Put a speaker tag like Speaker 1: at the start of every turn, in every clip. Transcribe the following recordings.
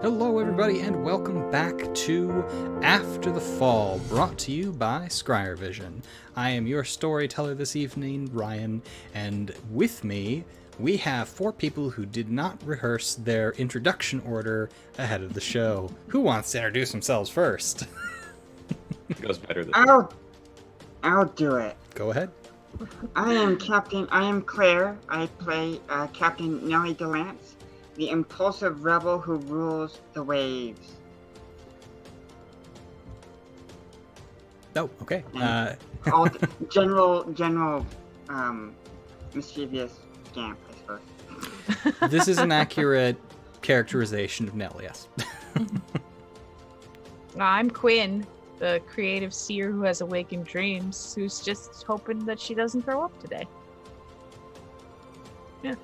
Speaker 1: Hello everybody and welcome back to After the Fall, brought to you by Scryer Vision. I am your storyteller this evening, Ryan, and with me we have 4 people who did not rehearse their introduction order ahead of the show. Who wants to introduce themselves first?
Speaker 2: It goes better this
Speaker 3: I'll do it.
Speaker 1: Go ahead.
Speaker 3: I am Claire. I play Captain Nellie DeLance, the impulsive rebel who rules the waves.
Speaker 1: Oh, okay.
Speaker 3: All general mischievous scamp, I suppose.
Speaker 1: This is an accurate characterization of Nellie, yes.
Speaker 4: I'm Quinn, the creative seer who has awakened dreams, who's just hoping that she doesn't throw up today. Yeah.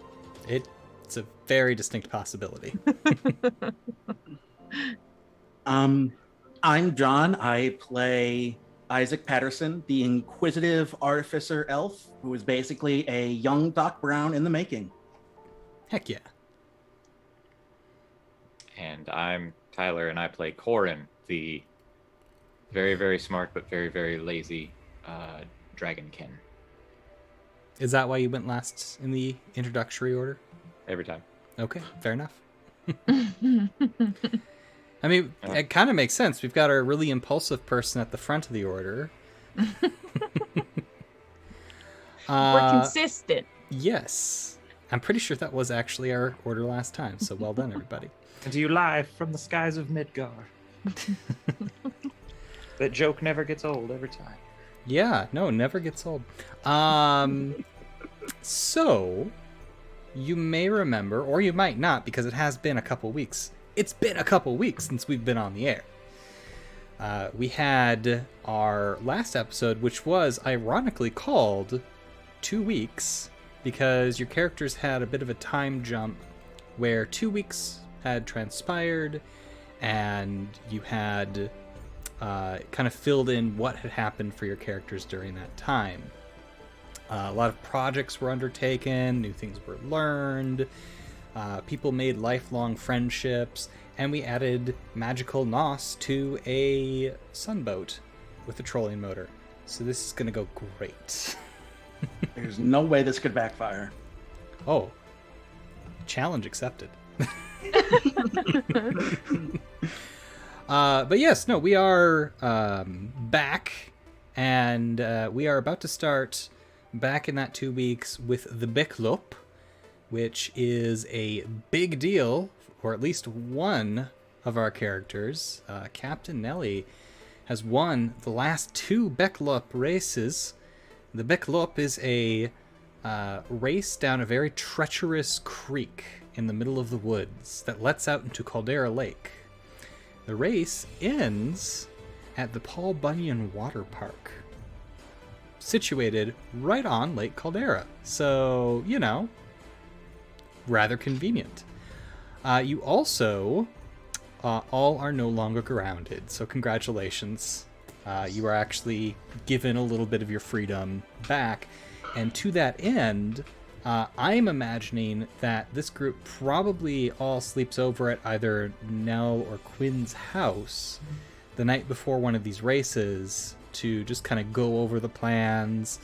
Speaker 1: It's a very distinct possibility.
Speaker 5: I'm John. I play Isaac Patterson, the inquisitive artificer elf, who is basically a young Doc Brown in the making.
Speaker 1: Heck yeah.
Speaker 2: And I'm Tyler, and I play Corin, the very, very smart but very, very lazy dragonkin.
Speaker 1: Is that why you went last in the introductory order?
Speaker 2: Every time.
Speaker 1: Okay, fair enough. I mean, it kind of makes sense. We've got our really impulsive person at the front of the order.
Speaker 4: We're consistent.
Speaker 1: Yes. I'm pretty sure that was actually our order last time, so well done, everybody.
Speaker 6: And to you live from the skies of Midgar. That joke never gets old every time.
Speaker 1: Yeah, no, never gets old. So, you may remember, or you might not, because it has been a couple weeks. It's been a couple weeks since we've been on the air. We had our last episode, which was ironically called 2 weeks, because your characters had a bit of a time jump where 2 weeks had transpired, and you had kind of filled in what had happened for your characters during that time. A lot of projects were undertaken, new things were learned, people made lifelong friendships, and we added magical nos to a sunboat with a trolling motor. So this is going to go great.
Speaker 5: There's no way this could backfire.
Speaker 1: Oh, challenge accepted. But yes, no, we are back, and we are about to start back in that 2 weeks with the Bekklopp, which is a big deal for at least one of our characters. Captain Nellie has won the last 2 Bekklopp races. The Bekklopp is a race down a very treacherous creek in the middle of the woods that lets out into Caldera Lake. The race ends at the Paul Bunyan Water Park, situated right on Lake Caldera. So, you know, rather convenient. You also all are no longer grounded, so congratulations. You are actually given a little bit of your freedom back. And to that end, I'm imagining that this group probably all sleeps over at either Nell or Quinn's house the night before one of these races to just kind of go over the plans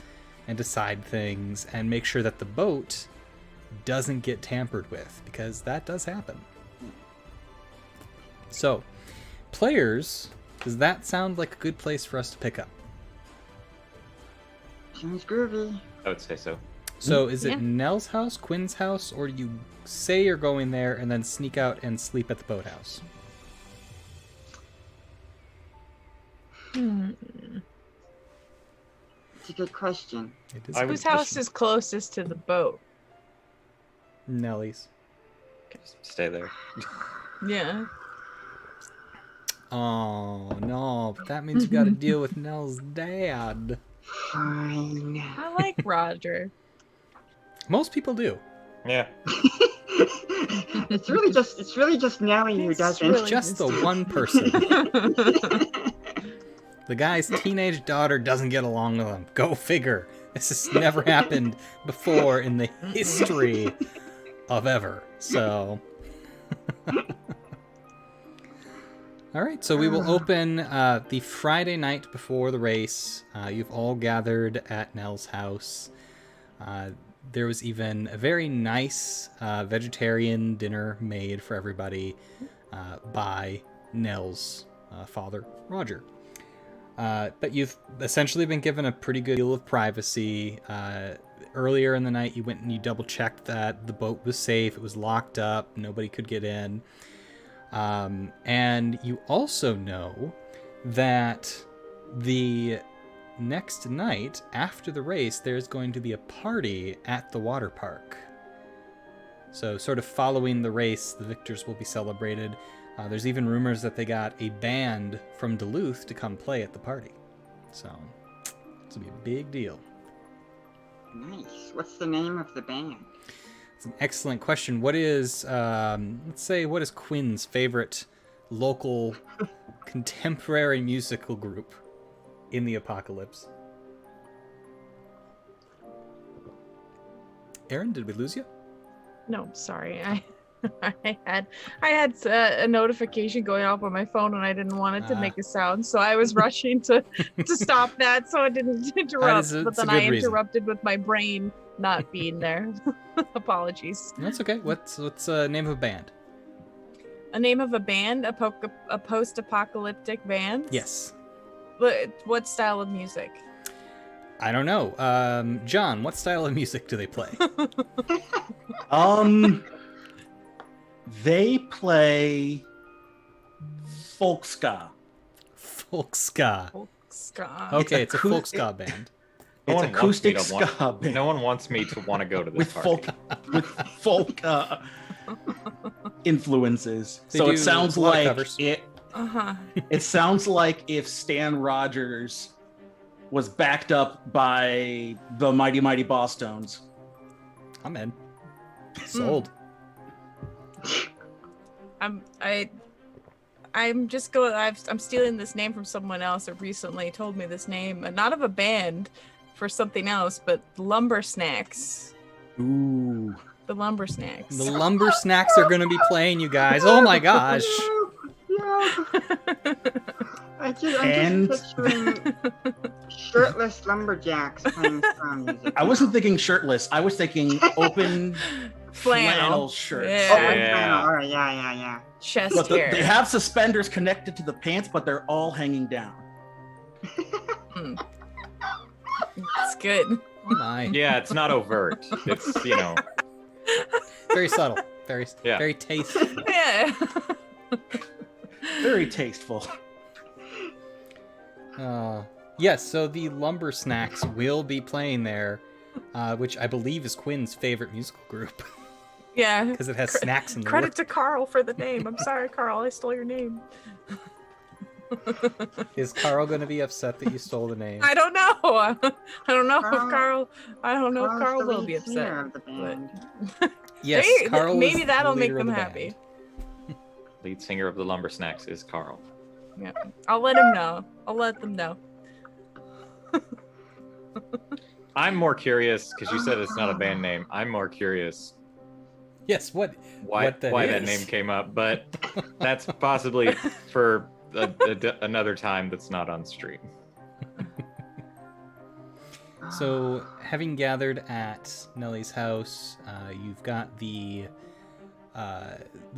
Speaker 1: and decide things and make sure that the boat doesn't get tampered with, because that does happen. So, players, does that sound like a good place for us to pick up?
Speaker 3: Sounds groovy.
Speaker 2: I would say so.
Speaker 1: So is it Nell's house, Quinn's house, or do you say you're going there and then sneak out and sleep at the boathouse?
Speaker 3: It's a good question.
Speaker 1: It is
Speaker 4: Whose house is closest to the boat?
Speaker 1: Nellie's.
Speaker 2: Stay there.
Speaker 4: Yeah.
Speaker 1: Oh, no. But that means you got to deal with Nell's dad.
Speaker 3: Fine.
Speaker 4: I like Roger.
Speaker 1: Most people do.
Speaker 2: Yeah.
Speaker 3: It's really just Nellie who doesn't.
Speaker 4: really
Speaker 1: Just the one person. The guy's teenage daughter doesn't get along with him. Go figure. This has never happened before in the history of ever. So... All right, so we will open the Friday night before the race. You've all gathered at Nell's house. There was even a very nice vegetarian dinner made for everybody by Nell's father, Roger. But you've essentially been given a pretty good deal of privacy. Earlier in the night, you went and you double-checked that the boat was safe. It was locked up. Nobody could get in. And you also know that the next night after the race, there's going to be a party at the water park. So sort of following the race, the victors will be celebrated. There's even rumors that they got a band from Duluth to come play at the party. So it's going to be a big deal.
Speaker 3: Nice. What's the name of the band?
Speaker 1: It's an excellent question. What is, what is Quinn's favorite local contemporary musical group in the apocalypse? Aaron, did we lose you?
Speaker 4: No, sorry. I had a notification going off on my phone and I didn't want it to make a sound, so I was rushing to stop that so it didn't interrupt. But then I interrupted with my brain not being there. Apologies.
Speaker 1: That's okay. What's the name of a band?
Speaker 4: A name of a band? A post-apocalyptic band?
Speaker 1: Yes.
Speaker 4: What style of music?
Speaker 1: I don't know. John, what style of music do they play?
Speaker 5: They play folk ska.
Speaker 1: Folk ska.
Speaker 4: Folk ska.
Speaker 1: Okay, it's a folk ska band.
Speaker 5: It's acoustic ska band.
Speaker 2: No one wants me to want to go to this party.
Speaker 5: With folk influences.
Speaker 1: They
Speaker 5: So
Speaker 1: do
Speaker 5: it sounds
Speaker 1: a lot of
Speaker 5: like
Speaker 1: covers.
Speaker 5: it sounds like if Stan Rogers was backed up by the Mighty Mighty Boss Tones.
Speaker 1: I'm in. Sold.
Speaker 4: I'm stealing this name from someone else that recently told me this name, not of a band for something else, but Lumber Snacks.
Speaker 5: Ooh.
Speaker 4: The Lumber Snacks.
Speaker 1: The Lumber Snacks are going to be playing, you guys. Oh my gosh.
Speaker 3: I'm just picturing shirtless lumberjacks playing strong music.
Speaker 5: I wasn't thinking shirtless. I was thinking open flannel shirts.
Speaker 4: Yeah.
Speaker 3: All right, yeah.
Speaker 4: Chest
Speaker 5: But
Speaker 4: hair.
Speaker 5: they have suspenders connected to the pants, but they're all hanging down.
Speaker 4: It's good.
Speaker 1: Oh my.
Speaker 2: Yeah, it's not overt. It's,
Speaker 1: Very subtle. Very tasteful.
Speaker 4: Yeah.
Speaker 5: Very tasteful.
Speaker 1: Yes, so the Lumber Snacks will be playing there, which I believe is Quinn's favorite musical group.
Speaker 4: Yeah.
Speaker 1: Because it has snacks in the
Speaker 4: Credit
Speaker 1: word.
Speaker 4: to Carl for the name. I'm sorry, Carl. I stole your name.
Speaker 1: Is Carl going to be upset that you stole the name?
Speaker 4: I don't know. I don't know if
Speaker 3: Carl-
Speaker 4: Carl will
Speaker 3: the
Speaker 4: be
Speaker 3: lead singer
Speaker 4: upset.
Speaker 3: of the band.
Speaker 1: Yes, Carl
Speaker 4: maybe
Speaker 1: is
Speaker 4: that'll
Speaker 1: the
Speaker 4: make
Speaker 1: leader
Speaker 4: them
Speaker 1: of the
Speaker 4: happy.
Speaker 1: band.
Speaker 2: lead singer of the Lumber Snacks is Carl.
Speaker 4: Yeah. I'll let him know. I'll let them know.
Speaker 2: I'm more curious because you said it's not a band name. I'm more curious
Speaker 1: Yes,
Speaker 2: why
Speaker 1: that
Speaker 2: that
Speaker 1: is.
Speaker 2: name came up, but that's possibly for another time that's not on stream.
Speaker 1: So, having gathered at Nellie's house, you've got the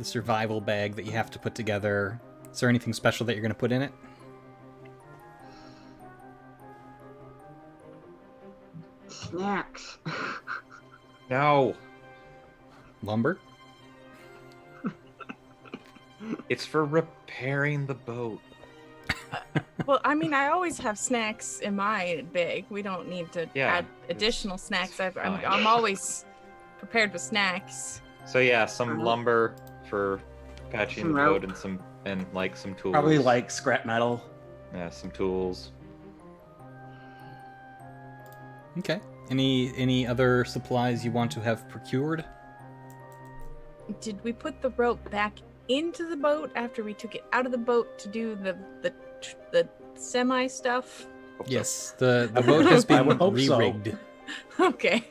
Speaker 1: survival bag that you have to put together. Is there anything special that you're going to put in it?
Speaker 3: Snacks.
Speaker 2: No,
Speaker 1: Lumber?
Speaker 2: it's for repairing the boat.
Speaker 4: Well, I mean, I always have snacks in my bag. We don't need to add additional snacks. I'm always prepared with snacks.
Speaker 2: So yeah, some lumber for patching
Speaker 3: Some
Speaker 2: the
Speaker 3: rope.
Speaker 2: boat and some tools.
Speaker 5: Probably like scrap metal.
Speaker 2: Yeah, some tools.
Speaker 1: Okay. Any other supplies you want to have procured?
Speaker 4: Did we put the rope back into the boat after we took it out of the boat to do the semi stuff?
Speaker 2: Hope so.
Speaker 1: Yes, the boat has
Speaker 5: I
Speaker 1: been
Speaker 5: would hope so.
Speaker 1: re-rigged.
Speaker 4: Okay.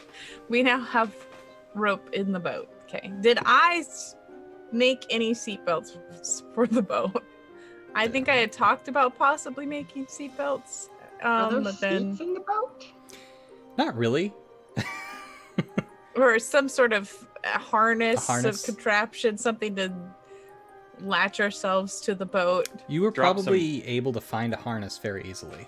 Speaker 4: We now have rope in the boat. Okay. Did I make any seatbelts for the boat? I think I had talked about possibly making seatbelts.
Speaker 3: Are there
Speaker 4: But then
Speaker 3: seats in the boat?
Speaker 1: Not really.
Speaker 4: or some sort of harness,
Speaker 1: harness.
Speaker 4: of contraption, something to latch ourselves to the boat.
Speaker 1: You were
Speaker 2: Drop
Speaker 1: probably able to find a harness very easily.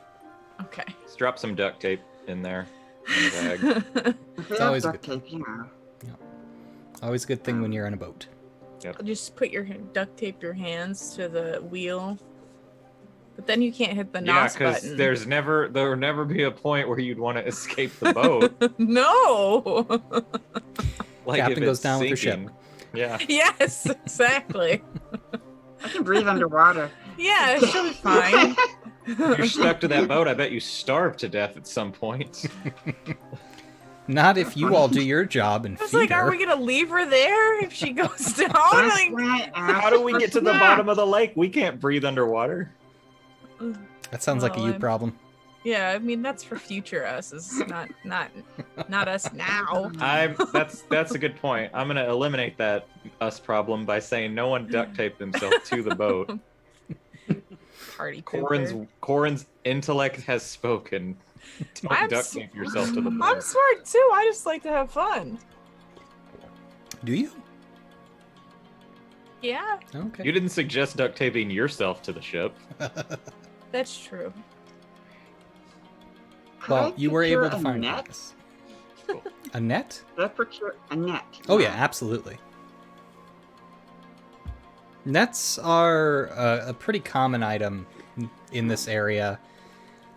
Speaker 4: Okay.
Speaker 2: Let's drop some duct tape in there. In the bag.
Speaker 3: If we
Speaker 1: It's
Speaker 3: have
Speaker 1: always a
Speaker 3: duct
Speaker 1: good
Speaker 3: tape, you know.
Speaker 1: Always a good thing when you're on a boat.
Speaker 4: Just put your duct tape your hands to the wheel. But then you can't hit the
Speaker 2: Yeah,
Speaker 4: NOS
Speaker 2: because
Speaker 4: button.
Speaker 2: there'll never be a point where you'd want to escape the boat.
Speaker 4: No.
Speaker 2: Like
Speaker 1: Captain
Speaker 2: if
Speaker 1: goes
Speaker 2: it's
Speaker 1: down with the ship.
Speaker 2: sinking. Yeah.
Speaker 4: Yes, exactly.
Speaker 3: I can breathe underwater.
Speaker 4: Yeah, it should be fine.
Speaker 2: You're stuck to that boat. I bet you starve to death at some point.
Speaker 1: Not if you all do your job and
Speaker 4: I was
Speaker 1: feed
Speaker 4: like,
Speaker 1: her.
Speaker 4: are we gonna leave her there if she goes down?
Speaker 3: That's
Speaker 4: Like,
Speaker 3: why I
Speaker 2: How do we
Speaker 3: asked
Speaker 2: get
Speaker 3: for
Speaker 2: to the
Speaker 3: snacks.
Speaker 2: bottom of the lake? We can't breathe underwater.
Speaker 1: That sounds like a
Speaker 4: Well,
Speaker 1: you
Speaker 4: I'm-
Speaker 1: problem.
Speaker 4: yeah, I mean that's for future us. Is not us now.
Speaker 2: That's a good point. I'm gonna eliminate that us problem by saying no one duct taped themselves to the boat.
Speaker 4: Party pooper.
Speaker 2: Corin's intellect has spoken. Don't
Speaker 4: I'm
Speaker 2: duct
Speaker 4: s-
Speaker 2: tape yourself to the
Speaker 4: I'm
Speaker 2: boat.
Speaker 4: smart too. I just like to have fun.
Speaker 1: Do you?
Speaker 4: Yeah,
Speaker 1: Okay.
Speaker 2: You didn't suggest duct taping yourself to the ship.
Speaker 4: that's true.
Speaker 3: Could
Speaker 1: Well,
Speaker 3: I
Speaker 1: you were
Speaker 3: procure
Speaker 1: able to
Speaker 3: a
Speaker 1: find a
Speaker 3: net?
Speaker 1: harness. A net?
Speaker 3: Could I procure a net?
Speaker 1: Oh yeah, absolutely. Nets are a pretty common item in this area,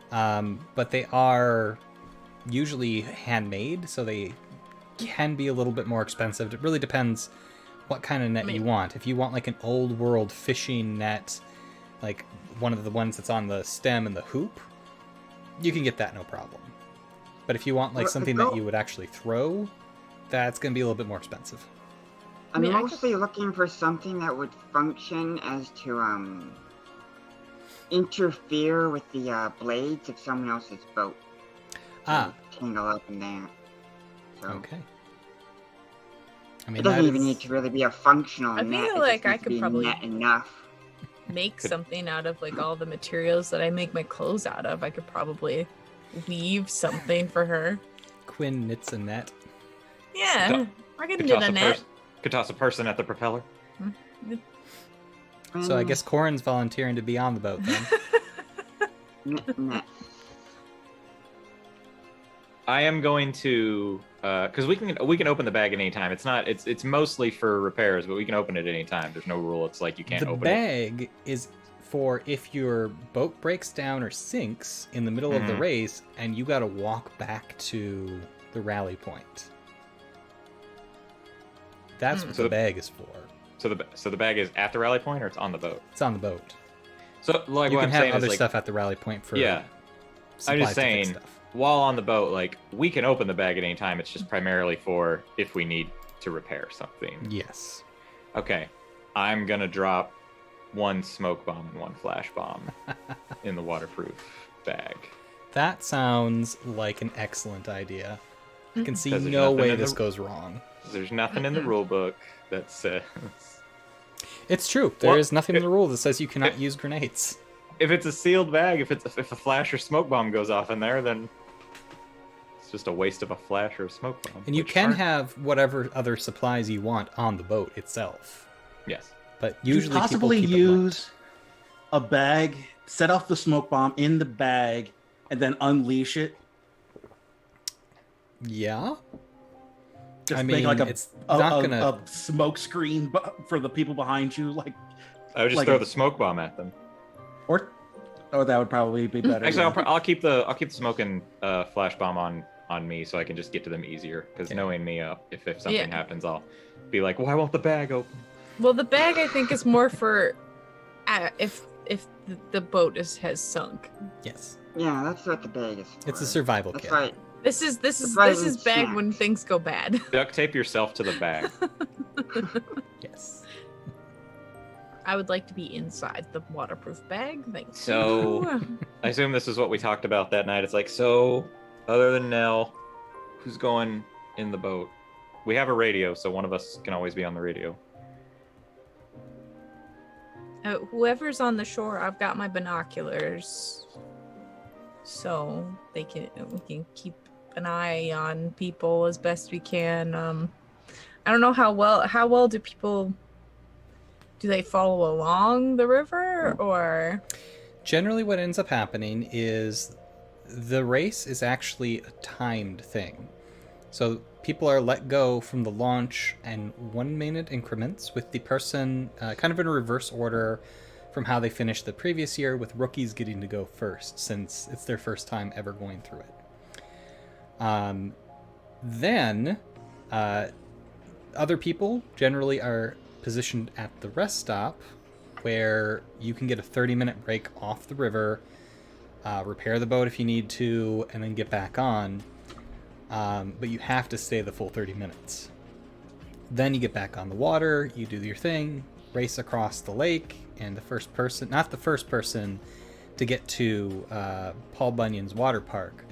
Speaker 1: but they are usually handmade, so they can be a little bit more expensive. It really depends what kind of net you want. If you want like an old world fishing net, like one of the ones that's on the stem and the hoop, you can get that no problem. But if you want like
Speaker 3: Well,
Speaker 1: something
Speaker 3: no-
Speaker 1: that you would actually throw, that's going to be a little bit more expensive.
Speaker 3: I'm
Speaker 4: I mean, I could-
Speaker 3: mostly looking for something that would function as to interfere with the blades of someone else's boat.
Speaker 1: Ah,
Speaker 3: Tangle up in that. So
Speaker 1: okay. I mean,
Speaker 3: it doesn't
Speaker 1: that
Speaker 3: even
Speaker 1: is-
Speaker 3: need to really be a functional
Speaker 4: I
Speaker 3: net.
Speaker 4: feel
Speaker 3: it
Speaker 4: like
Speaker 3: just
Speaker 4: I
Speaker 3: needs to
Speaker 4: could
Speaker 3: be
Speaker 4: probably-
Speaker 3: net enough.
Speaker 4: Make something out of like all the materials that I make my clothes out of. I could probably weave something for her.
Speaker 1: Quinn knits a net.
Speaker 4: Yeah, I could
Speaker 2: Could
Speaker 4: knit
Speaker 2: toss,
Speaker 4: a
Speaker 2: a
Speaker 4: net.
Speaker 2: could toss a person at the propeller.
Speaker 1: So I guess Corin's volunteering to be on the boat then.
Speaker 3: Net.
Speaker 2: I am going to because we can open the bag at any time. It's mostly for repairs, but we can open it at any time. There's no rule. It's like you can't
Speaker 1: The
Speaker 2: open it.
Speaker 1: bag is for if your boat breaks down or sinks in the middle of the
Speaker 2: Mhm.
Speaker 1: race and you got to walk back to the rally point. That's what
Speaker 2: So
Speaker 1: the
Speaker 2: the-
Speaker 1: bag is for.
Speaker 2: So the bag is at the rally point, or it's on the boat.
Speaker 1: It's on the boat.
Speaker 2: So like
Speaker 1: You
Speaker 2: what
Speaker 1: can
Speaker 2: I'm
Speaker 1: have
Speaker 2: saying
Speaker 1: other
Speaker 2: is like,
Speaker 1: stuff at the rally point for
Speaker 2: yeah.
Speaker 1: supplies
Speaker 2: I'm just
Speaker 1: to fix
Speaker 2: saying,
Speaker 1: stuff.
Speaker 2: while on the boat, like we can open the bag at any time. It's just primarily for if we need to repair something.
Speaker 1: Yes.
Speaker 2: Okay, I'm gonna drop one smoke bomb and one flash bomb in the waterproof bag.
Speaker 1: That sounds like an excellent idea. I can see
Speaker 2: 'Cause there's
Speaker 1: no
Speaker 2: nothing
Speaker 1: way
Speaker 2: in the-
Speaker 1: this goes wrong.
Speaker 2: There's nothing in the rule book that says
Speaker 1: It's true. There is
Speaker 2: Well,
Speaker 1: nothing in the rule that says you cannot use grenades.
Speaker 2: if it's a sealed bag. If a flash or smoke bomb goes off in there, then it's just a waste of a flash or a smoke bomb.
Speaker 1: And you
Speaker 2: which
Speaker 1: can
Speaker 2: aren't-
Speaker 1: have whatever other supplies you want on the boat itself.
Speaker 2: yes.
Speaker 1: But
Speaker 5: You
Speaker 1: usually
Speaker 5: possibly
Speaker 1: people keep it light.
Speaker 5: use a bag, set off the smoke bomb in the bag, and then unleash it.
Speaker 1: Yeah.
Speaker 5: Just
Speaker 1: I
Speaker 5: make like
Speaker 1: mean,
Speaker 5: a,
Speaker 1: it's
Speaker 5: a,
Speaker 1: not
Speaker 5: a-
Speaker 1: gonna-
Speaker 5: a smoke screen for the people behind you, like
Speaker 2: I would just
Speaker 5: like
Speaker 2: throw
Speaker 5: a-
Speaker 2: the smoke bomb at them.
Speaker 5: or that would probably be better.
Speaker 2: Actually,
Speaker 5: yeah.
Speaker 2: I'll keep the smoke and flash bomb on me so I can just get to them easier. Because knowing me, if something
Speaker 4: Yeah.
Speaker 2: happens, I'll be like, why won't the bag open?
Speaker 4: Well, the bag I think is more for if the boat has sunk.
Speaker 1: Yes.
Speaker 3: Yeah, that's what the bag is for.
Speaker 1: It's a survival
Speaker 3: That's
Speaker 1: kit.
Speaker 3: right.
Speaker 4: This is
Speaker 3: right,
Speaker 4: bag
Speaker 3: snacks.
Speaker 4: when things go bad.
Speaker 2: Duct tape yourself to the bag.
Speaker 1: Yes.
Speaker 4: I would like to be inside the waterproof bag. Thank
Speaker 2: So-
Speaker 4: you.
Speaker 2: I assume this is what we talked about that night. It's like, so, other than Nell, who's going in the boat? We have a radio, so one of us can always be on the radio.
Speaker 4: Whoever's on the shore, I've got my binoculars, so we can keep an eye on people as best we can. I don't know how well do people, do they follow along the river, or?
Speaker 1: Generally what ends up happening is the race is actually a timed thing. So people are let go from the launch in 1 minute increments, with the person kind of in reverse order from how they finished the previous year, with rookies getting to go first since it's their first time ever going through it. Then other people generally are positioned at the rest stop, where you can get a 30-minute break off the river, repair the boat if you need to, and then get back on. But you have to stay the full 30 minutes. Then you get back on the water, you do your thing, race across the lake, and the first person, not the first person to get to Paul Bunyan's water park,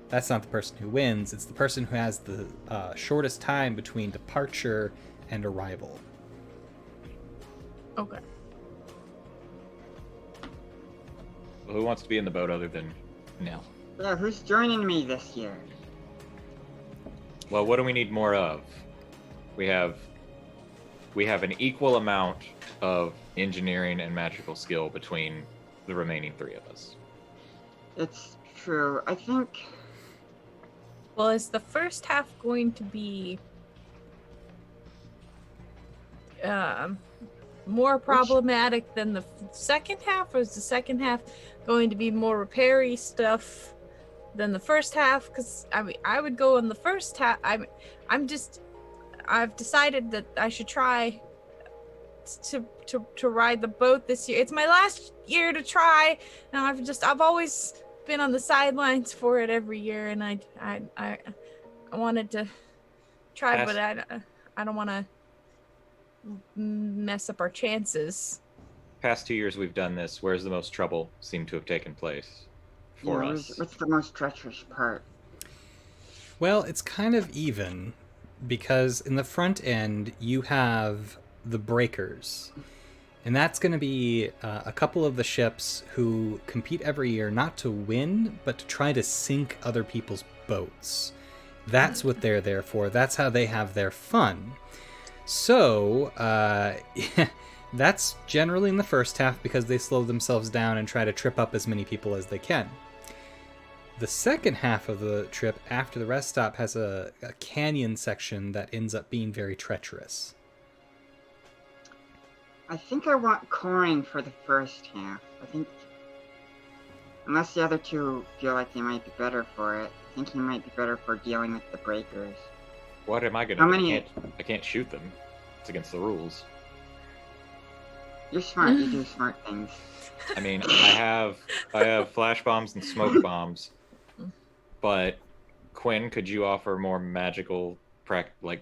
Speaker 1: that's not the person who wins, it's the person who has the shortest time between departure and arrival.
Speaker 4: Okay.
Speaker 2: Well, who wants to be in the boat other than Nell?
Speaker 3: Yeah, who's joining me this year?
Speaker 2: Well, what do we need more of? We have an equal amount of engineering and magical skill between the remaining three of us.
Speaker 3: It's true. I think
Speaker 4: Well, is the first half going to be more problematic than the second half, or is the second half going to be more repair-y stuff than the first half? Because I mean, I would go in the first half. I've decided that I should try to ride the boat this year. It's my last year to try, and I've always been on the sidelines for it every year, and I wanted to try, but I don't want to mess up our chances.
Speaker 2: Past 2 years we've done this. Where's the most trouble seemed to have taken place for us?
Speaker 3: what's the most treacherous part?
Speaker 1: Well, it's kind of even, because in the front end you have the breakers, and that's going to be a couple of the ships who compete every year not to win, but to try to sink other people's boats. That's what they're there for. That's how they have their fun. So that's generally in the first half, because they slow themselves down and try to trip up as many people as they can. The second half of the trip after the rest stop has a canyon section that ends up being very treacherous.
Speaker 3: I think I want Corin for the first half. I think, unless the other two feel like they might be better for it, I think he might be better for dealing with the breakers.
Speaker 2: What am I gonna
Speaker 3: How
Speaker 2: do?
Speaker 3: many-
Speaker 2: I can't shoot them. It's against the rules.
Speaker 3: You're smart. You do smart things.
Speaker 2: I mean, I have flash bombs and smoke bombs, but Quinn, could you offer more magical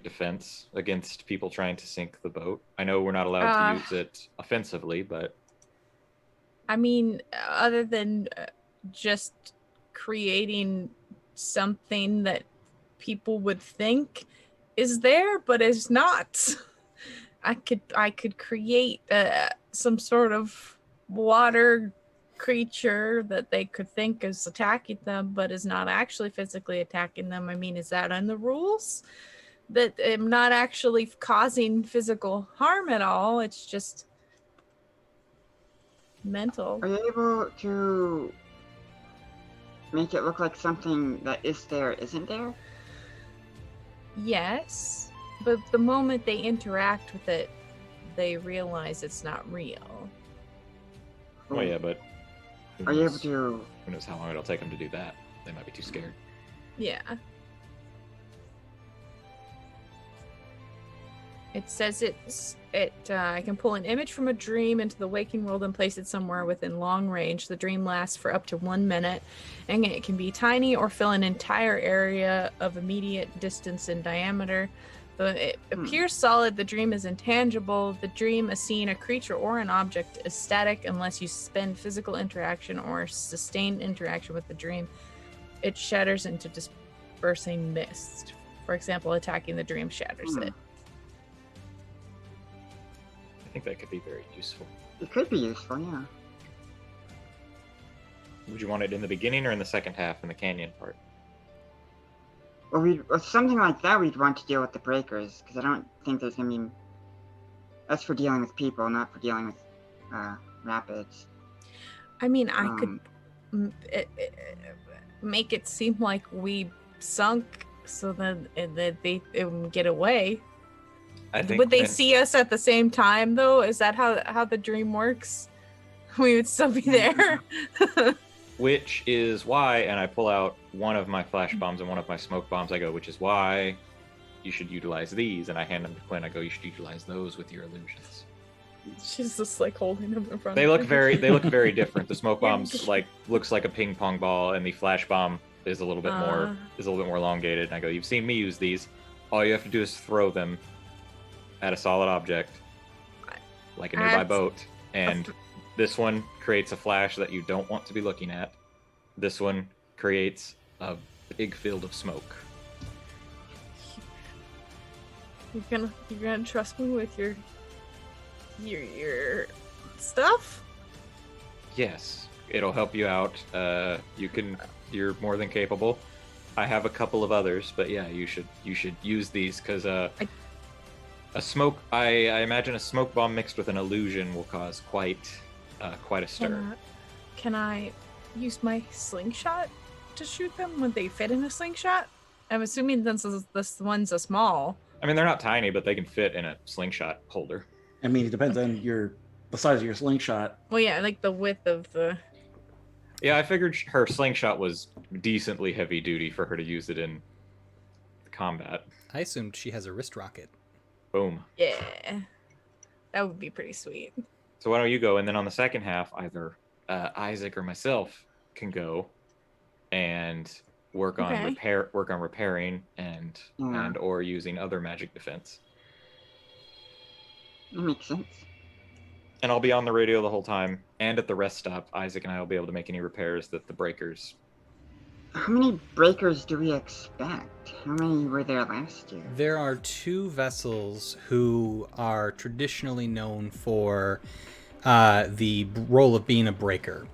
Speaker 2: defense against people trying to sink the boat? I know we're not allowed to use it offensively, but
Speaker 4: I mean, other than just creating something that people would think is there but is not, I could create some sort of water creature that they could think is attacking them but is not actually physically attacking them. I mean, is that in the rules? That I'm not actually causing physical harm at all, it's just mental.
Speaker 3: Are you able to make it look like something that is there isn't there?
Speaker 4: Yes, but the moment they interact with it, they realize it's not real.
Speaker 2: oh yeah, but who
Speaker 3: Are you able
Speaker 2: knows,
Speaker 3: to?
Speaker 2: who knows how long it'll take them to do that? They might be too scared.
Speaker 4: Yeah. It says I can pull an image from a dream into the waking world and place it somewhere within long range. The dream lasts for up to 1 minute, and it can be tiny or fill an entire area of immediate distance in diameter. It appears solid. The dream is intangible. The dream, a scene, a creature, or an object is static unless you spend physical interaction or sustained interaction with the dream. It shatters into dispersing mist. For example, attacking the dream shatters it.
Speaker 2: I think that could be very useful.
Speaker 3: It could be useful, yeah.
Speaker 2: Would you want it in the beginning or in the second half in the canyon part?
Speaker 3: Well, with something like that, we'd want to deal with the breakers, because I don't think there's going to be... That's for dealing with people, not for dealing with rapids.
Speaker 4: I mean, I could make it seem like we sunk so that they would get away.
Speaker 2: I think
Speaker 4: Would they see us at the same time, though? Is that how the dream works? We would still be there.
Speaker 2: Which is why, and I pull out one of my flash bombs and one of my smoke bombs. I go, which is why you should utilize these, and I hand them to Quinn. I go, you should utilize those with your illusions.
Speaker 4: She's just like holding them in front.
Speaker 2: They
Speaker 4: of
Speaker 2: look
Speaker 4: her.
Speaker 2: very different. The smoke bomb's looks like a ping pong ball, and the flash bomb is a little bit more elongated. And I go, you've seen me use these. All you have to do is throw them at a solid object, like a nearby boat, and this one creates a flash that you don't want to be looking at. This one creates a big field of smoke.
Speaker 4: You're gonna trust me with your stuff?
Speaker 2: Yes, it'll help you out. You're more than capable. I have a couple of others, but yeah, you should use these because I imagine a smoke bomb mixed with an illusion will cause quite a stir.
Speaker 4: Can I use my slingshot to shoot them? Would they fit in a slingshot? I'm assuming this one's a small.
Speaker 2: I mean, they're not tiny, but they can fit in a slingshot holder.
Speaker 5: I mean, it depends on the size of your slingshot.
Speaker 4: Well, yeah, like the width of the...
Speaker 2: Yeah, I figured her slingshot was decently heavy duty for her to use it in combat.
Speaker 1: I assumed she has a wrist rocket.
Speaker 2: Boom.
Speaker 4: Yeah. That would be pretty sweet.
Speaker 2: So why don't you go, and then on the second half, either Isaac or myself can go and work on repairing and or using other magic defense.
Speaker 3: That makes sense.
Speaker 2: And I'll be on the radio the whole time, and at the rest stop, Isaac and I will be able to make any repairs that the breakers.
Speaker 3: How many breakers do we expect? How many were there last year?
Speaker 1: There are 2 vessels who are traditionally known for the role of being a breaker.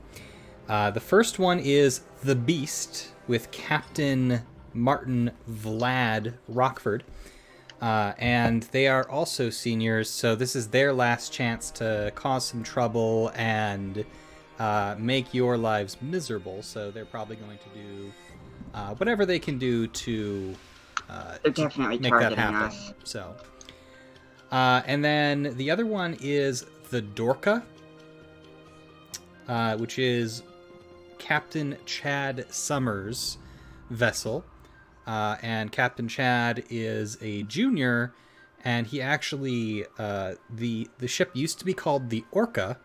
Speaker 1: The first one is the Beast with Captain Martin Vlad Rockford. And they are also seniors, so this is their last chance to cause some trouble and make your lives miserable. So they're probably going to do whatever they can do to
Speaker 3: definitely
Speaker 1: make that
Speaker 3: targeting
Speaker 1: happen.
Speaker 3: us.
Speaker 1: So, and then the other one is the Dorca, which is Captain Chad Summers' vessel. And Captain Chad is a junior, and he actually the ship used to be called the Orca,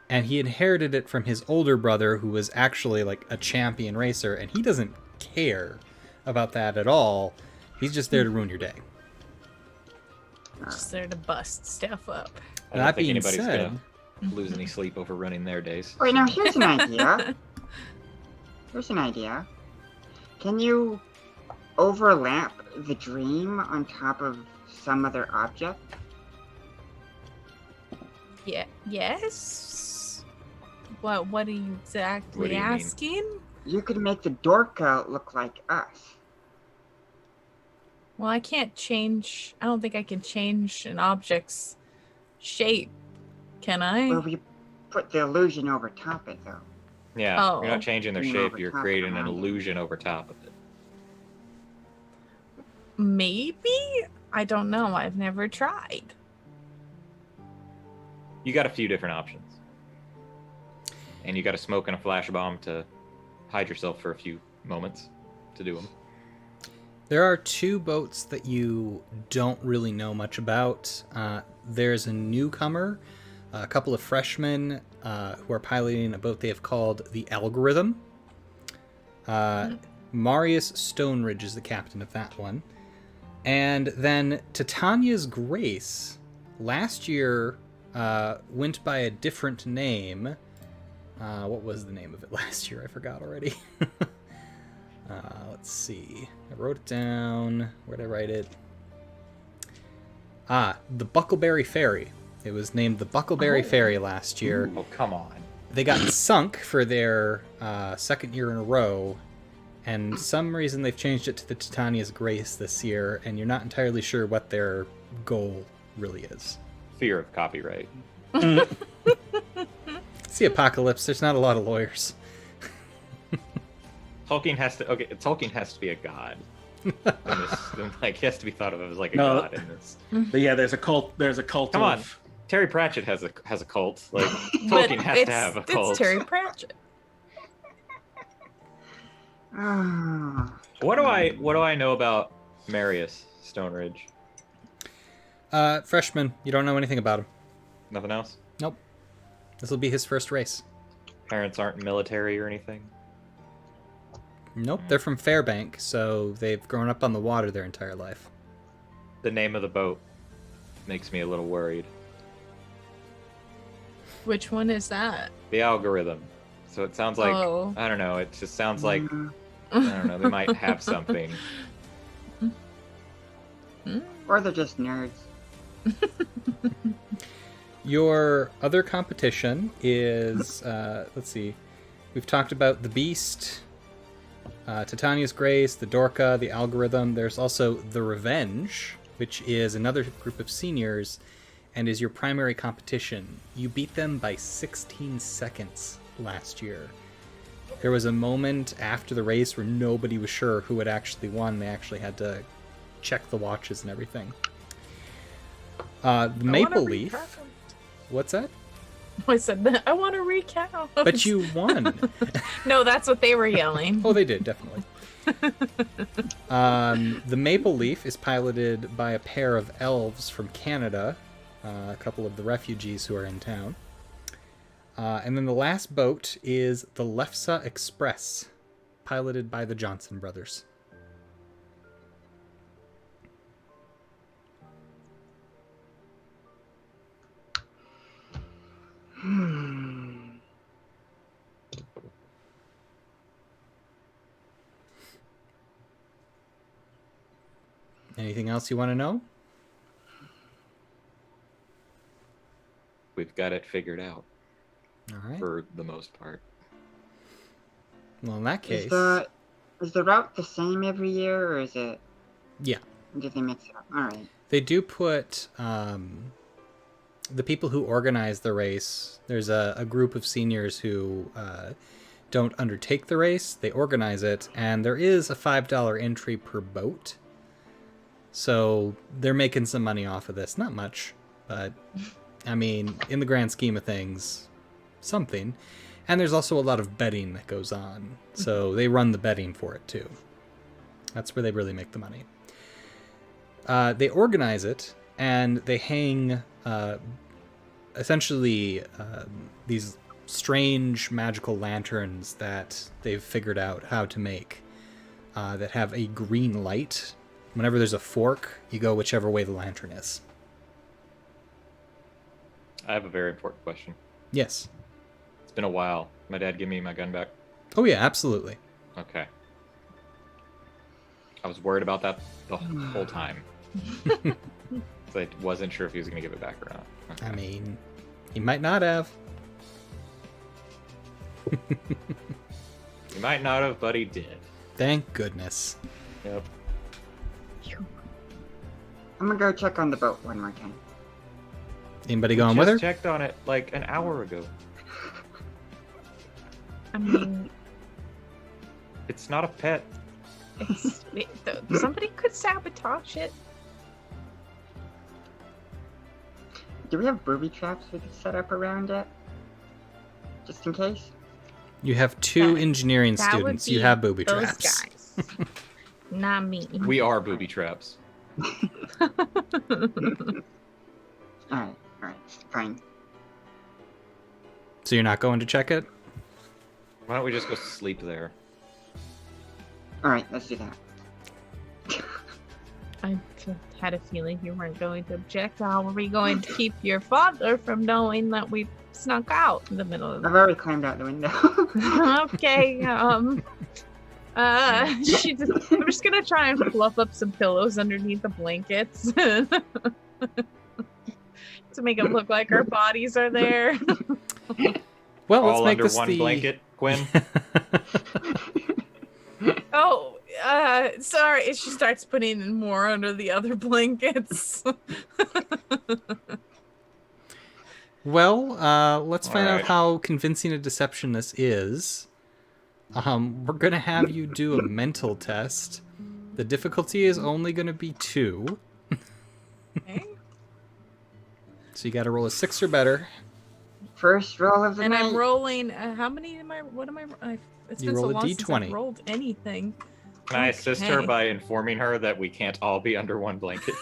Speaker 1: and he inherited it from his older brother, who was actually like a champion racer, and he doesn't care about that at all. He's just there to ruin your day.
Speaker 4: Just there to bust stuff up.
Speaker 2: I don't
Speaker 1: That
Speaker 2: think
Speaker 1: being
Speaker 2: anybody's
Speaker 1: said,
Speaker 2: gonna lose any sleep over running their days.
Speaker 3: Wait, now here's an idea. Can you overlap the dream on top of some other object?
Speaker 4: Yeah. Yes. What are you exactly asking?
Speaker 3: You could make the Dorca look like us.
Speaker 4: Well, I can't change. I don't think I can change an object's shape. Can I?
Speaker 3: Well, we put the illusion over top it, though.
Speaker 2: Yeah,
Speaker 4: Oh.
Speaker 2: you're not changing their
Speaker 3: You know,
Speaker 2: shape,
Speaker 3: over
Speaker 2: you're
Speaker 3: top
Speaker 2: creating an
Speaker 3: around it.
Speaker 2: illusion over top of it.
Speaker 4: Maybe? I don't know. I've never tried.
Speaker 2: You got a few different options. And you got a smoke and a flash bomb to hide yourself for a few moments to do them.
Speaker 1: there are 2 boats that you don't really know much about. There's a newcomer, a couple of freshmen who are piloting a boat they have called the Algorithm. Marius Stoneridge is the captain of that one. And then Titania's Grace last year went by a different name. What was the name of it last year? I forgot already. Let's see. I wrote it down. Where'd I write it? The Buckleberry Ferry. It was named the Buckleberry Ferry last year.
Speaker 2: Oh, come on.
Speaker 1: They got sunk for their second year in a row, and some reason they've changed it to the Titania's Grace this year, and you're not entirely sure what their goal really is.
Speaker 2: Fear of copyright.
Speaker 1: It's the apocalypse. There's not a lot of lawyers.
Speaker 2: Tolkien has to be a god. In this, like, he has to be thought of as like a god in this.
Speaker 5: But yeah, there's a cult. There's a cult.
Speaker 2: Come on, Terry Pratchett has a cult. Like Tolkien has to have a cult.
Speaker 4: It's Terry Pratchett.
Speaker 2: What do I know about Marius Stoneridge?
Speaker 1: Freshman. You don't know anything about him.
Speaker 2: Nothing else?
Speaker 1: Nope. This will be his first race.
Speaker 2: Parents aren't military or anything?
Speaker 1: Nope, they're from Fairbank, so they've grown up on the water their entire life.
Speaker 2: The name of the boat makes me a little worried.
Speaker 4: Which one is that?
Speaker 2: The algorithm. So it sounds like,
Speaker 4: Oh.
Speaker 2: I don't know, it just sounds like, I don't know, they might have something.
Speaker 3: Or they're just nerds.
Speaker 1: Your other competition is, let's see, we've talked about the Beast, Titania's Grace, the Dorka, the Algorithm. There's also the Revenge, which is another group of seniors and is your primary competition. You beat them by 16 seconds last year. There was a moment after the race where nobody was sure who had actually won. They actually had to check the watches and everything. The Maple Leaf. What's that?
Speaker 4: I said that. I want to recount.
Speaker 1: But you won.
Speaker 4: No, that's what they were yelling.
Speaker 1: Oh, they did, definitely. The Maple Leaf is piloted by a pair of elves from Canada, a couple of the refugees who are in town. And then the last boat is the Lefsa Express, piloted by the Johnson brothers. Anything else you want to know?
Speaker 2: We've got it figured out.
Speaker 1: All right.
Speaker 2: For the most part.
Speaker 1: Well, in that case...
Speaker 3: Is the route the same every year, or is it...
Speaker 1: Yeah.
Speaker 3: Do they mix it up? Alright.
Speaker 1: They do put... the people who organize the race, there's a group of seniors who don't undertake the race. They organize it, and there is a $5 entry per boat. So they're making some money off of this. Not much, but I mean, in the grand scheme of things, something. And there's also a lot of betting that goes on. So they run the betting for it too. That's where they really make the money. They organize it, and they hang essentially these strange magical lanterns that they've figured out how to make that have a green light. Whenever there's a fork, you go whichever way the lantern is.
Speaker 2: I have a very important question.
Speaker 1: Yes.
Speaker 2: It's been a while. My dad give me my gun back?
Speaker 1: Oh yeah, absolutely.
Speaker 2: Okay. I was worried about that the whole time. So I wasn't sure if he was going to give it back or not. Okay.
Speaker 1: I mean, he might not have.
Speaker 2: He might not have, but he did.
Speaker 1: Thank goodness.
Speaker 2: Yep.
Speaker 3: I'm gonna go check on the boat one more time.
Speaker 1: Anybody going with her?
Speaker 2: Just checked on it like an hour ago.
Speaker 4: I mean,
Speaker 2: It's not a pet.
Speaker 4: somebody could sabotage it.
Speaker 3: Do we have booby traps we could set up around it? Just in case?
Speaker 1: You have two
Speaker 4: That-
Speaker 1: engineering
Speaker 4: that would
Speaker 1: students. You
Speaker 4: be
Speaker 1: have booby
Speaker 4: those
Speaker 1: traps.
Speaker 4: guys. Not me.
Speaker 2: We are booby traps.
Speaker 3: Alright, fine.
Speaker 1: So you're not going to check it?
Speaker 2: Why don't we just go sleep there?
Speaker 3: Alright, let's do that.
Speaker 4: I had a feeling you weren't going to object. How are we going to keep your father from knowing that we snuck out in the middle of the
Speaker 3: I've already climbed out the window.
Speaker 4: Okay, I'm just gonna try and fluff up some pillows underneath the blankets to make it look like our bodies are there.
Speaker 1: Well, let's
Speaker 2: All
Speaker 1: make
Speaker 2: under
Speaker 1: this
Speaker 2: one
Speaker 1: the
Speaker 2: blanket, Quinn.
Speaker 4: Oh, sorry. She starts putting in more under the other blankets.
Speaker 1: Well, let's find out
Speaker 2: Alright.
Speaker 1: how convincing a deception this is. We're gonna have you do a mental test. The difficulty is only gonna be 2.
Speaker 4: Okay.
Speaker 1: So you gotta roll a 6 or better.
Speaker 3: First roll of the
Speaker 4: And
Speaker 3: night.
Speaker 4: I'm rolling. How many am I? What am I? It's
Speaker 1: You
Speaker 4: been so
Speaker 1: roll a
Speaker 4: long since
Speaker 1: D20.
Speaker 4: I've rolled anything.
Speaker 2: Can I assist her
Speaker 4: Okay.
Speaker 2: by informing her that we can't all be under one blanket?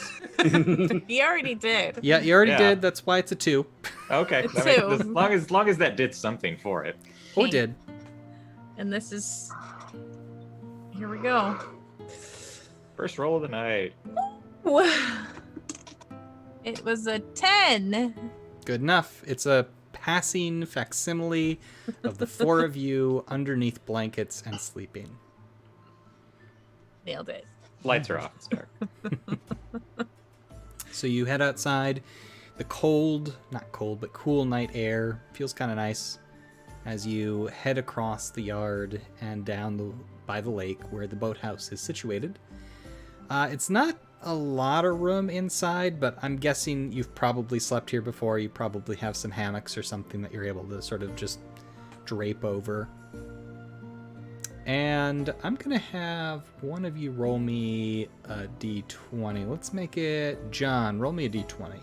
Speaker 4: He already did.
Speaker 1: Yeah, you already
Speaker 2: Yeah.
Speaker 1: did. That's why it's a 2.
Speaker 2: Okay.
Speaker 4: It's
Speaker 2: I mean,
Speaker 4: two.
Speaker 2: as long as that did something for it.
Speaker 1: Or did.
Speaker 4: And this is. Here we go.
Speaker 2: First roll of the night.
Speaker 4: It was a 10.
Speaker 1: Good enough. It's a passing facsimile of the 4 of you underneath blankets and sleeping.
Speaker 4: Nailed it.
Speaker 2: Lights are off. It's dark.
Speaker 1: So you head outside. The cold, not cold, but cool night air feels kind of nice as you head across the yard and down by the lake where the boathouse is situated. It's not a lot of room inside, but I'm guessing you've probably slept here before. You probably have some hammocks or something that you're able to sort of just drape over. And I'm going to have one of you roll me a d20. Let's make it John. Roll me a d20.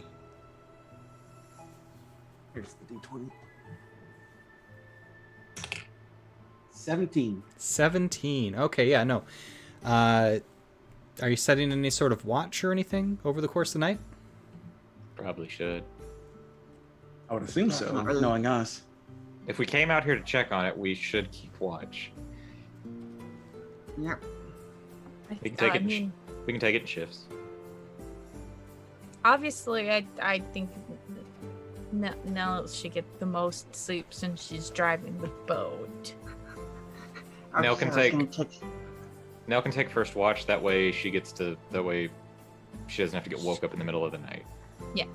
Speaker 5: Here's the D20. 17.
Speaker 1: 17. Okay, yeah, no. Are you setting any sort of watch or anything over the course of the night?
Speaker 2: Probably should.
Speaker 5: I would assume so,
Speaker 3: Definitely.
Speaker 5: knowing us.
Speaker 2: If we came out here to check on it, we should keep watch.
Speaker 3: Yep.
Speaker 2: We can take
Speaker 4: I
Speaker 2: it.
Speaker 4: mean,
Speaker 2: We can take it in shifts.
Speaker 4: obviously, I think Nell should get the most sleep since she's driving the boat.
Speaker 2: Nell
Speaker 3: Okay,
Speaker 2: can
Speaker 3: I was
Speaker 2: take-
Speaker 3: gonna take-
Speaker 2: Nell can take first watch. That way she gets to. That way she doesn't have to get woke up in the middle of the night.
Speaker 4: Yeah.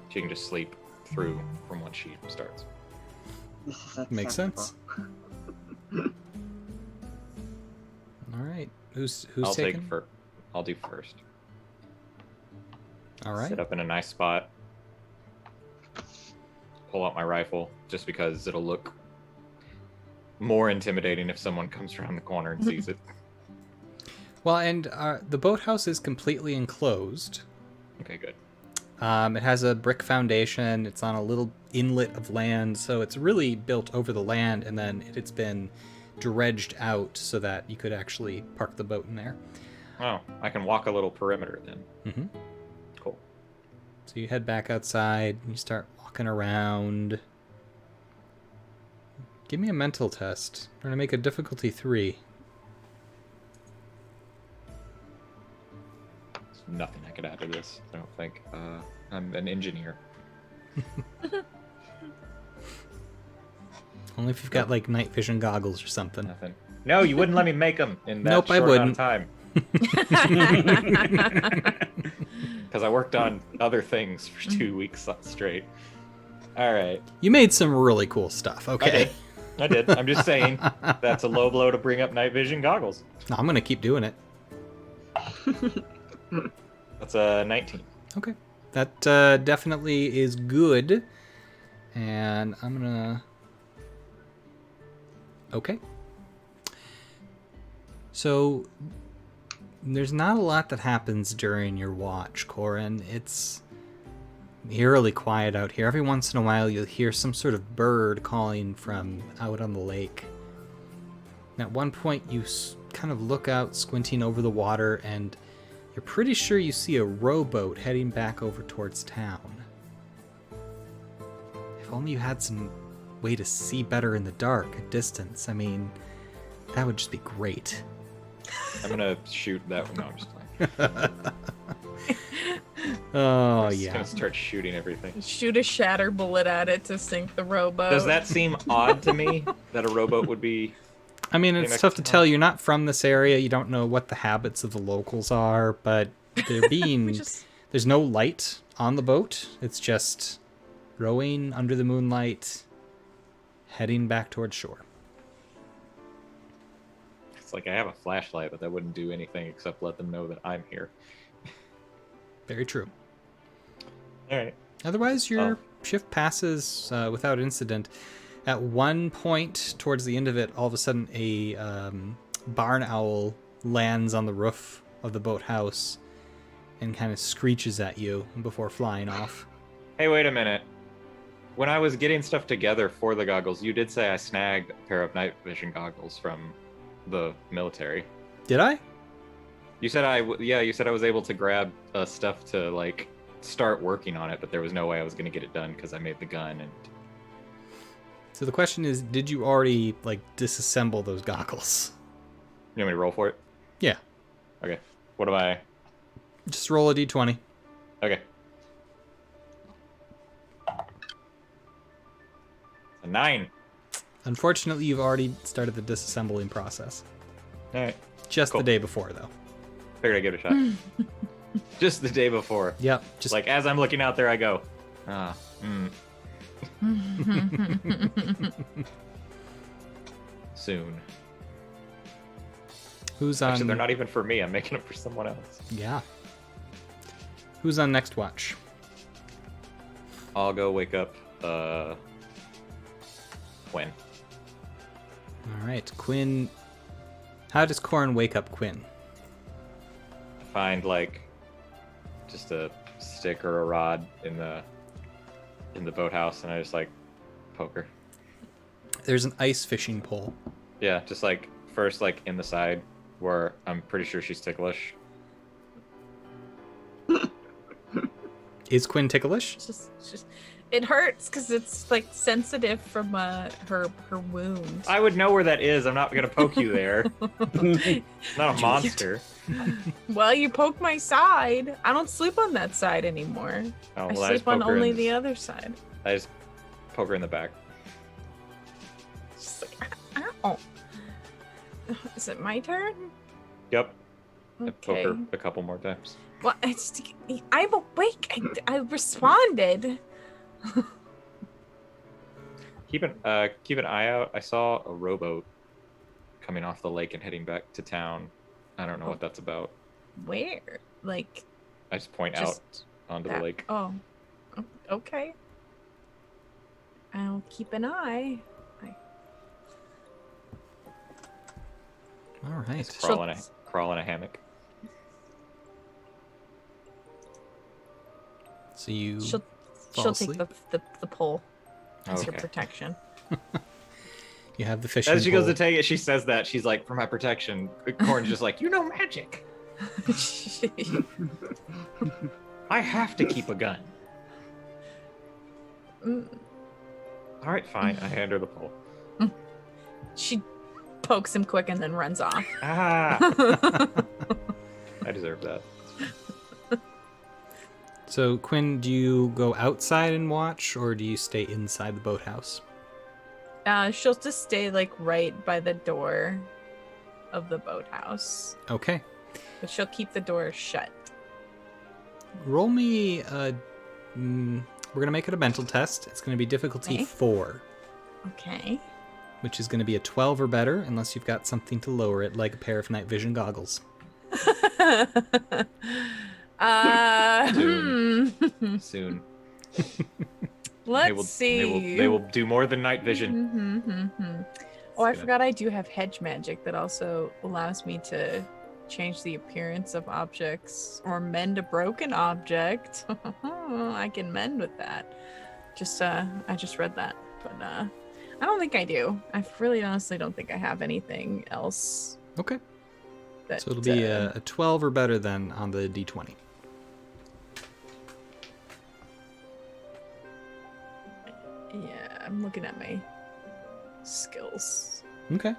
Speaker 2: She can just sleep through from when she starts.
Speaker 3: This is
Speaker 1: Makes sense.
Speaker 3: acceptable.
Speaker 1: All right. Who's
Speaker 2: I'll
Speaker 1: taking?
Speaker 2: take first. I'll do first.
Speaker 1: All right.
Speaker 2: Sit up in a nice spot. Pull out my rifle just because it'll look more intimidating if someone comes around the corner and sees it.
Speaker 1: Well, and the boathouse is completely enclosed.
Speaker 2: Okay, good.
Speaker 1: It has a brick foundation. It's on a little inlet of land, so it's really built over the land, and then it's been dredged out so that you could actually park the boat in there.
Speaker 2: Oh, I can walk a little perimeter then.
Speaker 1: Mm-hmm.
Speaker 2: Cool.
Speaker 1: So you head back outside, and you start walking around. Give me a mental test. I'm going to make a difficulty 3.
Speaker 2: There's nothing I could add to this, I don't think. I'm an engineer.
Speaker 1: Only if you've got, like, night vision goggles or something.
Speaker 2: Nothing. No, you wouldn't let me make them in that
Speaker 1: Nope, I
Speaker 2: short amount of
Speaker 1: wouldn't.
Speaker 2: time. Because I worked on other things for 2 weeks straight. All right.
Speaker 1: You made some really cool stuff, okay?
Speaker 2: I did. I'm just saying that's a low blow to bring up night vision goggles.
Speaker 1: No, I'm going to keep doing it.
Speaker 2: That's a 19.
Speaker 1: Okay. That definitely is good. And I'm going to... Okay. So, there's not a lot that happens during your watch, Corin. It's eerily quiet out here. Every once in a while, you'll hear some sort of bird calling from out on the lake. And at one point, you kind of look out, squinting over the water, and you're pretty sure you see a rowboat heading back over towards town. If only you had some way to see better in the dark at distance. I mean, that would just be great.
Speaker 2: I'm gonna shoot that one. No, I'm just playing.
Speaker 1: Oh,
Speaker 2: Just
Speaker 1: yeah.
Speaker 2: gonna start shooting everything.
Speaker 4: Shoot a shatter bullet at it to sink the rowboat.
Speaker 2: Does that seem odd to me that a rowboat would be?
Speaker 1: I mean, it's tough to tell. You're not from this area. You don't know what the habits of the locals are, but they're being... There's no light on the boat. It's just rowing under the moonlight, heading back towards shore.
Speaker 2: It's like I have a flashlight, but that wouldn't do anything except let them know that I'm here.
Speaker 1: Very true.
Speaker 2: All right.
Speaker 1: Otherwise, your shift passes without incident. At one point, towards the end of it, all of a sudden a barn owl lands on the roof of the boathouse and kind of screeches at you before flying off.
Speaker 2: Hey, wait a minute. When I was getting stuff together for the goggles, you did say I snagged a pair of night vision goggles from the military.
Speaker 1: Did I?
Speaker 2: You said you said I was able to grab stuff to like start working on it, but there was no way I was going to get it done because I made the gun. And
Speaker 1: so the question is, did you already like disassemble those goggles?
Speaker 2: you want me to roll for it?
Speaker 1: Yeah.
Speaker 2: Okay. What am I?
Speaker 1: Just roll a d20.
Speaker 2: Okay. A 9.
Speaker 1: Unfortunately, you've already started the disassembling process.
Speaker 2: All right.
Speaker 1: Just
Speaker 2: Cool.
Speaker 1: the day before, though.
Speaker 2: Figured I'd give it a shot. Just the day before.
Speaker 1: Yep. Just
Speaker 2: Like as I'm looking out there, I go, soon.
Speaker 1: Who's on?
Speaker 2: Actually, they're not even for me. I'm making them for someone else.
Speaker 1: Yeah. Who's on next watch?
Speaker 2: I'll go wake up Quinn.
Speaker 1: All right, Quinn. How does Corn wake up Quinn?
Speaker 2: Find like just a stick or a rod in the boathouse, and I just like poke her.
Speaker 1: There's an ice fishing pole.
Speaker 2: Yeah, just like first like in the side where I'm pretty sure she's ticklish.
Speaker 1: Is Quinn ticklish?
Speaker 4: Just it hurts because it's like sensitive from her wound.
Speaker 2: I would know where that is. I'm not gonna poke you there. Not a monster.
Speaker 4: Well, you poked my side. I don't sleep on that side anymore.
Speaker 2: Oh,
Speaker 4: I
Speaker 2: well,
Speaker 4: sleep on only
Speaker 2: in
Speaker 4: the other side.
Speaker 2: I just poke her in the back.
Speaker 4: Just like, ow. Is it my turn?
Speaker 2: Yep. I poke
Speaker 4: Okay.
Speaker 2: her a couple more times.
Speaker 4: Well, I'm awake. I responded.
Speaker 2: Keep an eye out. I saw a rowboat coming off the lake and heading back to town. I don't know what that's about.
Speaker 4: Where? Like
Speaker 2: I just point
Speaker 4: Just
Speaker 2: out onto
Speaker 4: that-
Speaker 2: the lake.
Speaker 4: Oh, okay. I'll keep an eye.
Speaker 1: All right.
Speaker 2: Crawl in a hammock.
Speaker 1: So you
Speaker 4: She'll
Speaker 1: fall
Speaker 4: take
Speaker 1: asleep?
Speaker 4: the pole as her
Speaker 2: Okay.
Speaker 4: protection.
Speaker 1: You have the fishing
Speaker 2: As she goes
Speaker 1: pole.
Speaker 2: to take it, she says that. She's like, for my protection. Corn's just like, you know magic. I have to keep a gun.
Speaker 4: Mm.
Speaker 2: All right, fine. I hand her the pole.
Speaker 4: She pokes him quick and then runs off.
Speaker 2: Ah! I deserve that.
Speaker 1: So Quinn, do you go outside and watch, or do you stay inside the boathouse?
Speaker 4: She'll just stay like right by the door of the boathouse,
Speaker 1: Okay.
Speaker 4: but she'll keep the door shut.
Speaker 1: Roll me. We're gonna make it a mental test. It's gonna be difficulty
Speaker 4: Okay.
Speaker 1: 4,
Speaker 4: Okay.
Speaker 1: which is gonna be a 12 or better, unless you've got something to lower it, like a pair of night vision goggles.
Speaker 2: Soon.
Speaker 4: Let's see.
Speaker 2: They will do more than night vision.
Speaker 4: Oh, I
Speaker 2: It's gonna-
Speaker 4: forgot I do have hedge magic that also allows me to change the appearance of objects or mend a broken object. I can mend with that. I just read that, but I don't think I do. I really honestly don't think I have anything else.
Speaker 1: Okay.
Speaker 4: That,
Speaker 1: So it'll be a 12 or better then on the d20.
Speaker 4: Yeah, I'm looking at my skills.
Speaker 1: Okay.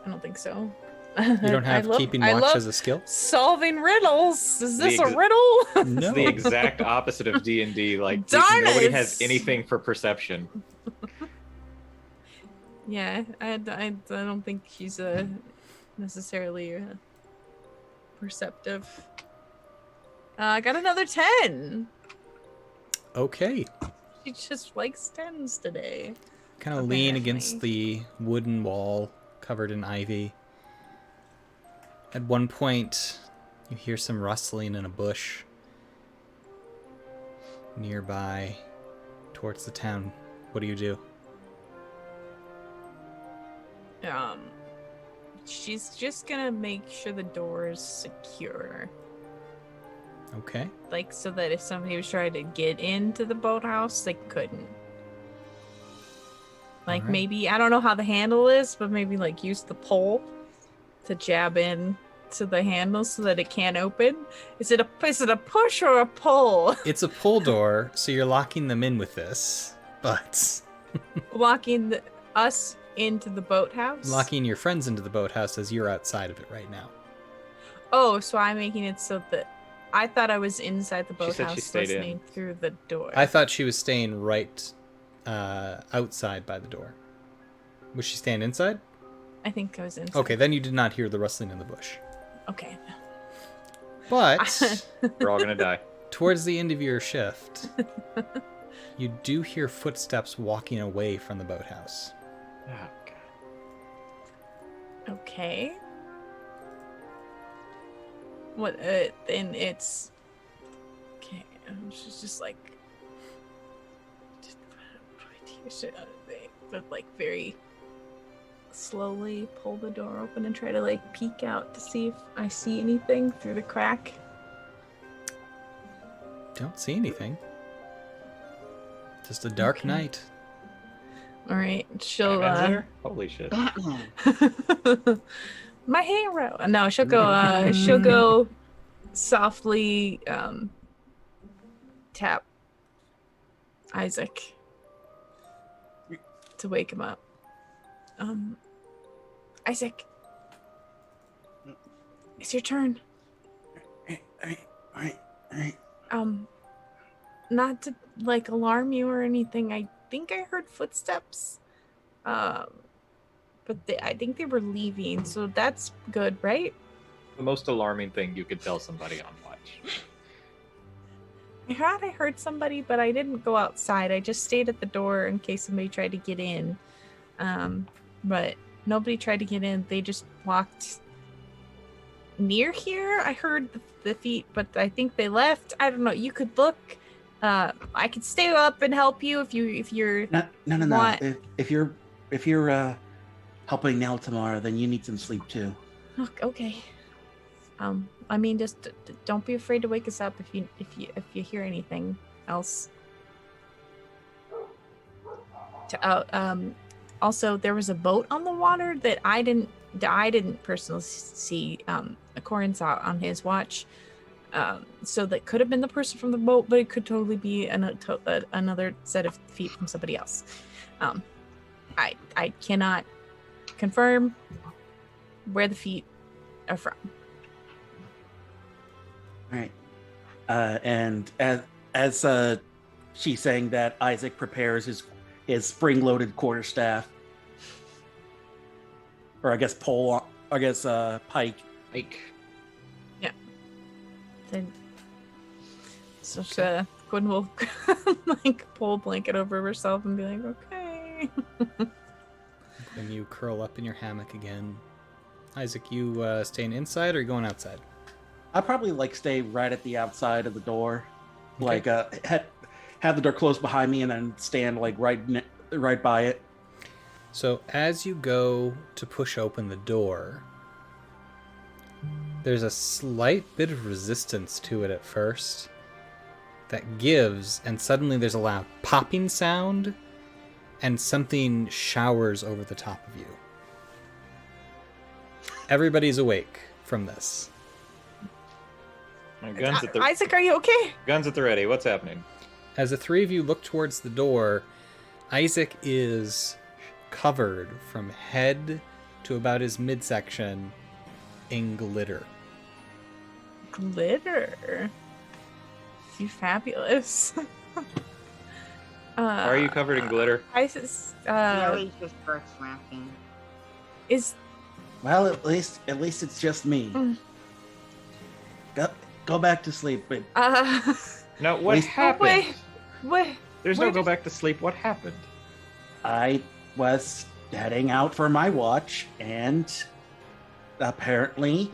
Speaker 4: I don't think so.
Speaker 1: You don't have keeping watch as a skill?
Speaker 4: Solving riddles. Is this a
Speaker 2: ex-
Speaker 4: riddle?
Speaker 2: It's the exact opposite of D&D. Like,
Speaker 4: Darn
Speaker 2: nobody
Speaker 4: it!
Speaker 2: has anything for perception.
Speaker 4: Yeah, I don't think she's necessarily perceptive. I got another 10.
Speaker 1: Okay.
Speaker 4: She just likes 10s today.
Speaker 1: Kind of lean against the wooden wall covered in ivy. At one point, you hear some rustling in a bush nearby towards the town. What do you do?
Speaker 4: She's just gonna make sure the door is secure.
Speaker 1: Okay.
Speaker 4: Like, so that if somebody was trying to get into the boathouse, they couldn't. Like,
Speaker 1: Alright.
Speaker 4: maybe, I don't know how the handle is, but maybe, like, use the pole to jab in to the handle so that it can't open. Is it a push or a pull?
Speaker 1: It's a pull door, so you're locking them in with this, but...
Speaker 4: Locking us into the boathouse?
Speaker 1: locking your friends into the boathouse as you're outside of it right now.
Speaker 4: Oh, so I'm making it so that... I thought I was inside the
Speaker 2: She said she
Speaker 4: boathouse
Speaker 2: stayed in.
Speaker 4: listening through the door.
Speaker 1: I thought she was staying right outside by the door. Was she staying inside?
Speaker 4: I think I was inside.
Speaker 1: Okay, then you did not hear the rustling in the bush.
Speaker 4: Okay.
Speaker 1: But
Speaker 2: We're all gonna die.
Speaker 1: towards the end of your shift, you do hear footsteps walking away from the boathouse.
Speaker 2: Oh, God.
Speaker 4: Okay. What? Then it's. Okay. She's just like. But like very slowly pull the door open and try to like peek out to see if I see anything through the crack.
Speaker 1: Don't see anything. Just a dark
Speaker 4: Okay.
Speaker 1: night.
Speaker 4: All right, she'll.
Speaker 2: Batman's there? Holy shit.
Speaker 3: Batman.
Speaker 4: My hero. No, she'll go. She'll go softly tap Isaac to wake him up. Isaac, it's your turn.
Speaker 5: Alright.
Speaker 4: Not to like alarm you or anything. I think I heard footsteps. But I think they were leaving, so that's good, right?
Speaker 2: The most alarming thing you could tell somebody on watch.
Speaker 4: I heard somebody, but I didn't go outside. I just stayed at the door in case somebody tried to get in. But nobody tried to get in. They just walked near here. I heard the feet, but I think they left. I don't know. You could look. I could stay up and help you if you're.
Speaker 5: No.
Speaker 4: Want-
Speaker 5: If you're helping Nell tomorrow, then you need some sleep too.
Speaker 4: Okay. I mean, just don't be afraid to wake us up if you hear anything else. Also, there was a boat on the water that I didn't personally see. Corin saw on his watch. So that could have been the person from the boat, but it could totally be another set of feet from somebody else. I cannot confirm where the feet are from.
Speaker 5: All right. And as she's saying that, Isaac prepares his spring-loaded quarterstaff, or I guess pole, I guess pike.
Speaker 2: Like,
Speaker 4: Then, so Gwen will like pull a blanket over herself and be like, okay.
Speaker 1: Then you curl up in your hammock again. Isaac, you staying inside or you going outside?
Speaker 5: I probably like stay right at the outside of the door,
Speaker 1: Okay.
Speaker 5: like have the door closed behind me and then stand like right by it.
Speaker 1: So as you go to push open the door, there's a slight bit of resistance to it at first that gives, and suddenly there's a loud popping sound and something showers over the top of you. Everybody's awake from this.
Speaker 2: my guns at the
Speaker 4: Isaac, are you okay?
Speaker 2: guns at the ready. What's happening?
Speaker 1: As the three of you look towards the door, Isaac is covered from head to about his midsection in glitter.
Speaker 4: Glitter. You fabulous.
Speaker 2: Why are you covered in glitter?
Speaker 3: Nellie just starts laughing.
Speaker 4: Is
Speaker 5: Well, at least it's just me. Go back to sleep. But
Speaker 2: No, what
Speaker 5: Wait.
Speaker 2: happened?
Speaker 4: wait.
Speaker 2: There's
Speaker 4: where
Speaker 2: no go
Speaker 4: did-
Speaker 2: back to sleep. What happened?
Speaker 5: I was heading out for my watch, and apparently,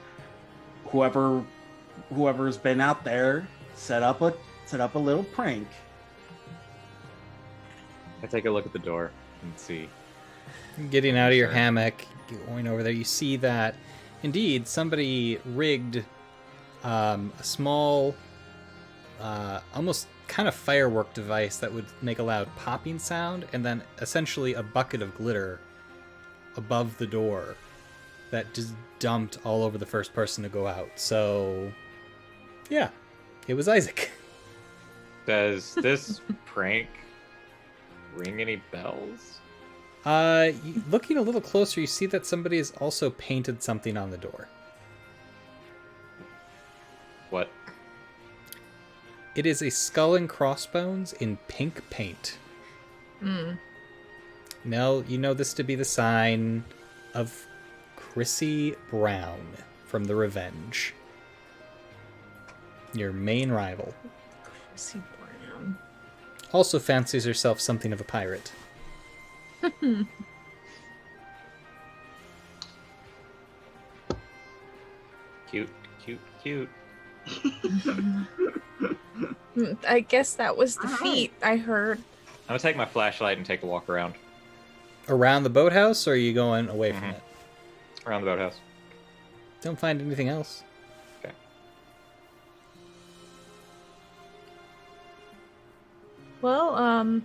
Speaker 5: whoever's been out there set up a little prank.
Speaker 2: I take a look at the door and see.
Speaker 1: Getting out of your
Speaker 2: Sure.
Speaker 1: hammock, going over there, you see that indeed somebody rigged a small, almost kind of firework device that would make a loud popping sound, and then essentially a bucket of glitter above the door that just dumped all over the first person to go out. So, yeah, it was Isaac.
Speaker 2: Does this prank ring any bells?
Speaker 1: Looking a little closer, you see that somebody has also painted something on the door.
Speaker 2: What?
Speaker 1: It is a skull and crossbones in pink paint. Now, you know this to be the sign of Chrissy Brown from The Revenge. Your main rival.
Speaker 4: Chrissy Brown.
Speaker 1: Also fancies herself something of a pirate.
Speaker 2: Cute, cute, cute.
Speaker 4: I guess that was the
Speaker 3: Alright.
Speaker 4: feat I heard.
Speaker 2: I'm gonna take my flashlight and take a walk around
Speaker 1: Around the boathouse, or are you going away from
Speaker 2: Mhm.
Speaker 1: it?
Speaker 2: the boathouse.
Speaker 1: Don't find anything else.
Speaker 2: Okay.
Speaker 4: Well,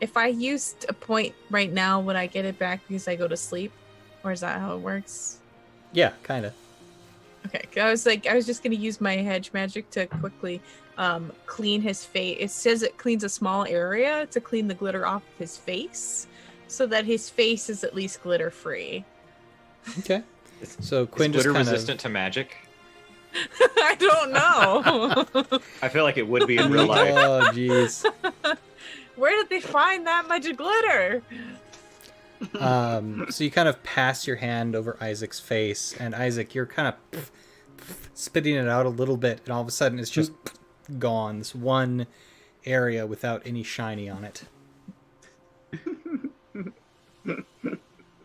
Speaker 4: if I used a point right now, would I get it back because I go to sleep? Or is that how it works?
Speaker 1: Yeah, kind of.
Speaker 4: Okay, I was just gonna use my hedge magic to quickly clean his face. It says it cleans a small area to clean the glitter off of his face, so that his face is at least glitter free.
Speaker 1: Okay.
Speaker 2: Is,
Speaker 1: So
Speaker 2: is
Speaker 1: Quinn just
Speaker 2: glitter
Speaker 1: kind
Speaker 2: resistant to magic?
Speaker 4: I don't know.
Speaker 2: I feel like it would be in real life.
Speaker 1: Oh, jeez.
Speaker 4: Where did they find that much glitter?
Speaker 1: So you kind of pass your hand over Isaac's face, and Isaac, you're kind of spitting it out a little bit, and all of a sudden it's just gone. This one area without any shiny on it.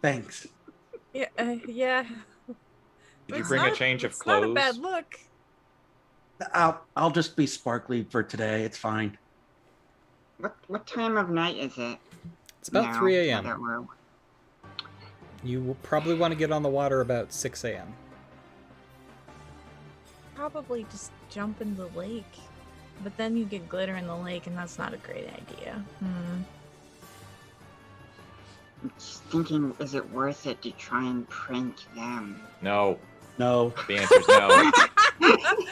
Speaker 5: Thanks.
Speaker 4: Yeah.
Speaker 2: Did you
Speaker 4: It's
Speaker 2: bring a
Speaker 4: not-
Speaker 2: change of
Speaker 4: it's not a
Speaker 2: clothes?
Speaker 4: bad look.
Speaker 5: I'll just be sparkly for today. It's fine.
Speaker 3: What time of night is it?
Speaker 1: It's about
Speaker 3: now
Speaker 1: 3 a.m.
Speaker 3: that we're-
Speaker 1: You will probably want to get on the water about 6 a.m.
Speaker 4: Probably just jump in the lake. But then you get glitter in the lake, and that's not a great idea.
Speaker 3: I'm just thinking, is it worth it to try and prank them?
Speaker 2: No.
Speaker 5: No.
Speaker 2: The answer's no.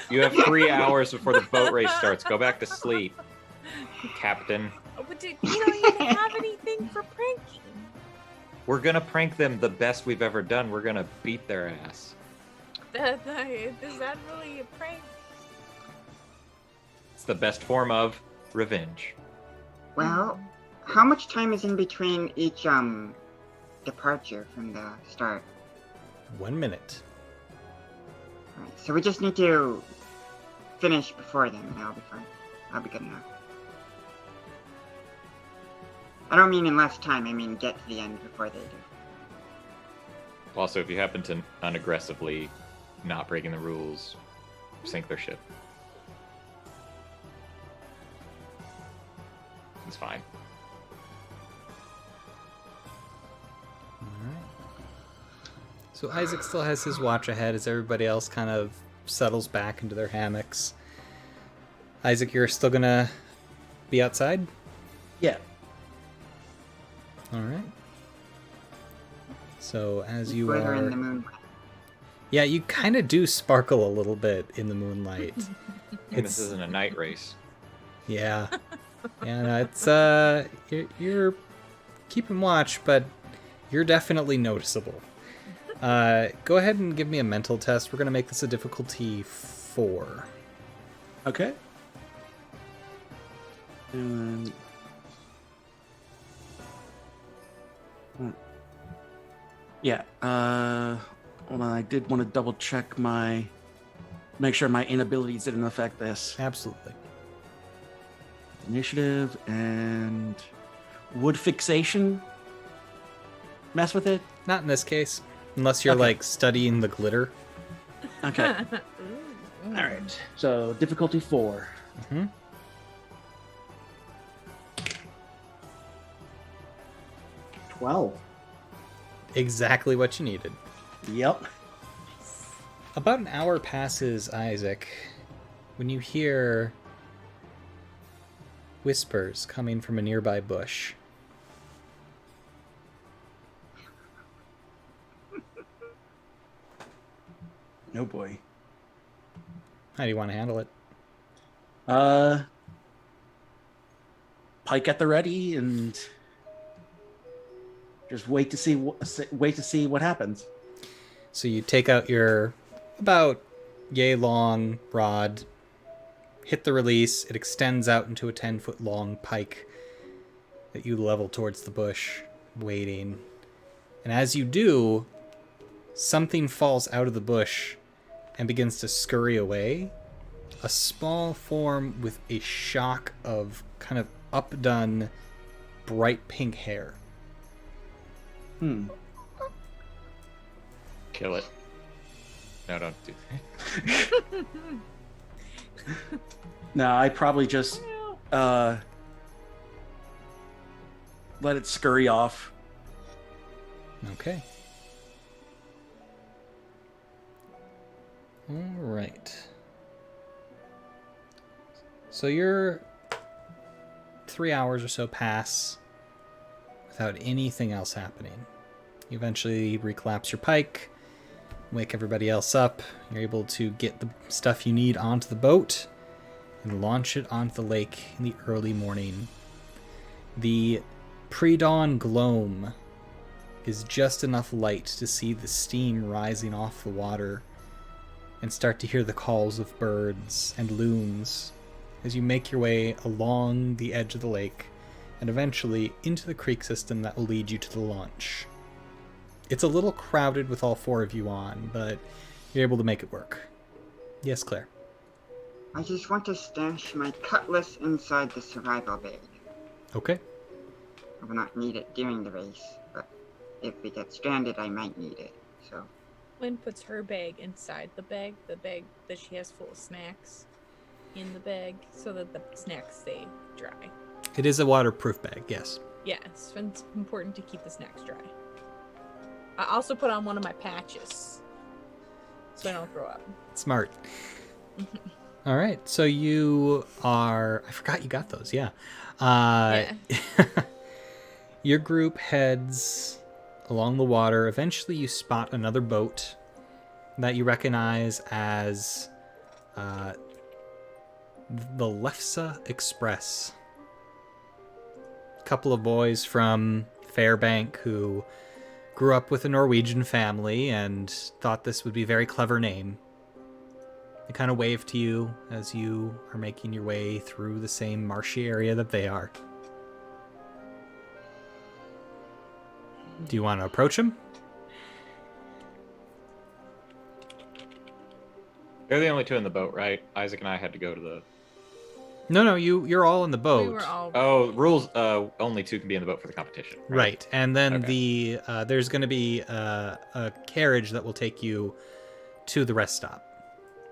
Speaker 2: You have 3 hours before the boat race starts. Go back to sleep, Captain.
Speaker 4: But you don't even have anything for pranking.
Speaker 2: We're gonna prank them the best we've ever done. We're gonna beat their ass.
Speaker 4: Is that really a prank?
Speaker 2: It's the best form of revenge.
Speaker 3: Well, how much time is in between each departure from the start?
Speaker 1: 1 minute.
Speaker 3: Right, so we just need to finish before then, and that'll be fine. That'll be good enough. I don't mean in less time, I mean get to the end before they do.
Speaker 2: Also, if you happen to unaggressively not breaking the rules, sink their ship. It's fine.
Speaker 1: Alright. So Isaac still has his watch ahead as everybody else kind of settles back into their hammocks. Isaac, you're still gonna be outside?
Speaker 5: Yeah.
Speaker 1: Alright. So as you
Speaker 3: Glitter in
Speaker 1: are...
Speaker 3: the moonlight.
Speaker 1: Yeah, you kind of do sparkle a little bit in the moonlight.
Speaker 2: And this isn't a night race.
Speaker 1: Yeah. Yeah, no, it's you're keeping watch, but you're definitely noticeable. Go ahead and give me a mental test. We're going to make this a difficulty 4.
Speaker 5: Okay. And yeah. Hold on. I did want to double check make sure my inabilities didn't affect this.
Speaker 1: Absolutely.
Speaker 5: Initiative and wood fixation. Mess with it.
Speaker 1: Not in this case, unless you're
Speaker 5: Okay.
Speaker 1: like studying the glitter.
Speaker 5: Okay. All right. So difficulty 4.
Speaker 1: Mm-hmm.
Speaker 5: 12.
Speaker 1: Exactly what you needed.
Speaker 5: Yep.
Speaker 1: About an hour passes, Isaac, when you hear whispers coming from a nearby bush.
Speaker 5: Oh boy.
Speaker 1: How do you want to handle it?
Speaker 5: Pike at the ready and just wait to see what happens.
Speaker 1: So you take out your about yay long rod, hit the release, it extends out into a 10-foot long pike that you level towards the bush, waiting. And as you do, something falls out of the bush and begins to scurry away. A small form with a shock of kind of updone, bright pink hair.
Speaker 2: Kill it. No, don't do that.
Speaker 5: No, I probably just let it scurry off.
Speaker 1: Okay. All right. So you're 3 hours or so pass without anything else happening. You eventually recollapse your pike, wake everybody else up. You're able to get the stuff you need onto the boat and launch it onto the lake in the early morning. The pre-dawn gloam is just enough light to see the steam rising off the water and start to hear the calls of birds and loons as you make your way along the edge of the lake and eventually into the creek system that will lead you to the launch. It's a little crowded with all 4 of you on, but you're able to make it work. Yes, Claire.
Speaker 3: I just want to stash my cutlass inside the survival bag.
Speaker 1: Okay.
Speaker 3: I will not need it during the race, but if we get stranded, I might need it. So
Speaker 4: Lynn puts her bag inside the bag that she has full of snacks in the bag, so that the snacks stay dry.
Speaker 1: It is a waterproof bag, yes.
Speaker 4: Yes, it's important to keep the snacks dry. I also put on one of my patches, so I don't throw up.
Speaker 1: Smart. All right, so you are... I forgot you got those, yeah.
Speaker 4: Yeah.
Speaker 1: Your group heads along the water. Eventually you spot another boat that you recognize as the Lefse Express. A couple of boys from Fairbank who grew up with a Norwegian family and thought this would be a very clever name. They kind of wave to you as you are making your way through the same marshy area that they are. Do you want to approach them?
Speaker 2: They're the only 2 in the boat, right? Isaac and I had to go to the...
Speaker 1: No, you're all in the boat.
Speaker 4: We were all
Speaker 2: Oh, rules, only 2 can be in the boat for the competition.
Speaker 1: Right, and then
Speaker 2: Okay.
Speaker 1: there's going to be a carriage that will take you to the rest stop.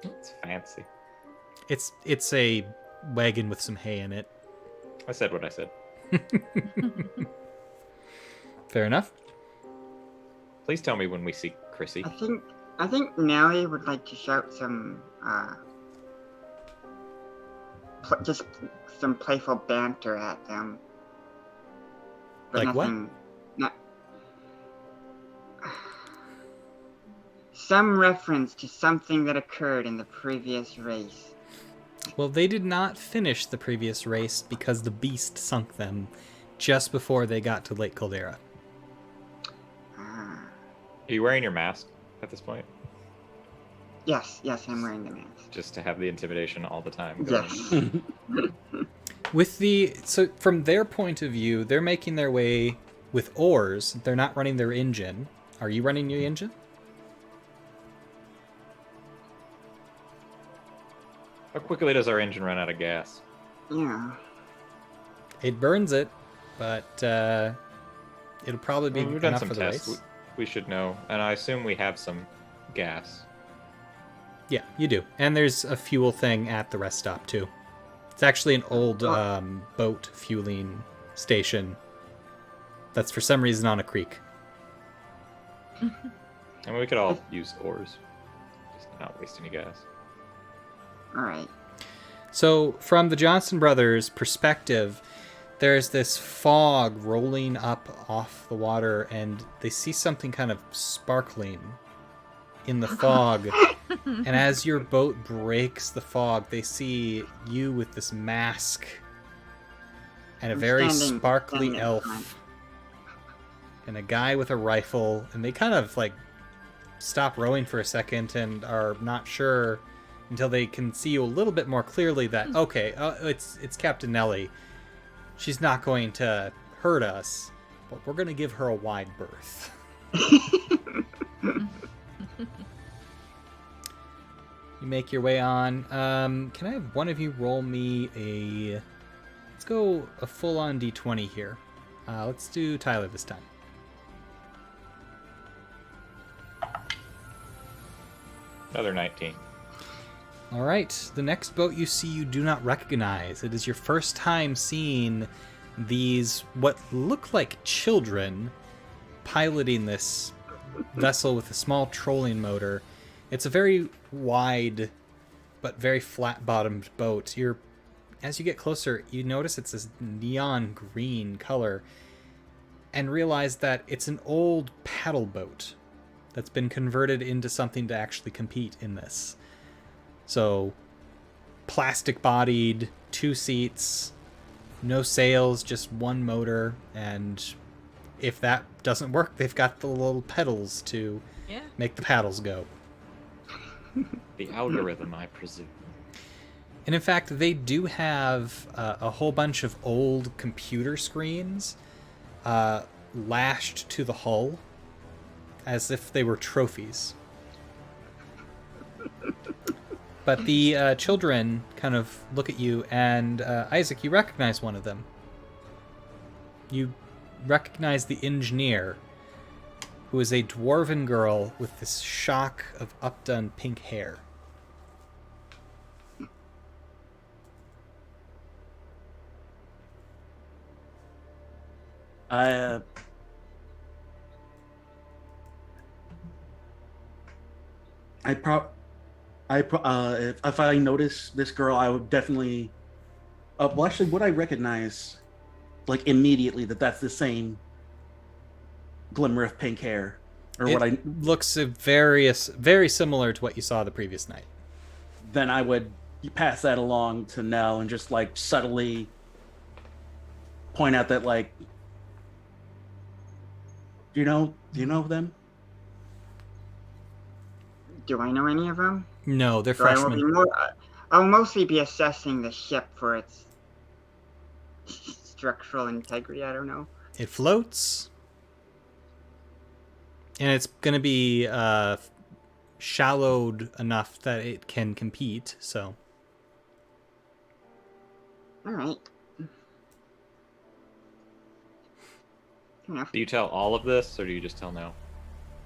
Speaker 2: It's fancy.
Speaker 1: It's a wagon with some hay in it.
Speaker 2: I said what I said.
Speaker 1: Fair enough.
Speaker 2: Please tell me when we see Chrissy.
Speaker 3: I think Nellie would like to shout some just some playful banter at them. But
Speaker 1: Like what?
Speaker 3: Some reference to something that occurred in the previous race.
Speaker 1: Well, they did not finish the previous race because the beast sunk them just before they got to Lake Caldera.
Speaker 2: Are you wearing your mask at this point?
Speaker 3: Yes, I'm wearing the mask.
Speaker 2: Just to have the intimidation all the time going.
Speaker 3: Yes.
Speaker 1: So from their point of view, they're making their way with oars. They're not running their engine. Are you running your engine?
Speaker 2: How quickly does our engine run out of gas?
Speaker 3: Yeah.
Speaker 1: It burns it, but it'll probably be
Speaker 2: Well, we've done
Speaker 1: enough
Speaker 2: some
Speaker 1: for the
Speaker 2: tests.
Speaker 1: race.
Speaker 2: We should know, and I assume we have some gas.
Speaker 1: Yeah, you do. And there's a fuel thing at the rest stop, too. It's actually an old boat fueling station that's for some reason on a creek.
Speaker 2: I mean, we could all use oars. Just not waste any gas.
Speaker 3: Alright.
Speaker 1: So, from the Johnson brothers' perspective, there's this fog rolling up off the water, and they see something kind of sparkling in the fog. And as your boat breaks the fog, they see you with this mask and a very sparkly elf and a guy with a rifle, and they kind of like stop rowing for a second and are not sure until they can see you a little bit more clearly that okay, it's Captain Nellie. She's not going to hurt us, but we're going to give her a wide berth. You make your way on. Can I have one of you roll me a... Let's go a full-on D20 here. Let's do Tyler this time.
Speaker 2: Another 19.
Speaker 1: All right. The next boat you see you do not recognize. It is your first time seeing these, what look like children, piloting this vessel with a small trolling motor. It's a very wide but very flat-bottomed boat. As you get closer, you notice it's this neon green color and realize that it's an old paddle boat that's been converted into something to actually compete in this. So, plastic-bodied, 2 seats, no sails, just one motor, and if that doesn't work, they've got the little pedals to make the paddles go.
Speaker 2: The algorithm, I presume.
Speaker 1: And in fact, they do have a whole bunch of old computer screens lashed to the hull as if they were trophies. But the children kind of look at you, and Isaac, you recognize one of them. You recognize the engineer, who is a dwarven girl with this shock of updone pink hair.
Speaker 5: If I notice this girl, I would definitely. Well, actually, would I recognize, like immediately, that's the same glimmer of pink hair, or what I
Speaker 1: looks very similar to what you saw the previous night.
Speaker 5: Then I would pass that along to Nell and just like subtly point out that like, do you know them?
Speaker 3: Do I know any of them?
Speaker 1: No, they're
Speaker 3: So
Speaker 1: freshmen.
Speaker 3: I'll mostly be assessing the ship for its structural integrity. I don't know.
Speaker 1: It floats, and it's going to be shallowed enough that it can compete. So,
Speaker 3: All right.
Speaker 2: Do you tell all of this, or do you just tell Nell?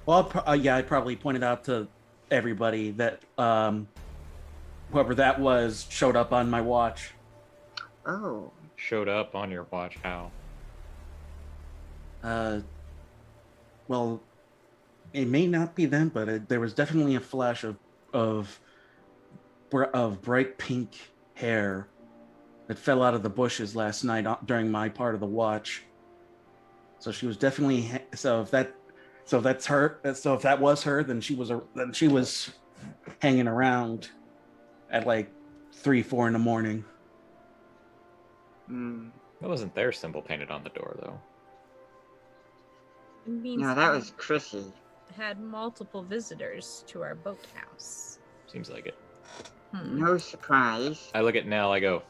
Speaker 5: Well, I probably pointed out to everybody that whoever that was showed up on my watch.
Speaker 3: Oh.
Speaker 2: Showed up on your watch? How?
Speaker 5: Well, it may not be them, but there was definitely a flash of bright pink hair that fell out of the bushes last night during my part of the watch. So she was definitely if that was her, then she was hanging around at like 3-4 in the morning.
Speaker 2: That wasn't their symbol painted on the door, though.
Speaker 4: It means
Speaker 3: No, that was Chrissy.
Speaker 4: had multiple visitors to our boathouse.
Speaker 2: Seems like it.
Speaker 3: No surprise.
Speaker 2: I look at Nell. I go,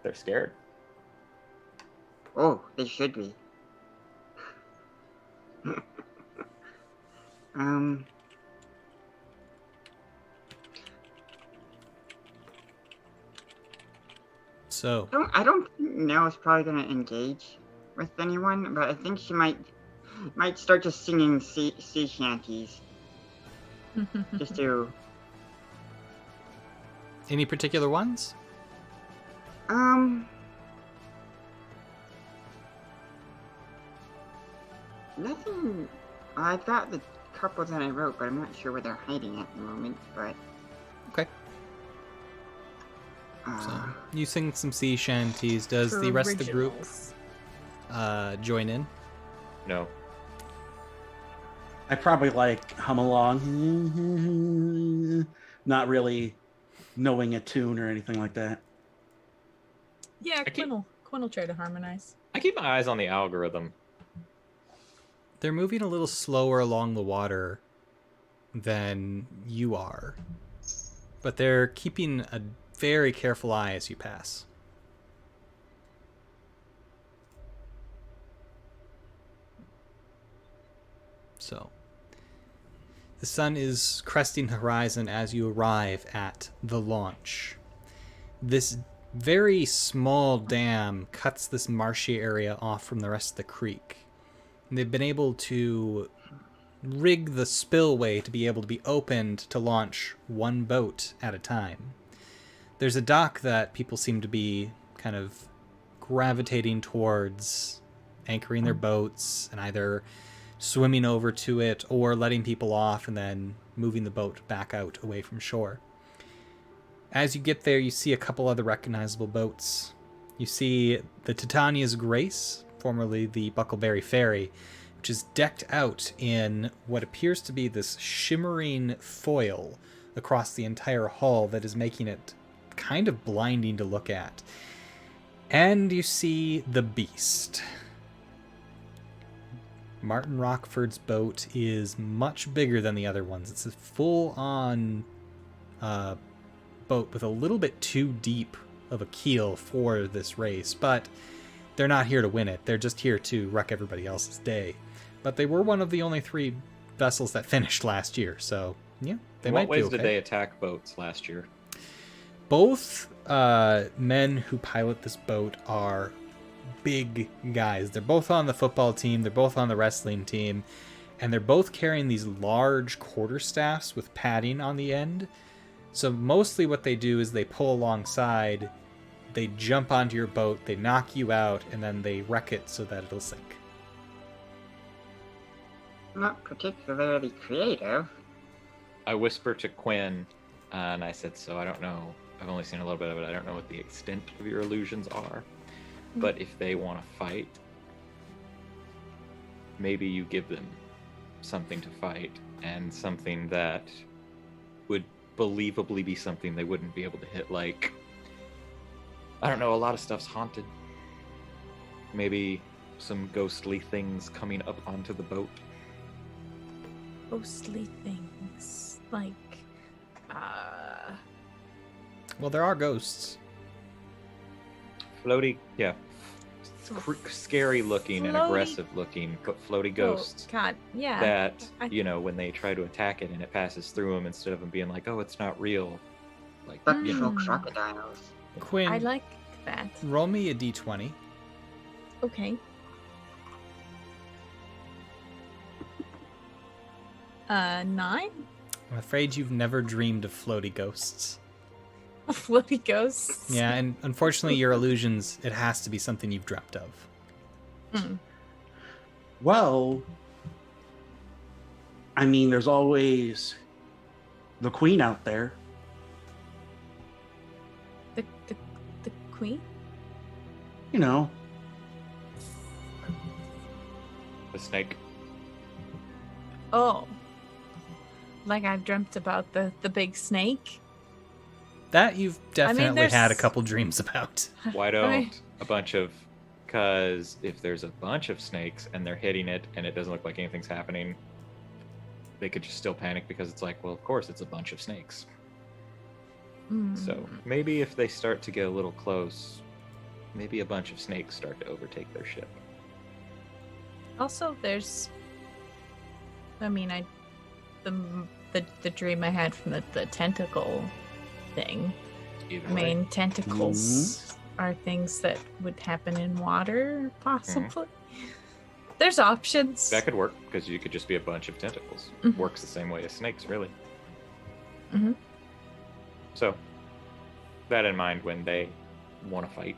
Speaker 2: they're scared.
Speaker 3: Oh, they should be.
Speaker 1: So,
Speaker 3: I don't think Nell's probably gonna engage with anyone, but I think she might start just singing sea shanties just to
Speaker 1: any particular ones?
Speaker 3: Nothing. I've got the couple that I wrote, but I'm not sure where they're hiding at the moment. But
Speaker 1: Okay. So, you sing some sea shanties. Does the rest of the group join in?
Speaker 2: No.
Speaker 5: I probably like hum along, not really knowing a tune or anything like that.
Speaker 4: Yeah, Quinn will try to harmonize.
Speaker 2: I keep my eyes on the algorithm.
Speaker 1: They're moving a little slower along the water than you are, but they're keeping a very careful eye as you pass. So, the sun is cresting the horizon as you arrive at the launch. This very small dam cuts this marshy area off from the rest of the creek. And they've been able to rig the spillway to be able to be opened to launch one boat at a time. There's a dock that people seem to be kind of gravitating towards, anchoring their boats and either swimming over to it or letting people off and then moving the boat back out away from shore. As you get there, you see a couple other recognizable boats. You see the Titania's Grace, formerly the Buckleberry Ferry, which is decked out in what appears to be this shimmering foil across the entire hull that is making it kind of blinding to look at. And you see the Beast. Martin Rockford's boat is much bigger than the other ones. It's a full-on boat with a little bit too deep of a keel for this race, but they're not here to win it. They're just here to wreck everybody else's day. But they were one of the only 3 vessels that finished last year, so yeah, they might be okay.
Speaker 2: What ways did they attack boats last year?
Speaker 1: Both men who pilot this boat are big guys. They're both on the football team, they're both on the wrestling team, and they're both carrying these large quarterstaffs with padding on the end. So mostly what they do is they pull alongside, they jump onto your boat, they knock you out, and then they wreck it so that it'll sink.
Speaker 3: not particularly creative.
Speaker 2: I whisper to Quinn, and I said, so I don't know. I've only seen a little bit of it. I don't know what the extent of your illusions are. But if they want to fight, maybe you give them something to fight and something that would believably be something they wouldn't be able to hit. Like, I don't know, a lot of stuff's haunted. Maybe some ghostly things coming up onto the boat.
Speaker 4: Ghostly things, like,
Speaker 1: Well, there are ghosts.
Speaker 2: Floaty, yeah. Scary looking and
Speaker 4: Floaty-
Speaker 2: aggressive looking, but floaty ghosts.
Speaker 4: Oh, God, yeah.
Speaker 2: That, you know, when they try to attack it and it passes through them, instead of them being like, oh, it's not real. Like, you know.
Speaker 3: Spectral crocodiles.
Speaker 1: Quinn,
Speaker 4: I like that.
Speaker 1: roll me a d20.
Speaker 4: Okay. 9?
Speaker 1: I'm afraid you've never dreamed of floaty ghosts.
Speaker 4: Floaty ghosts.
Speaker 1: Yeah, and unfortunately your illusions, it has to be something you've dreamt of.
Speaker 5: Well, I mean, there's always the queen out there.
Speaker 4: The queen?
Speaker 5: You know,
Speaker 2: The snake.
Speaker 4: Oh. Like I've dreamt about the big snake?
Speaker 1: That you've definitely
Speaker 4: there's-
Speaker 1: had a couple dreams about.
Speaker 2: Why don't
Speaker 4: mean-
Speaker 2: a bunch of... Because if there's a bunch of snakes and they're hitting it and it doesn't look like anything's happening, they could just still panic because it's like, well, of course, it's a bunch of snakes.
Speaker 4: Mm.
Speaker 2: So maybe if they start to get a little close, maybe a bunch of snakes start to overtake their ship.
Speaker 4: Also, there's. I mean, the dream I had from the tentacle thing.
Speaker 2: Either
Speaker 4: I
Speaker 2: way.
Speaker 4: mean, tentacles are things that would happen in water, possibly. There's options.
Speaker 2: That could work, because you could just be a bunch of tentacles.
Speaker 4: Mhm.
Speaker 2: Works the same way as snakes, really.
Speaker 4: Mhm.
Speaker 2: So, that in mind when they want to fight.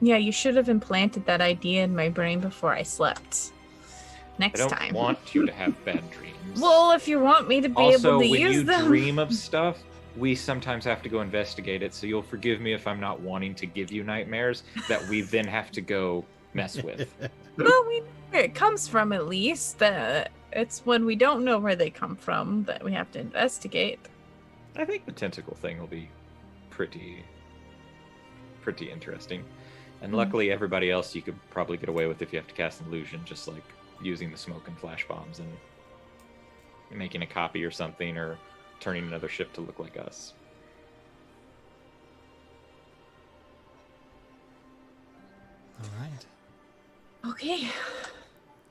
Speaker 4: Yeah, you should have implanted that idea in my brain before I slept.
Speaker 2: I
Speaker 4: Next
Speaker 2: don't
Speaker 4: time.
Speaker 2: want you to have bad dreams.
Speaker 4: Well, if you want me to be
Speaker 2: Also,
Speaker 4: able to
Speaker 2: when
Speaker 4: use
Speaker 2: you
Speaker 4: them.
Speaker 2: dream of stuff, we sometimes have to go investigate it, so you'll forgive me if I'm not wanting to give you nightmares that we then have to go mess with.
Speaker 4: Well, we know where it comes from at least. It's when we don't know where they come from that we have to investigate.
Speaker 2: I think the tentacle thing will be pretty interesting. And luckily, everybody else you could probably get away with if you have to cast an illusion, just like using the smoke and flash bombs and making a copy or something, or turning another ship to look like us.
Speaker 1: All right.
Speaker 4: Okay.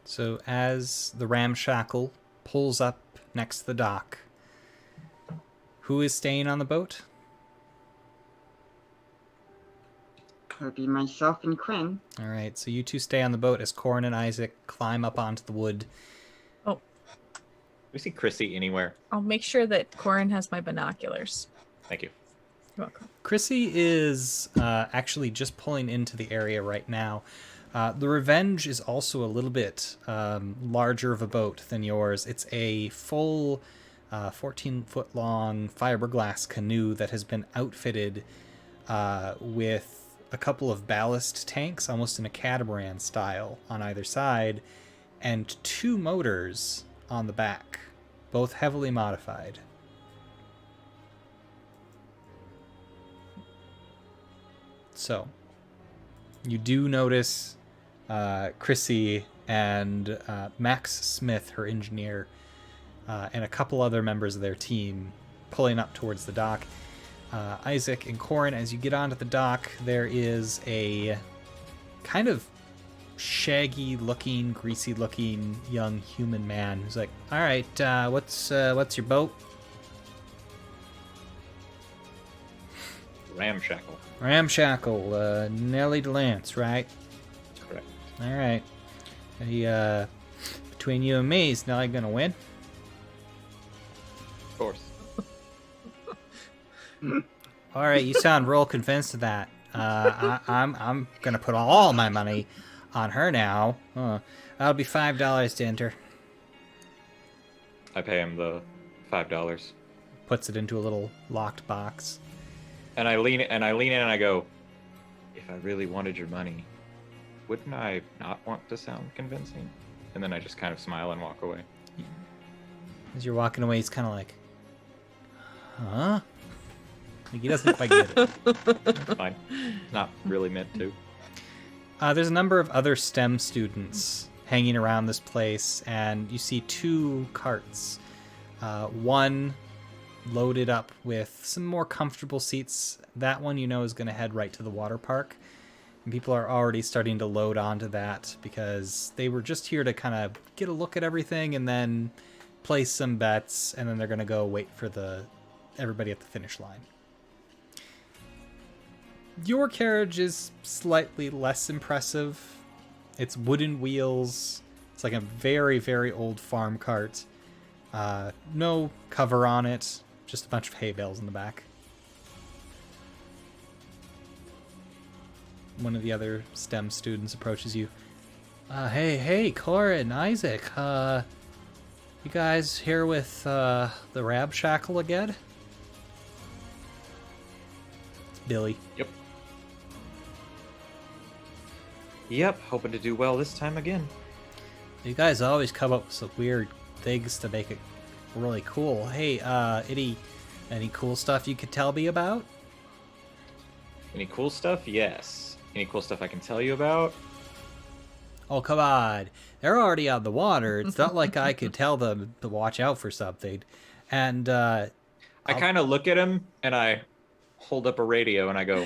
Speaker 1: So as the ramshackle pulls up next to the dock, who is staying on the boat?
Speaker 3: It would be myself and Quinn.
Speaker 1: All right, so you two stay on the boat as Corin and Isaac climb up onto the wood.
Speaker 2: We see Chrissy anywhere.
Speaker 4: I'll make sure that Corin has my binoculars.
Speaker 2: Thank you.
Speaker 4: You're welcome.
Speaker 1: Chrissy is actually just pulling into the area right now. The Revenge is also a little bit larger of a boat than yours. It's a full 14-foot long fiberglass canoe that has been outfitted with a couple of ballast tanks, almost in a catamaran style, on either side, and 2 motors on the back, both heavily modified. So, you do notice Chrissy and Max Smith, her engineer, and a couple other members of their team pulling up towards the dock. Isaac and Corin, as you get onto the dock, there is a kind of shaggy-looking, greasy-looking young human man who's like, "All right, what's your boat?"
Speaker 2: Ramshackle.
Speaker 1: Ramshackle, Nellie DeLance, right?
Speaker 2: Correct.
Speaker 1: All right. Hey, between you and me, is Nellie gonna win?
Speaker 2: Of course.
Speaker 1: All right, you sound real convinced of that. I'm gonna put all my money on her now. That'll be $5 to enter.
Speaker 2: I pay him the $5.
Speaker 1: Puts it into a little locked box.
Speaker 2: And I lean in and I go, if I really wanted your money, wouldn't I not want to sound convincing? And then I just kind of smile and walk away.
Speaker 1: As you're walking away, he's kind of like, huh? Like he doesn't quite get it.
Speaker 2: It's fine. Not really meant to.
Speaker 1: There's a number of other STEM students hanging around this place, and you see 2 carts. One loaded up with some more comfortable seats. That one you know is going to head right to the water park. And people are already starting to load onto that because they were just here to kind of get a look at everything and then place some bets, and then they're going to go wait for everybody at the finish line. Your carriage is slightly less impressive. It's wooden wheels. It's like a very, very old farm cart. No cover on it. Just a bunch of hay bales in the back. One of the other STEM students approaches you. Hey, Corin, Isaac. You guys here with the Ramshackle again? It's Billy.
Speaker 2: Yep, hoping to do well this time again.
Speaker 1: You guys always come up with some weird things to make it really cool. Hey, any cool stuff you could tell me about?
Speaker 2: Any cool stuff? Yes. Any cool stuff I can tell you about?
Speaker 1: Oh, come on. They're already on the water. It's not like I could tell them to watch out for something. And,
Speaker 2: I kind of look at him and I hold up a radio and I go,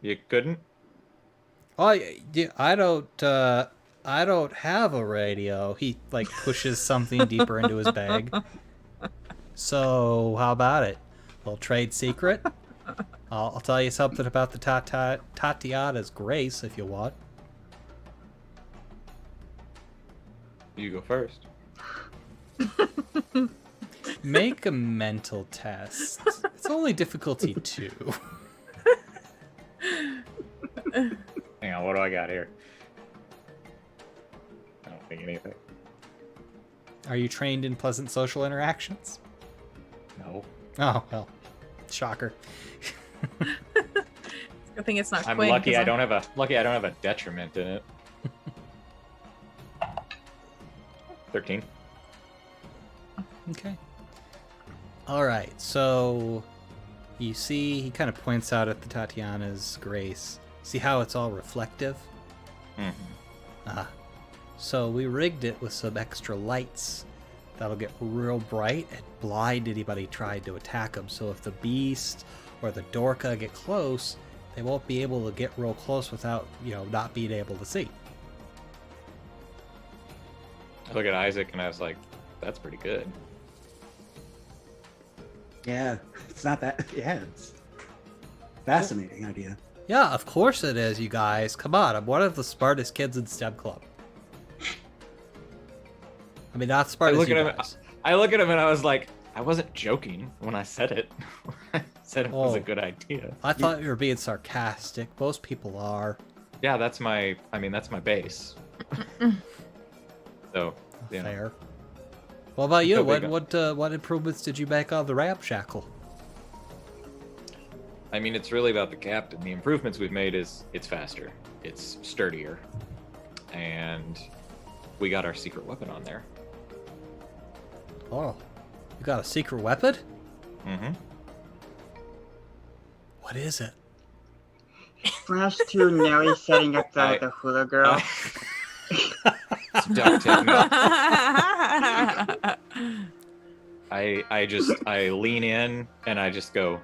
Speaker 2: "You couldn't?"
Speaker 1: I don't have a radio. He, like, pushes something deeper into his bag. So, how about it? A little trade secret? I'll tell you something about the Tatiana's grace if you want.
Speaker 2: You go first.
Speaker 1: Make a mental test. It's only difficulty 2.
Speaker 2: Hang on, what do I got here? I don't think anything.
Speaker 1: Are you trained in pleasant social interactions?
Speaker 2: No.
Speaker 1: Oh, well. Shocker.
Speaker 4: I think it's not
Speaker 2: I'm
Speaker 4: Quinn,
Speaker 2: lucky
Speaker 4: 'cause
Speaker 2: I don't have a detriment in it. 13.
Speaker 1: Okay. All right. So you see, he kind of points out at the Tatiana's grace. See how it's all reflective?
Speaker 2: Mm-hmm.
Speaker 1: So we rigged it with some extra lights that'll get real bright and blind anybody trying to attack them. So if the beast or the Dorka get close, they won't be able to get real close without, not being able to see.
Speaker 2: I look at Isaac and I was like, that's pretty good.
Speaker 5: Yeah, it's not that. Yeah, it's fascinating idea.
Speaker 1: Yeah, of course it is, you guys. Come on, I'm one of the smartest kids in STEM Club. I mean, not smart as you guys.
Speaker 2: I look at him and I was like, I wasn't joking when I said it. I said it was a good idea.
Speaker 1: I thought you were being sarcastic. Most people are.
Speaker 2: Yeah, that's my base. So,
Speaker 1: Fair. What about you?
Speaker 2: So big
Speaker 1: What improvements did you make on the ramshackle?
Speaker 2: I mean, it's really about the captain. The improvements we've made is it's faster, it's sturdier, and we got our secret weapon on there.
Speaker 1: Oh, you got a secret weapon?
Speaker 2: Mm-hmm.
Speaker 1: What is it?
Speaker 3: Flash to Nellie setting up the hula girl.
Speaker 2: It's duct tape. No. I lean in and I just go,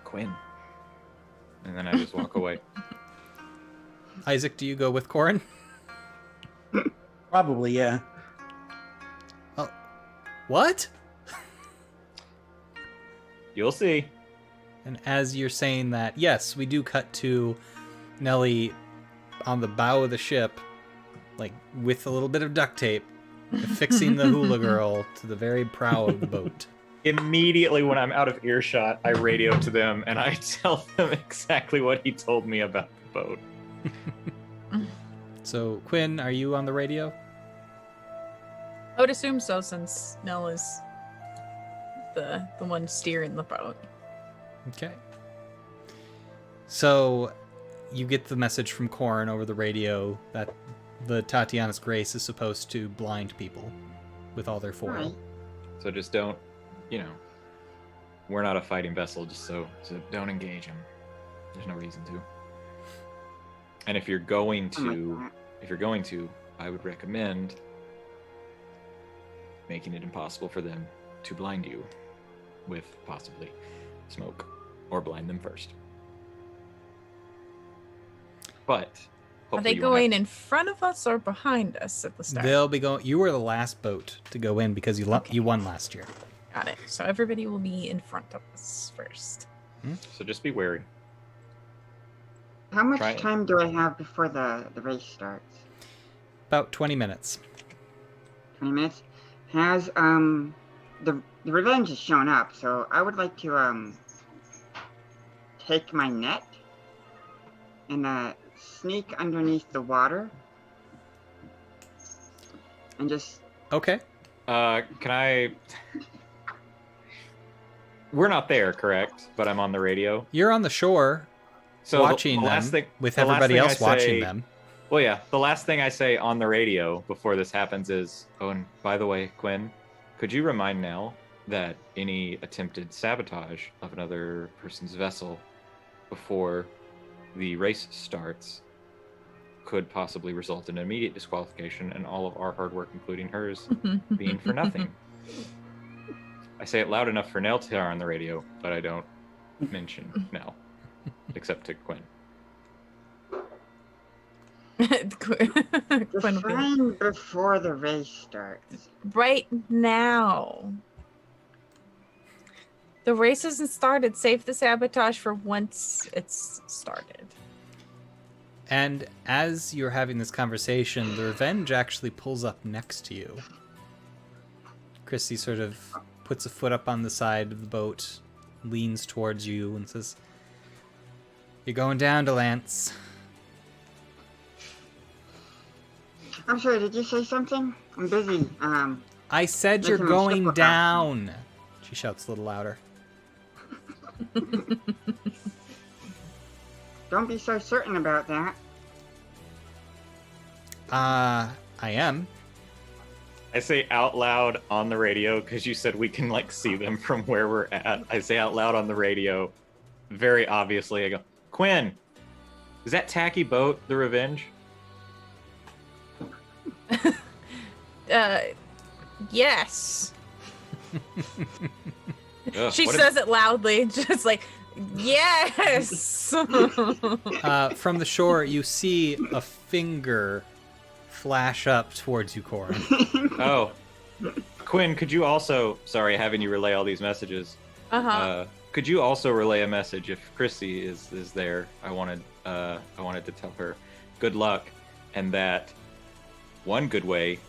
Speaker 2: Quinn, and then I just walk away.
Speaker 1: Isaac, do you go with Corin?
Speaker 5: Probably, yeah.
Speaker 1: Oh, what?
Speaker 2: You'll see.
Speaker 1: And as you're saying that, yes, we do cut to Nellie on the bow of the ship, like with a little bit of duct tape, affixing the hula girl to the very prow of the boat.
Speaker 2: Immediately when I'm out of earshot, I radio to them and I tell them exactly what he told me about the boat.
Speaker 1: So, Quinn, are you on the radio?
Speaker 4: I would assume so, since Nell is the one steering the boat.
Speaker 1: Okay. So, you get the message from Corin over the radio that the Tatiana's Grace is supposed to blind people with all their foil.
Speaker 3: Right.
Speaker 2: So just don't, we're not a fighting vessel, so don't engage him. There's no reason to. And if you're going to, I would recommend making it impossible for them to blind you with possibly smoke or blind them first. But
Speaker 4: are they going in front of us or behind us at the start?
Speaker 1: They'll be going. You were the last boat to go in because you won last year.
Speaker 4: Got it. So everybody will be in front of us first.
Speaker 2: So just be wary.
Speaker 3: How much time do I have before the race starts?
Speaker 1: About 20 minutes.
Speaker 3: 20 minutes? Has the revenge has shown up, so I would like to take my net and sneak underneath the water and just...
Speaker 1: Okay.
Speaker 2: Can I... We're not there, correct? But I'm on the radio.
Speaker 1: You're on the shore watching them with everybody else watching them.
Speaker 2: Well, yeah. The last thing I say on the radio before this happens is, oh, and by the way, Quinn, could you remind Nell that any attempted sabotage of another person's vessel before the race starts could possibly result in immediate disqualification and all of our hard work, including hers, being for nothing. I say it loud enough for Nell to hear on the radio, but I don't mention Nell, except to Quinn.
Speaker 3: Define before the race starts.
Speaker 4: Right now. The race hasn't started. Save the sabotage for once it's started.
Speaker 1: And as you're having this conversation, the Revenge actually pulls up next to you. Chrissy sort of puts a foot up on the side of the boat, leans towards you, and says, "You're going down to Lance."
Speaker 3: I'm sorry, did you say something? I'm busy.
Speaker 1: I said you're
Speaker 3: Making a
Speaker 1: going
Speaker 3: slip-up
Speaker 1: down. She shouts a little louder.
Speaker 3: Don't be so certain about that.
Speaker 1: I am.
Speaker 2: I say out loud on the radio, because you said we can, like, see them from where we're at. I say out loud on the radio, very obviously, I go, Quinn, is that tacky boat the Revenge?
Speaker 4: Yes.
Speaker 2: Ugh,
Speaker 4: She
Speaker 2: what
Speaker 4: says it loudly, just like, yes.
Speaker 1: From the shore, you see a finger flash up towards you, Corin.
Speaker 2: Oh. Quinn, could you also, sorry, having you relay all these messages, could you also relay a message if Chrissy is there? I wanted to tell her good luck, and that one good way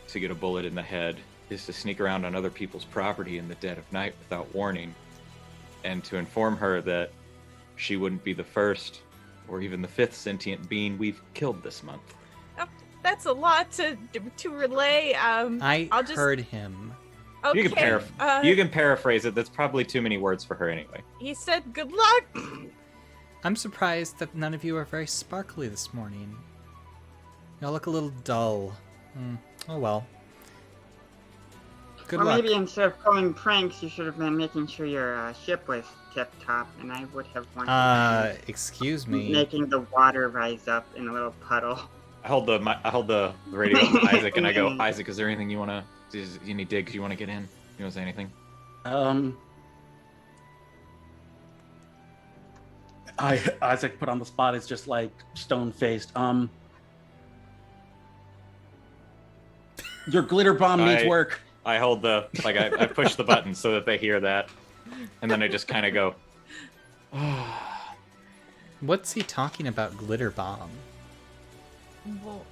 Speaker 2: to get a bullet in the head is to sneak around on other people's property in the dead of night without warning, and to inform her that she wouldn't be the first or even the fifth sentient being we've killed this month.
Speaker 4: That's a lot to relay.
Speaker 1: I'll just heard him.
Speaker 4: Okay.
Speaker 2: You can paraphrase it. That's probably too many words for her anyway.
Speaker 4: He said, "Good luck."
Speaker 1: I'm surprised that none of you are very sparkly this morning. Y'all look a little dull. Oh well. Good luck.
Speaker 3: Maybe instead of pulling pranks, you should have been making sure your ship was tip-top, and I would have wanted
Speaker 1: excuse me.
Speaker 3: making the water rise up in a little puddle.
Speaker 2: I hold the radio up to Isaac, and I go, Isaac, is there anything you want to... you need digs you want to get in? You want to say anything?
Speaker 5: Isaac put on the spot is just like stone-faced. Your glitter bomb needs work.
Speaker 2: I hold I push the button so that they hear that, and then I just kind of go,
Speaker 1: What's he talking about, glitter bomb?
Speaker 4: Well,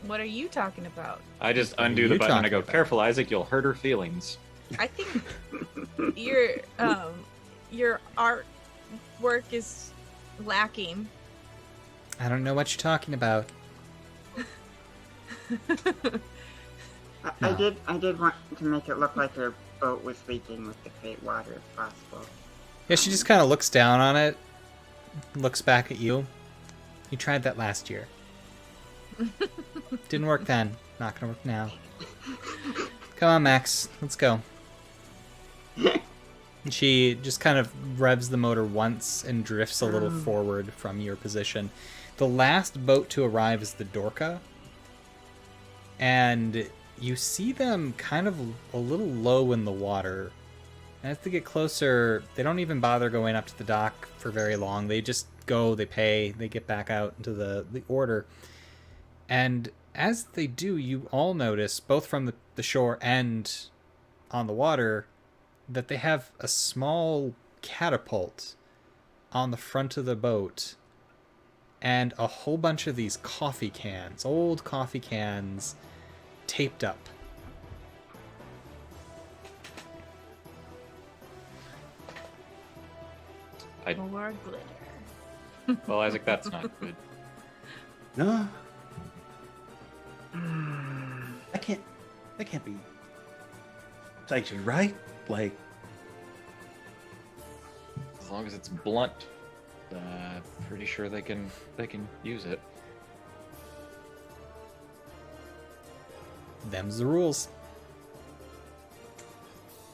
Speaker 4: what are you talking about?
Speaker 2: I just undo the button and I go, careful, Isaac, you'll hurt her feelings.
Speaker 4: I think your artwork is lacking.
Speaker 1: I don't know what you're talking about.
Speaker 3: I did want to make it look like her boat was leaking with the fate water if possible.
Speaker 1: Yeah, she just kind of looks down on it, looks back at you. You tried that last year. Didn't work then. Not gonna work now. Come on, Max. Let's go. And she just kind of revs the motor once and drifts a little forward from your position. The last boat to arrive is the Dorca. And you see them kind of a little low in the water. And as they get closer, they don't even bother going up to the dock for very long. They just go, they pay, they get back out into the order. And as they do, you all notice, both from the shore and on the water, that they have a small catapult on the front of the boat and a whole bunch of these coffee cans, old coffee cans, taped up.
Speaker 4: More glitter.
Speaker 2: Well, Isaac, that's not good.
Speaker 5: No. That can't be sanctioned, right? Like,
Speaker 2: As long as it's blunt, pretty sure they can use it.
Speaker 1: Them's the rules.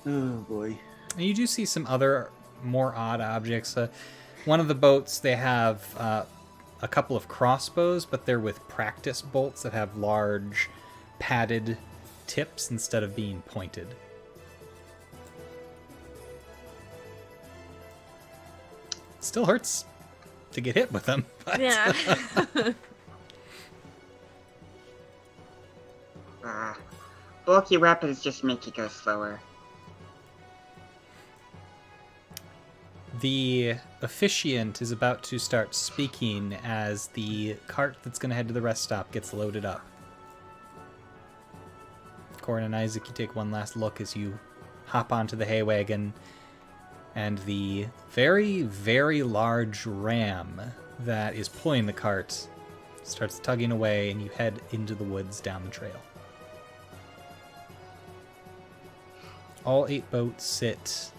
Speaker 5: oh boy.
Speaker 1: And you do see some other more odd objects. One of the boats, they have a couple of crossbows, but they're with practice bolts that have large padded tips instead of being pointed. Still hurts to get hit with them. But
Speaker 4: Yeah.
Speaker 3: Bulky weapons just make you go slower.
Speaker 1: The officiant is about to start speaking as the cart that's going to head to the rest stop gets loaded up. Corin and Isaac, you take one last look as you hop onto the hay wagon, and the very, very large ram that is pulling the cart starts tugging away, and you head into the woods down the trail. All 8 boats sit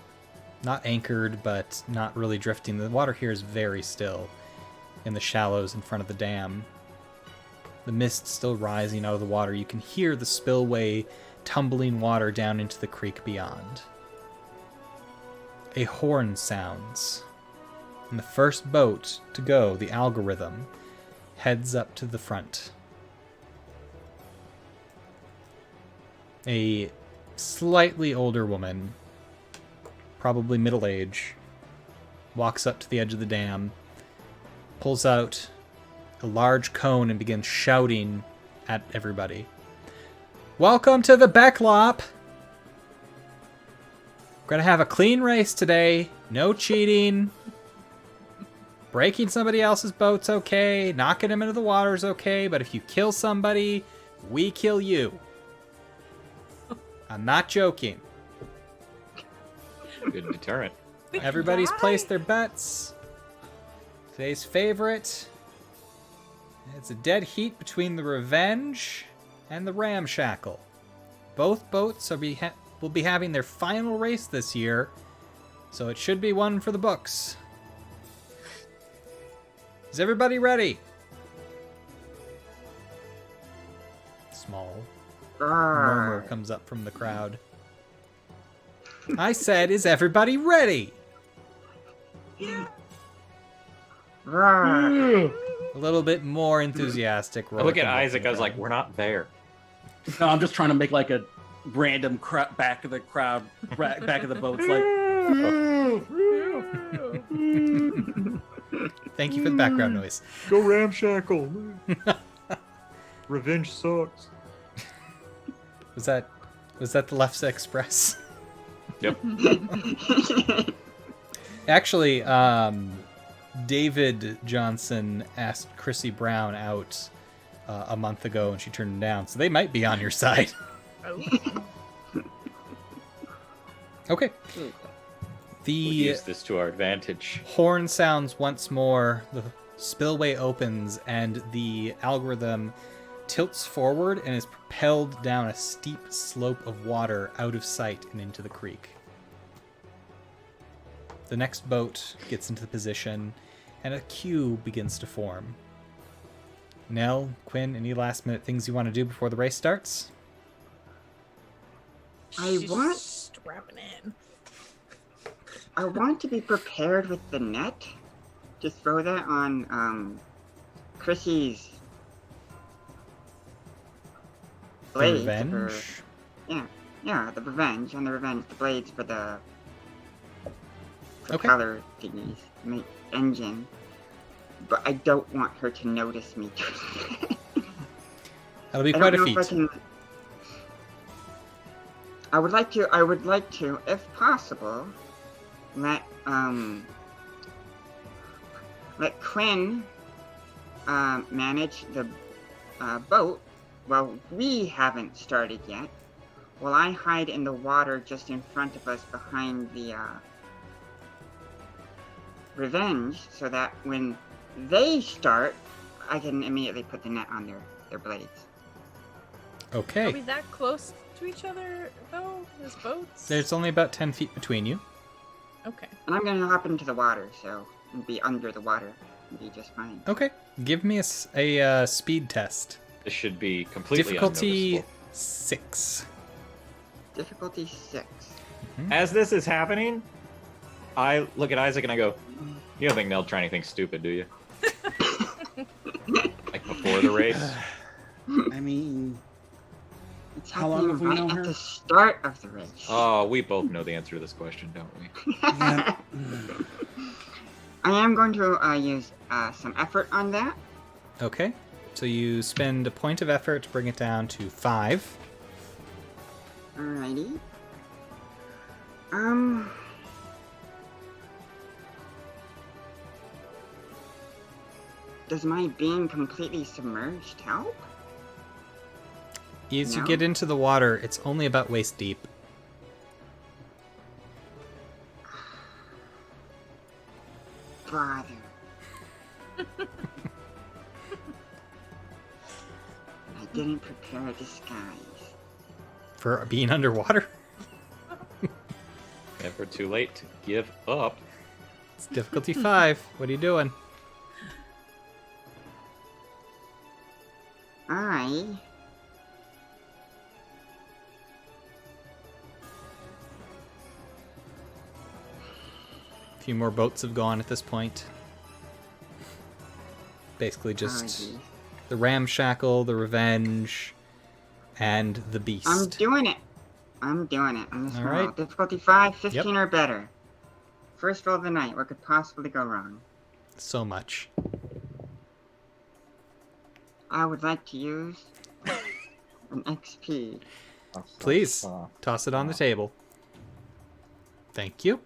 Speaker 1: not anchored, but not really drifting. The water here is very still in the shallows in front of the dam. The mist still rising out of the water. You can hear the spillway tumbling water down into the creek beyond. A horn sounds, and the first boat to go, the algorithm, heads up to the front. A slightly older woman, probably middle age, walks up to the edge of the dam, pulls out a large cone and begins shouting at everybody. Welcome to the Bekklopp! We're gonna have a clean race today. No cheating. Breaking somebody else's boat's okay. Knocking them into the water's okay. But if you kill somebody, we kill you. I'm not joking.
Speaker 2: Good deterrent.
Speaker 1: Everybody's placed their bets. Today's favorite. It's a dead heat between the Revenge and the Ramshackle. Both boats will be having their final race this year, so it should be one for the books. Is everybody ready? Small murmur comes up from the crowd. I said, is everybody ready?
Speaker 3: Roar.
Speaker 1: A little bit more enthusiastic.
Speaker 2: I look at
Speaker 1: comes up
Speaker 2: Isaac,
Speaker 1: from
Speaker 2: I was
Speaker 1: the
Speaker 2: like,
Speaker 1: crowd.
Speaker 2: we're not there.
Speaker 5: No, I'm just trying to make like a random back of the crowd, back of the boats, like.
Speaker 1: Thank you for the background noise.
Speaker 6: Go Ramshackle. Revenge sucks.
Speaker 1: Was that the Left's Express?
Speaker 2: Yep.
Speaker 1: Actually, David Johnson asked Chrissy Brown out a month ago, and she turned him down. So they might be on your side. Okay.
Speaker 2: We'll
Speaker 1: The
Speaker 2: use this to our advantage.
Speaker 1: horn sounds once more. The spillway opens, and the algorithm tilts forward and is propelled down a steep slope of water out of sight and into the creek. The next boat gets into the position, and a queue begins to form. Nell, Quinn, any last minute things you want to do before the race starts?
Speaker 3: I want
Speaker 4: strapping in.
Speaker 3: to be prepared with the net. Just throw that on Chrissy's
Speaker 1: The
Speaker 3: blades.
Speaker 1: Revenge?
Speaker 3: Yeah, the Revenge. On the Revenge, the blades for the
Speaker 1: Okay.
Speaker 3: propeller thingies, the engine. But I don't want her to notice me.
Speaker 1: That'll be
Speaker 3: I
Speaker 1: quite a
Speaker 3: don't know if
Speaker 1: feat.
Speaker 3: I would like to, if possible, let Quinn manage the boat while we haven't started yet, while I hide in the water just in front of us behind the Revenge, so that when they start, I can immediately put the net on their blades.
Speaker 4: Are
Speaker 1: Okay.
Speaker 4: we that close to each other, though, as boats?
Speaker 1: There's only about 10 feet between you.
Speaker 4: Okay.
Speaker 3: And I'm gonna hop into the water, so and be under the water and be just fine.
Speaker 1: Okay. Give me a speed test.
Speaker 2: This should be completely
Speaker 1: Difficulty
Speaker 2: unnoticeable.
Speaker 1: 6.
Speaker 3: Difficulty 6.
Speaker 2: As this is happening, I look at Isaac and I go, you don't think Nell try anything stupid, do you? Like before the race?
Speaker 5: I mean,
Speaker 3: It's
Speaker 5: How long have we
Speaker 3: happening
Speaker 5: known
Speaker 3: right
Speaker 5: her?
Speaker 3: at the start of the race.
Speaker 2: Oh, we both know the answer to this question, don't we?
Speaker 5: yeah.
Speaker 3: I am going to use some effort on that.
Speaker 1: Okay. So you spend a point of effort to bring it down to 5.
Speaker 3: Alrighty. Does my being completely submerged help?
Speaker 1: As you
Speaker 3: No.
Speaker 1: get into the water, it's only about waist deep.
Speaker 3: Father. I didn't prepare a disguise.
Speaker 1: For being underwater?
Speaker 2: Never too late to give up.
Speaker 1: It's difficulty 5. What are you doing?
Speaker 3: I
Speaker 1: A few more boats have gone at this point. Basically just
Speaker 3: Alrighty.
Speaker 1: the Ramshackle, the Revenge, and the Beast.
Speaker 3: I'm doing it. I'm doing it on this
Speaker 1: All
Speaker 3: roll.
Speaker 1: right.
Speaker 3: Difficulty 5, 15 or better. First roll of the night. What could possibly go wrong?
Speaker 1: So much.
Speaker 3: I would like to use an XP.
Speaker 1: Please, toss it on the table. Thank you.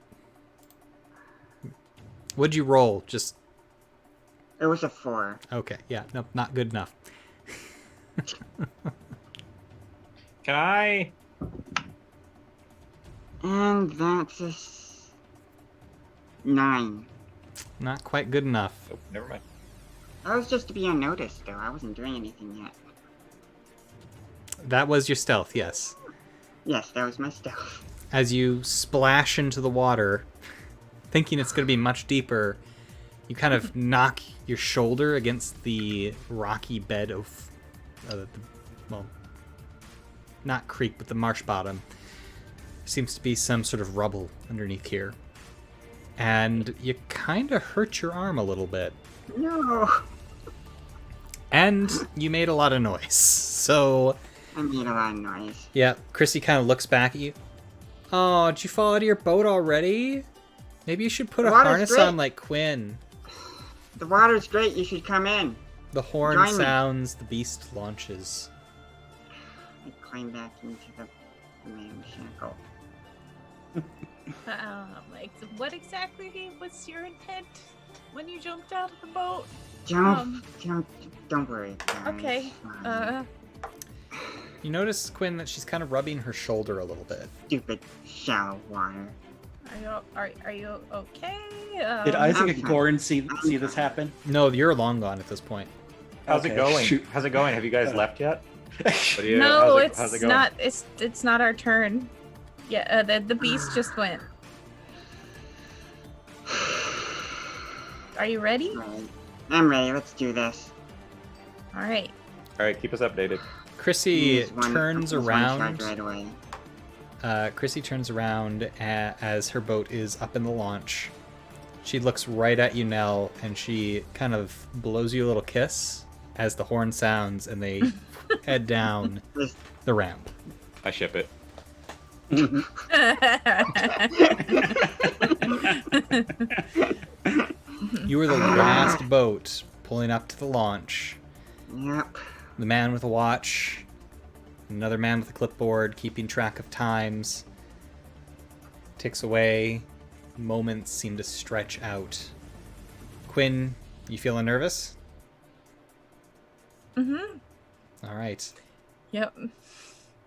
Speaker 1: What'd you roll? Just,
Speaker 3: It was a 4.
Speaker 1: okay, yeah, no, not good enough.
Speaker 2: Can I?
Speaker 3: And that's a 9.
Speaker 1: Not quite good enough.
Speaker 2: Oh, never mind.
Speaker 3: That was just to be unnoticed, though. I wasn't doing anything yet.
Speaker 1: That was your stealth, yes.
Speaker 3: Yes, that was my stealth.
Speaker 1: As you splash into the water, thinking it's going to be much deeper, you kind of knock your shoulder against the rocky bed of, well, not creek, but the marsh bottom. Seems to be some sort of rubble underneath here. And you kind of hurt your arm a little bit.
Speaker 3: No!
Speaker 1: And you made a lot of noise. So,
Speaker 3: I made a lot of noise.
Speaker 1: yeah, Chrissy kind of looks back at you. Oh, did you fall out of your boat already? Maybe you should put a
Speaker 3: The water's
Speaker 1: harness
Speaker 3: great.
Speaker 1: on like Quinn.
Speaker 3: The water's great. You should come in.
Speaker 1: The horn
Speaker 3: Join me.
Speaker 1: sounds, the beast launches.
Speaker 3: I climb back into the ramshackle.
Speaker 7: Like, what exactly was your intent when you jumped out of the boat?
Speaker 3: Don't worry. Guys.
Speaker 7: Okay.
Speaker 3: Fine.
Speaker 1: You notice, Quinn, that she's kind of rubbing her shoulder a little bit.
Speaker 3: Stupid shallow water.
Speaker 7: Are you okay?
Speaker 5: Did Isaac
Speaker 3: I'm
Speaker 5: and
Speaker 3: fine.
Speaker 5: Goran see this happen?
Speaker 1: No, you're long gone at this point.
Speaker 2: How's
Speaker 5: Okay,
Speaker 2: it going?
Speaker 5: shoot.
Speaker 2: How's it going? Have you guys left yet? What do you-
Speaker 7: No,
Speaker 2: how's it
Speaker 7: it's
Speaker 2: going?
Speaker 7: not. It's not our turn. Yeah, the beast just went. Are you ready?
Speaker 3: Right. I'm ready. Let's do this.
Speaker 7: All right.
Speaker 2: All right, keep us updated.
Speaker 1: Chrissy
Speaker 3: Use one-
Speaker 1: turns
Speaker 3: use one
Speaker 1: around.
Speaker 3: charge right away.
Speaker 1: Chrissy turns around as her boat is up in the launch. She looks right at you, Nell, and she kind of blows you a little kiss as the horn sounds and they head down
Speaker 3: This-
Speaker 1: the ramp.
Speaker 2: I ship it.
Speaker 1: You were the last boat pulling up to the launch.
Speaker 3: Yep.
Speaker 1: The man with a watch, another man with a clipboard, keeping track of times. Ticks away. Moments seem to stretch out. Quinn, you feeling nervous?
Speaker 7: Mhm.
Speaker 1: All right.
Speaker 7: Yep.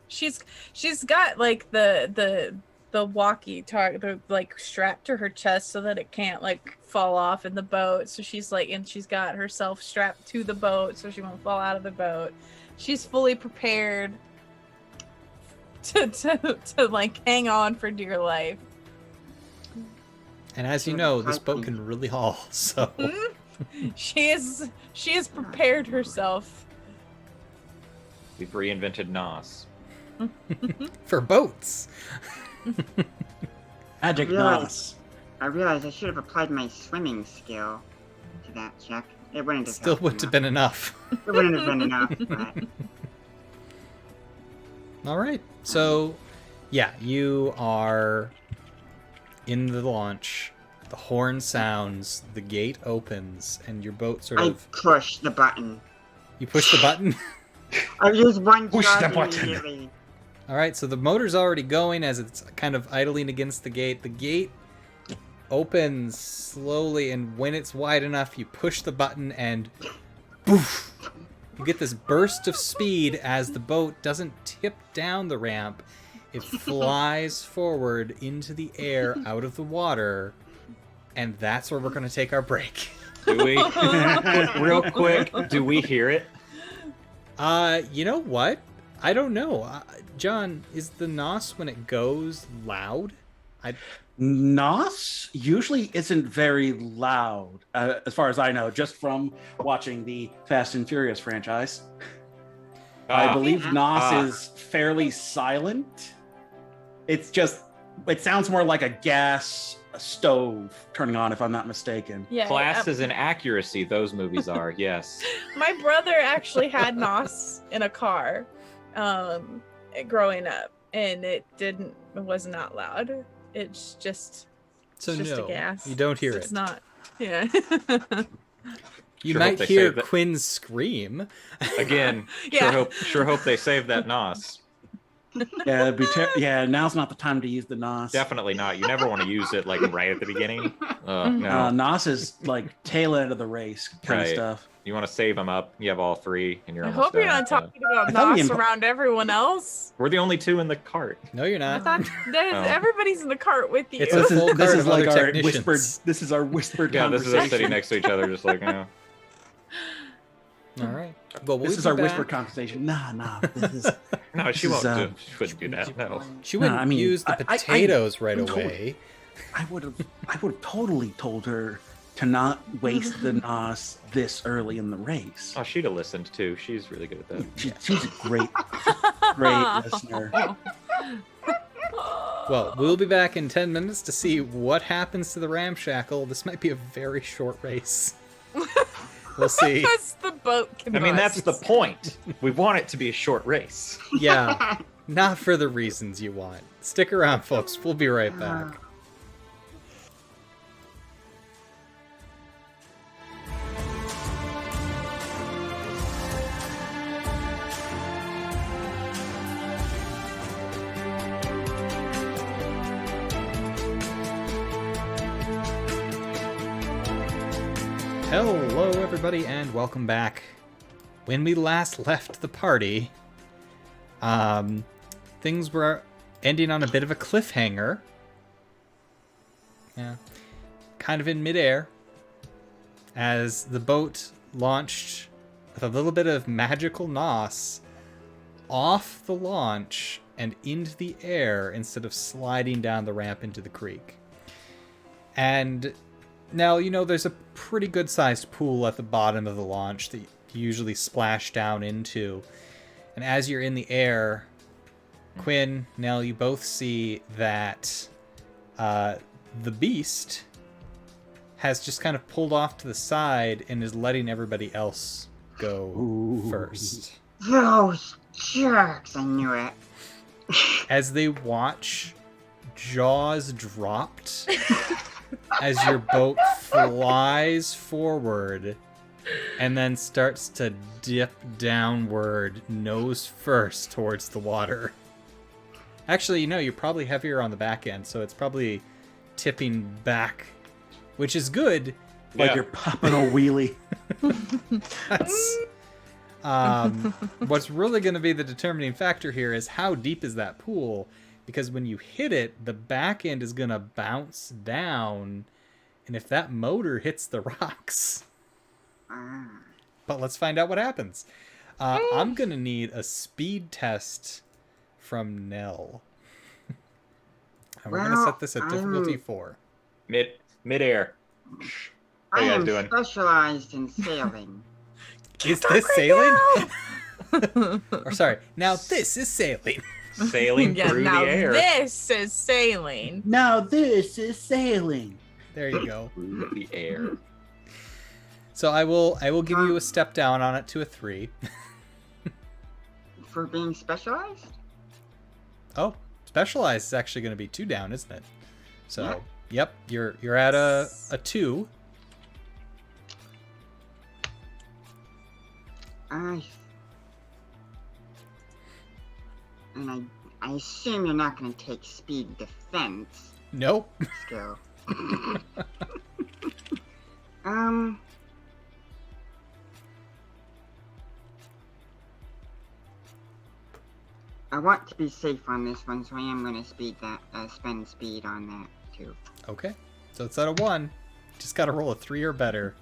Speaker 7: She's got like the walkie talkie like strapped to her chest so that it can't like fall off in the boat. So she's like, and she's got herself strapped to the boat so she won't fall out of the boat. She's fully prepared to like hang on for dear life.
Speaker 1: And as you know, this boat can really haul, so
Speaker 7: She has prepared herself.
Speaker 2: We've reinvented NOS.
Speaker 1: for boats.
Speaker 5: Magic
Speaker 3: Realize-
Speaker 5: Nos.
Speaker 3: I realized I should have applied my swimming skill to that check. It wouldn't have
Speaker 1: Still
Speaker 3: helped
Speaker 1: wouldn't have
Speaker 3: enough.
Speaker 1: been enough.
Speaker 3: It wouldn't have been enough. But...
Speaker 1: All right. So, yeah, you are in the launch. The horn sounds, the gate opens, and your boat sort
Speaker 3: I
Speaker 1: of...
Speaker 3: push the button.
Speaker 1: You push the button?
Speaker 3: I use one
Speaker 5: Push
Speaker 3: shot
Speaker 5: the button.
Speaker 3: immediately.
Speaker 1: All right, so the motor's already going as it's kind of idling against the gate. The gate opens slowly, and when it's wide enough, you push the button, and poof! You get this burst of speed as the boat doesn't tip down the ramp. It flies forward into the air out of the water, and that's where we're going to take our break.
Speaker 2: Do we? Real quick, do we hear it?
Speaker 1: You know what? I don't know. John, is the NOS when it goes loud?
Speaker 5: NOS usually isn't very loud, as far as I know, just from watching the Fast and Furious franchise. I believe NOS is fairly silent. It's just, it sounds more like a gas stove turning on, if I'm not mistaken.
Speaker 7: Yeah.
Speaker 2: Classes in accuracy, those movies are, yes.
Speaker 7: My brother actually had NOS in a car growing up, and it was not loud. It's just
Speaker 1: So
Speaker 7: just
Speaker 1: no,
Speaker 7: a gas.
Speaker 1: you don't hear
Speaker 7: It's
Speaker 1: it.
Speaker 7: not. Yeah.
Speaker 1: You
Speaker 2: Sure
Speaker 1: might
Speaker 2: hope they
Speaker 1: hear
Speaker 2: save that.
Speaker 1: Quinn scream.
Speaker 2: Again,
Speaker 7: Yeah.
Speaker 2: sure hope they save that NOS.
Speaker 5: Yeah, now's not the time to use the NOS.
Speaker 2: Definitely not. You never want to use it like right at the beginning. No.
Speaker 5: NOS is like tail end of the race kind of
Speaker 2: Right.
Speaker 5: stuff.
Speaker 2: You want to save them up. You have all three, and you're
Speaker 7: I
Speaker 2: almost
Speaker 7: hope you're
Speaker 2: done,
Speaker 7: not
Speaker 2: so-
Speaker 7: talking about
Speaker 5: I thought we
Speaker 7: NOS
Speaker 5: inv-
Speaker 7: around everyone else.
Speaker 2: We're the only two in the cart.
Speaker 1: No, you're
Speaker 7: I
Speaker 1: not.
Speaker 7: thought everybody's in the cart with you.
Speaker 1: It's a full
Speaker 5: This
Speaker 1: cart
Speaker 5: is
Speaker 1: of
Speaker 5: like
Speaker 1: other
Speaker 5: our
Speaker 1: technicians.
Speaker 5: whispered. This is our whispered
Speaker 2: Yeah, this is
Speaker 5: conversation.
Speaker 2: us sitting next to each other, just like,
Speaker 1: All right. Well, we'll
Speaker 5: This is
Speaker 1: be
Speaker 5: our
Speaker 1: back.
Speaker 5: whispered conversation. Nah. This is.
Speaker 2: no, she
Speaker 5: This
Speaker 2: won't.
Speaker 5: is,
Speaker 2: She wouldn't do that. No.
Speaker 1: She wouldn't
Speaker 5: I mean,
Speaker 1: use the
Speaker 5: I-
Speaker 1: potatoes right
Speaker 5: I'm told-
Speaker 1: away.
Speaker 5: I would have totally told her to not waste the NOS this early in the race.
Speaker 2: Oh, she'd have listened too. She's really good at that.
Speaker 5: She's a great listener.
Speaker 1: Well, we'll be back in 10 minutes to see what happens to the ramshackle. This might be a very short race. We'll see.
Speaker 7: That's the boat.
Speaker 2: I mean, that's the
Speaker 7: combusts.
Speaker 2: point. We want it to be a short race.
Speaker 1: Yeah, not for the reasons you want. Stick around, folks. We'll be right back. Hello, everybody, and welcome back. When we last left the party, things were ending on a bit of a cliffhanger. Yeah, kind of in midair, as the boat launched with a little bit of magical NOS off the launch and into the air instead of sliding down the ramp into the creek. And now, you know, there's a pretty good sized pool at the bottom of the launch that you usually splash down into. And as you're in the air, Quinn, Nell, you both see that the beast has just kind of pulled off to the side and is letting everybody else go
Speaker 5: Ooh.
Speaker 1: first.
Speaker 3: Those jerks! I knew it.
Speaker 1: As they watch, jaws dropped as your boat flies forward and then starts to dip downward nose first towards the water. Actually, you know, you're probably heavier on the back end, so it's probably tipping back, which is good.
Speaker 5: Like
Speaker 2: Yeah.
Speaker 5: you're popping a wheelie.
Speaker 1: That's what's really going to be the determining factor here is how deep is that pool, because when you hit it, the back end is going to bounce down, and if that motor hits the rocks, but let's find out what happens. I'm going to need a speed test from Nell. And we're going to
Speaker 3: Well,
Speaker 1: set this at difficulty 4.
Speaker 2: Midair. How
Speaker 3: I
Speaker 2: you guys
Speaker 3: am
Speaker 2: doing?
Speaker 3: specialized in sailing.
Speaker 1: Is this sailing? Or sorry, now this is sailing.
Speaker 2: Sailing
Speaker 7: Yeah,
Speaker 2: through the
Speaker 7: now
Speaker 2: air.
Speaker 7: this is sailing.
Speaker 5: Now this is sailing.
Speaker 1: There you go.
Speaker 2: Through the air.
Speaker 1: So I will give you a step down on it to a 3.
Speaker 3: For being specialized?
Speaker 1: Oh, specialized is actually going to be 2 down, isn't it? So, yep, you're at a 2.
Speaker 3: And I assume you're not going to take speed defense
Speaker 1: Nope.
Speaker 3: skill. I want to be safe on this one, so I am going to spend speed on that too.
Speaker 1: Okay, so it's at a 1. Just got to roll a 3 or better.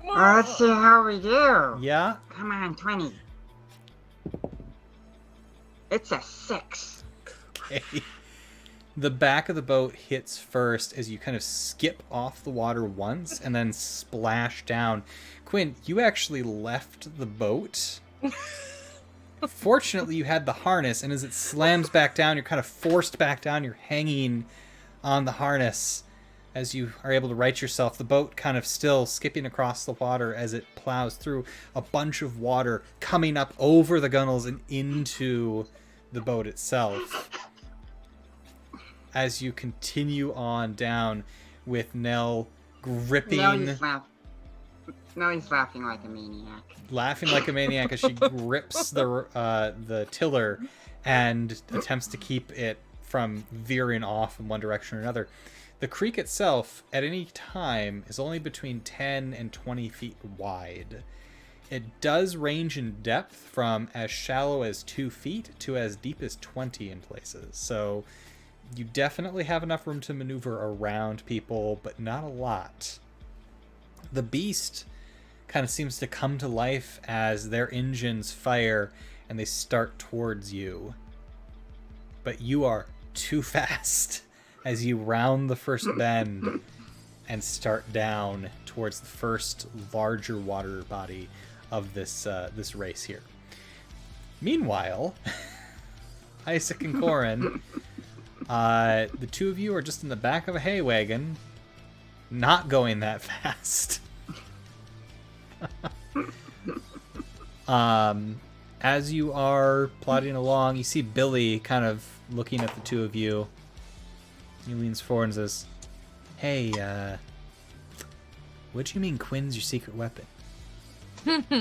Speaker 3: Well, let's see how we do.
Speaker 1: Yeah.
Speaker 3: Come on, 20. It's a 6.
Speaker 1: Okay. The back of the boat hits first as you kind of skip off the water once and then splash down. Quinn, you actually left the boat. Fortunately, you had the harness, and as it slams back down, you're kind of forced back down. You're hanging on the harness as you are able to right yourself. The boat kind of still skipping across the water as it plows through a bunch of water coming up over the gunnels and into the boat itself. As you continue on down with Nell gripping...
Speaker 3: Nellie's laughing like a maniac.
Speaker 1: Laughing like a maniac as she grips the tiller and attempts to keep it from veering off in one direction or another. The creek itself, at any time, is only between 10 and 20 feet wide. It does range in depth from as shallow as 2 feet to as deep as 20 in places. So you definitely have enough room to maneuver around people, but not a lot. The beast kind of seems to come to life as their engines fire and they start towards you. But you are too fast as you round the first bend and start down towards the first larger water body of this race here. Meanwhile, Isaac and Corin, the two of you are just in the back of a hay wagon, not going that fast. As you are plodding along, you see Billy kind of looking at the two of you. He leans forward and says, "Hey, what do you mean Quinn's your secret weapon?"
Speaker 2: You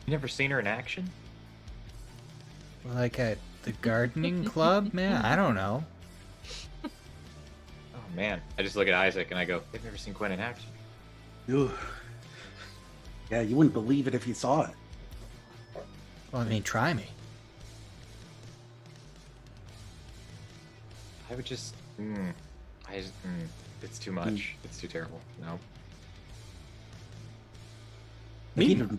Speaker 2: never seen her in action?
Speaker 1: Like at the gardening club, man? I don't know.
Speaker 2: Oh man, I just look at Isaac and I go, "They've never seen Quinn in action."
Speaker 5: Ugh. Yeah, you wouldn't believe it if you saw it.
Speaker 1: Well, I mean, try me.
Speaker 2: I would just, it's too much. It's too terrible. No.
Speaker 5: Even,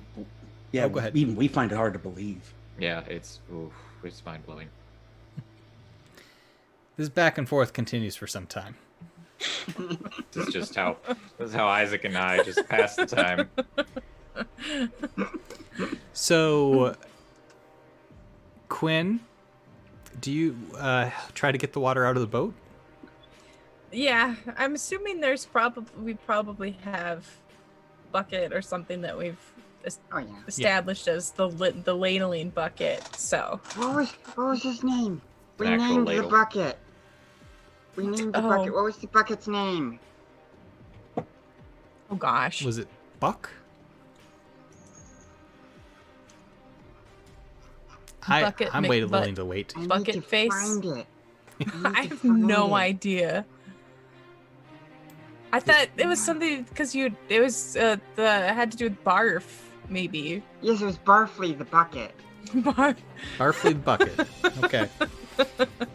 Speaker 5: yeah,
Speaker 1: go ahead.
Speaker 5: Even we find it hard to believe.
Speaker 2: Yeah, it's mind blowing.
Speaker 1: This back and forth continues for some time.
Speaker 2: This is how Isaac and I just pass the time.
Speaker 1: So, Quinn, do you try to get the water out of the boat?
Speaker 7: Yeah, I'm assuming we probably have bucket or something that we've established as the ladling bucket. So
Speaker 3: what was his name? We
Speaker 2: An actual
Speaker 3: named the
Speaker 2: ladle.
Speaker 3: bucket. We named the bucket. What was the bucket's name?
Speaker 7: oh gosh,
Speaker 1: Was it Buck? I'm willing to wait.
Speaker 3: I
Speaker 7: Bucket
Speaker 3: need to
Speaker 7: face?
Speaker 3: find it.
Speaker 7: I have no idea. I thought it was something because it had to do with barf, maybe.
Speaker 3: Yes, it was Barfley the bucket.
Speaker 7: Barf.
Speaker 1: Barfley the bucket. Okay.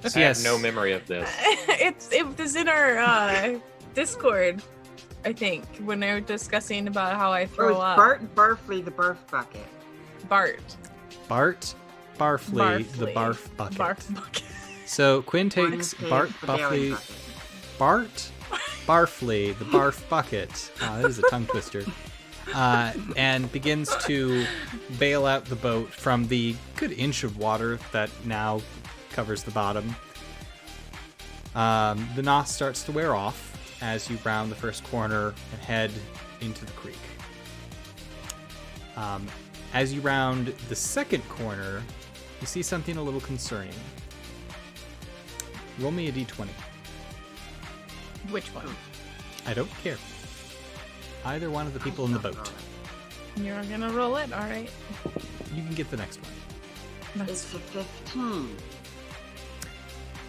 Speaker 1: So
Speaker 2: I have no memory of this.
Speaker 7: It was in our Discord, I think, when they were discussing about how I
Speaker 3: It
Speaker 7: throw
Speaker 3: was
Speaker 7: up.
Speaker 3: Bart Barfley the barf bucket.
Speaker 7: Bart.
Speaker 1: Bart Barfley, the barf bucket.
Speaker 7: Barf bucket.
Speaker 1: So Quinn
Speaker 3: One
Speaker 1: takes
Speaker 3: page
Speaker 1: Bart
Speaker 3: for Bailey
Speaker 1: Buffley,
Speaker 3: bucket.
Speaker 1: Bart Barfley, the barf bucket. That is a tongue twister. And begins to bail out the boat from the good inch of water that now covers the bottom. The nos starts to wear off, as you round the first corner and head into the creek. As you round the second corner, you see something a little concerning. Roll me a d20.
Speaker 4: Which one?
Speaker 1: I don't care. Either one of the people in the boat.
Speaker 4: You're gonna roll it? Alright.
Speaker 1: You can get the next one.
Speaker 3: It's a 15.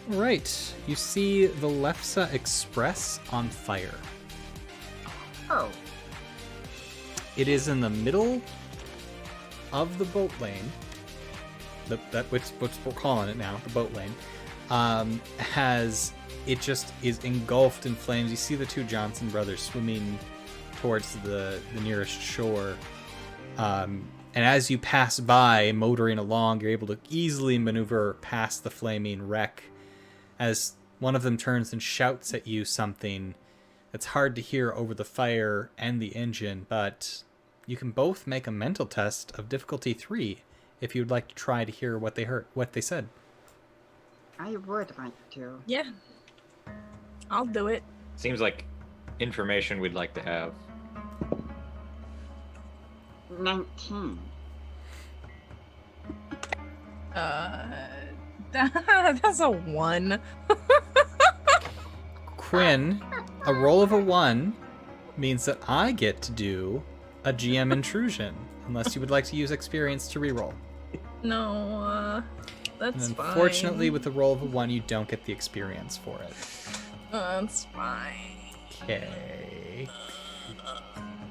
Speaker 1: Right. You see the Lefsa Express on fire.
Speaker 3: Oh,
Speaker 1: It is in the middle of the boat lane. Which we're calling it now, the boat lane. It just is engulfed in flames. You see the two Johnson brothers swimming towards the nearest shore. And as you pass by, motoring along, you're able to easily maneuver past the flaming wreck as one of them turns and shouts at you something that's hard to hear over the fire and the engine, but you can both make a mental test of difficulty 3 if you'd like to try to hear what they said.
Speaker 3: I would like to.
Speaker 4: Yeah. I'll do it.
Speaker 2: Seems like information we'd like to have.
Speaker 3: 19.
Speaker 4: That's a 1.
Speaker 1: Quinn, a roll of a 1 means that I get to do a GM intrusion, unless you would like to use experience to reroll.
Speaker 4: No, that's
Speaker 1: And
Speaker 4: fine.
Speaker 1: unfortunately, with a roll of a 1, you don't get the experience for it.
Speaker 4: That's fine.
Speaker 1: Okay.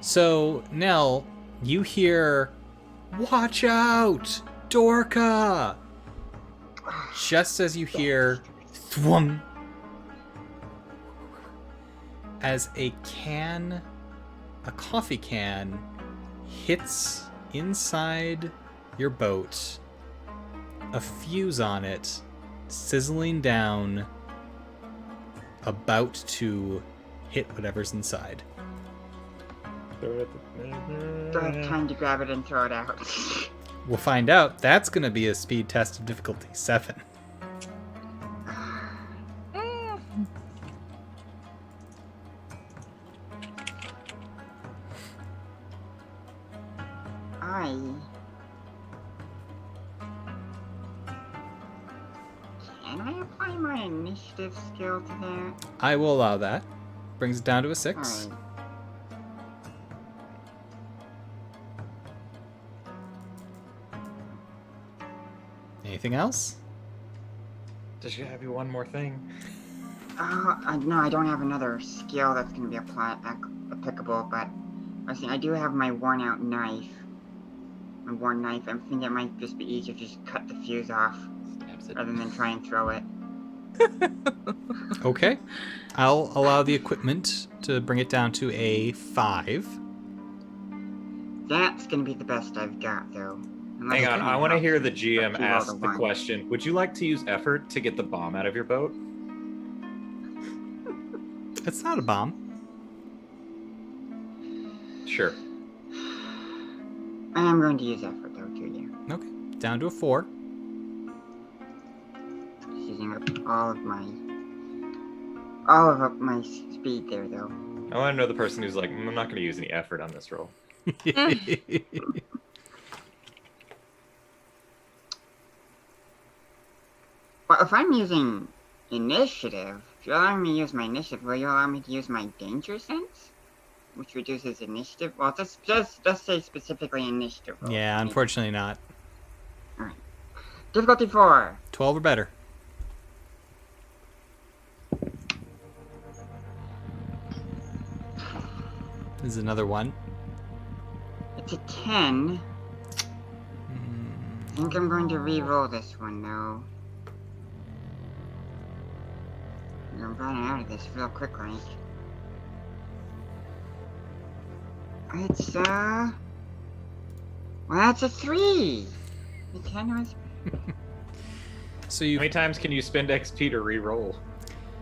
Speaker 1: So, Nell, you hear, "Watch out, Dorka!" Just as you hear, thwung, as a coffee can hits inside your boat, a fuse on it, sizzling down, about to hit whatever's inside.
Speaker 3: Do I have time to grab it and throw it out?
Speaker 1: We'll find out. That's going to be a speed test of difficulty 7.
Speaker 3: Can I apply my initiative skill to that?
Speaker 1: I will allow that. Brings it down to a 6.
Speaker 3: Alright.
Speaker 1: Anything else?
Speaker 2: Does she have you one more thing?
Speaker 3: No, I don't have another skill that's going to be applicable, but I think I do have my worn out knife. My worn knife. I think it might just be easier to just cut the fuse off
Speaker 2: Stabs it.
Speaker 3: rather than try and throw it.
Speaker 1: Okay. I'll allow the equipment to bring it down to a 5.
Speaker 3: That's going to be the best I've got, though. Unless
Speaker 2: Hang on,
Speaker 3: someone
Speaker 2: I want to
Speaker 3: helps
Speaker 2: hear the
Speaker 3: me,
Speaker 2: GM
Speaker 3: but you rolled
Speaker 2: ask
Speaker 3: a
Speaker 2: the
Speaker 3: 1.
Speaker 2: question. Would you like to use effort to get the bomb out of your boat?
Speaker 1: It's not a bomb.
Speaker 2: Sure.
Speaker 3: I am going to use effort, though, too, yeah.
Speaker 1: Okay. Down to a 4.
Speaker 3: Using up all of my speed there, though.
Speaker 2: I want to know the person who's like, I'm not going to use any effort on this roll.
Speaker 3: Well, if I'm using initiative, if you're allowing me to use my initiative, will you allow me to use my danger sense? Which reduces initiative? Well, just say specifically initiative. roll.
Speaker 1: Yeah, unfortunately not.
Speaker 3: Difficulty 4.
Speaker 1: 12 or better. This is another 1.
Speaker 3: It's a 10. I think I'm going to re-roll this one, though. I'm running out of this real quick, like. It's, well, that's a 3! The 10 was
Speaker 1: So
Speaker 2: How many times can you spend XP to re-roll?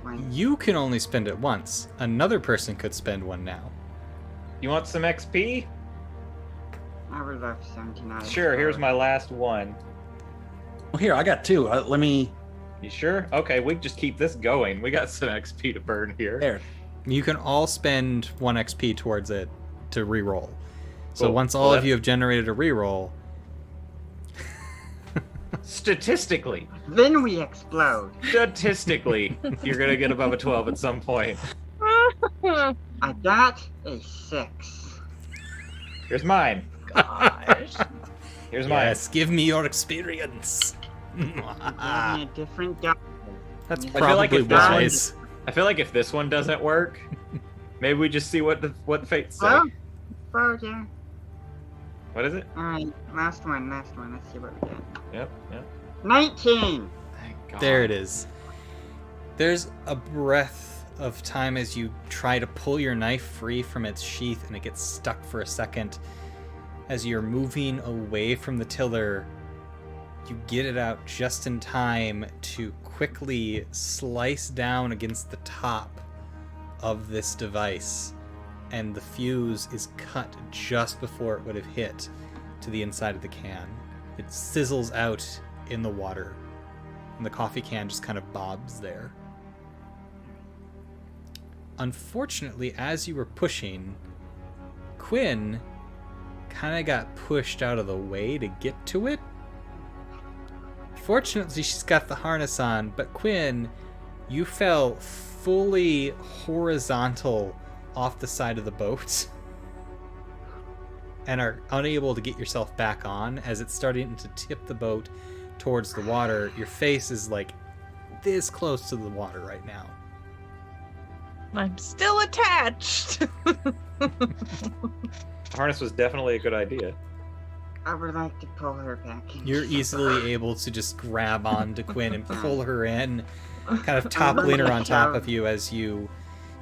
Speaker 3: 1.
Speaker 1: you can only spend it once. Another person could spend 1 now.
Speaker 2: You want some XP?
Speaker 3: I would love some tonight.
Speaker 2: Sure, here's my last one.
Speaker 5: Well, here, I got 2. Let me...
Speaker 2: You sure? Okay, we can just keep this going. We got some XP to burn here.
Speaker 5: There.
Speaker 1: You can all spend 1 XP towards it to reroll. So
Speaker 2: Cool.
Speaker 1: once all
Speaker 2: Well,
Speaker 1: of you have generated a reroll,
Speaker 2: Statistically,
Speaker 3: Then we explode.
Speaker 2: you're gonna get above a 12 at some point.
Speaker 3: I got a 6.
Speaker 2: Here's mine.
Speaker 7: Gosh.
Speaker 2: Here's mine.
Speaker 1: yes, give me your experience.
Speaker 3: Give me a different die.
Speaker 1: That's
Speaker 3: I
Speaker 2: feel like
Speaker 1: probably
Speaker 2: if this one-
Speaker 1: wise.
Speaker 2: I feel like if this one doesn't work, maybe we just see what the fates say.
Speaker 3: Well, well, yeah.
Speaker 2: What is it?
Speaker 3: Alright, last one. Let's see what we get.
Speaker 2: Yep.
Speaker 3: 19!
Speaker 2: Thank God.
Speaker 1: There it is. There's a breath of time as you try to pull your knife free from its sheath and it gets stuck for a second. As you're moving away from the tiller, you get it out just in time to quickly slice down against the top of this device, and the fuse is cut just before it would have hit to the inside of the can. It sizzles out in the water, and the coffee can just kind of bobs there. Unfortunately, as you were pushing, Quinn kind of got pushed out of the way to get to it. Fortunately, she's got the harness on, but Quinn, you fell fully horizontal off the side of the boat and are unable to get yourself back on as it's starting to tip the boat towards the water. Your face is like this close to the water right now.
Speaker 7: I'm still attached.
Speaker 2: Harness was definitely a good idea.
Speaker 3: I would like to pull her back in.
Speaker 1: You're easily able to just grab on to Quinn and pull her in, kind of toppling her on top of you as you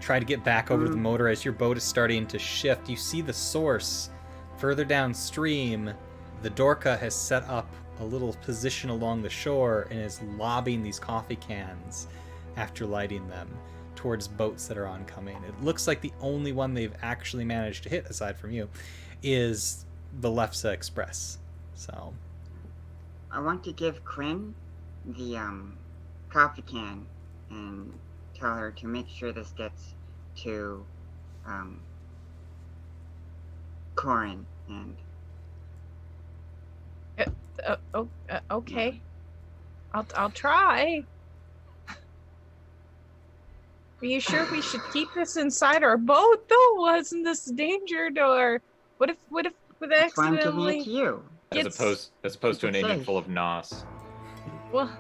Speaker 1: try to get back over the motor. As your boat is starting to shift, you see the source further downstream. The Dorka has set up a little position along the shore and is lobbing these coffee cans after lighting them towards boats that are oncoming. It looks like the only one they've actually managed to hit, aside from you, is the Lefse Express. So
Speaker 3: I want to give Quinn the coffee can and tell her to make sure this gets to Corin and
Speaker 7: Okay. I'll try. Are you sure we should keep this inside our boat though? Wasn't this endangered, or what if we
Speaker 3: that's why I'm giving it
Speaker 7: accidentally
Speaker 3: to you.
Speaker 2: As opposed to an
Speaker 3: It's
Speaker 2: engine
Speaker 3: safe.
Speaker 2: full of nos.
Speaker 7: well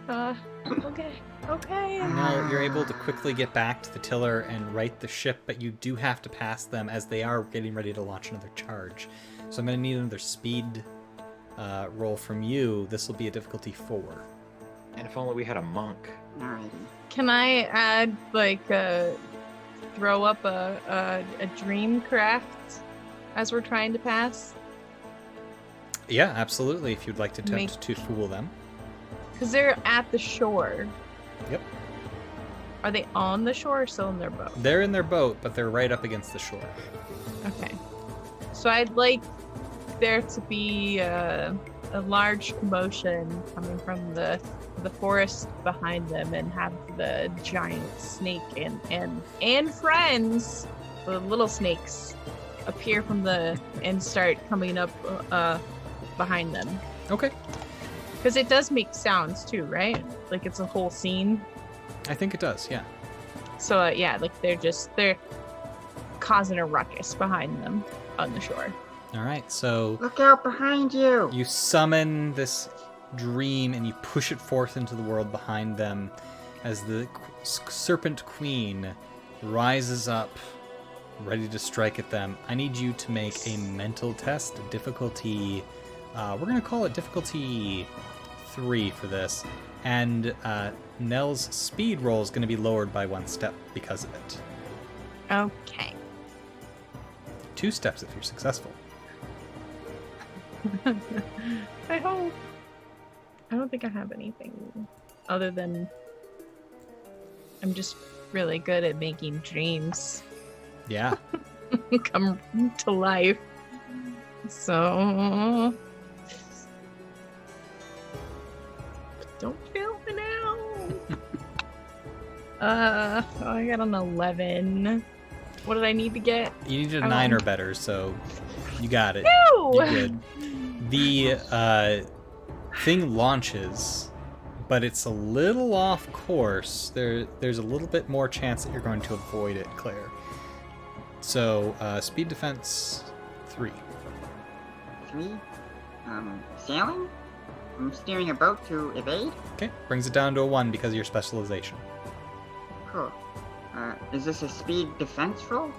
Speaker 7: okay.
Speaker 1: now you're able to quickly get back to the tiller and right the ship, but you do have to pass them as they are getting ready to launch another charge. So I'm going to need another speed roll from you. This will be a difficulty 4.
Speaker 2: And if only we had a monk.
Speaker 3: Alrighty.
Speaker 7: Can I add throw up a dream craft as we're trying to pass?
Speaker 1: Yeah, absolutely, if you'd like to attempt
Speaker 7: Make-
Speaker 1: to fool them.
Speaker 7: Because they're at the shore.
Speaker 1: Yep.
Speaker 7: Are they on the shore or still in their boat?
Speaker 1: They're in their boat, but they're right up against the shore.
Speaker 7: Okay. So I'd like there to be a large commotion coming from the forest behind them, and have the giant snake and friends, the little snakes, appear from and start coming up behind them.
Speaker 1: Okay.
Speaker 7: Because it does make sounds too, right? Like it's a whole scene.
Speaker 1: I think it does, yeah.
Speaker 7: So yeah, like they're causing a ruckus behind them on the shore.
Speaker 1: All right, so
Speaker 3: Look out behind you!
Speaker 1: you summon this dream and you push it forth into the world behind them as the serpent queen rises up, ready to strike at them. I need you to make a mental test, difficulty. We're going to call it difficulty 3 for this. And Nell's speed roll is going to be lowered by 1 step because of it.
Speaker 7: Okay.
Speaker 1: 2 steps if you're successful.
Speaker 7: I hope. I don't think I have anything other than I'm just really good at making dreams
Speaker 1: Yeah.
Speaker 7: come to life. So don't fail me now.
Speaker 4: I got an 11. What did I need to get?
Speaker 1: You needed a
Speaker 4: Oh.
Speaker 1: 9 or better, so you got it.
Speaker 4: No!
Speaker 1: You're good. The thing launches, but it's a little off course. There's a little bit more chance that you're going to avoid it, Claire. So, speed defense 3.
Speaker 3: 3. Sailing? I'm steering a boat to evade?
Speaker 1: Okay, brings it down to a 1 because of your specialization.
Speaker 3: Cool. Is this a speed defense roll?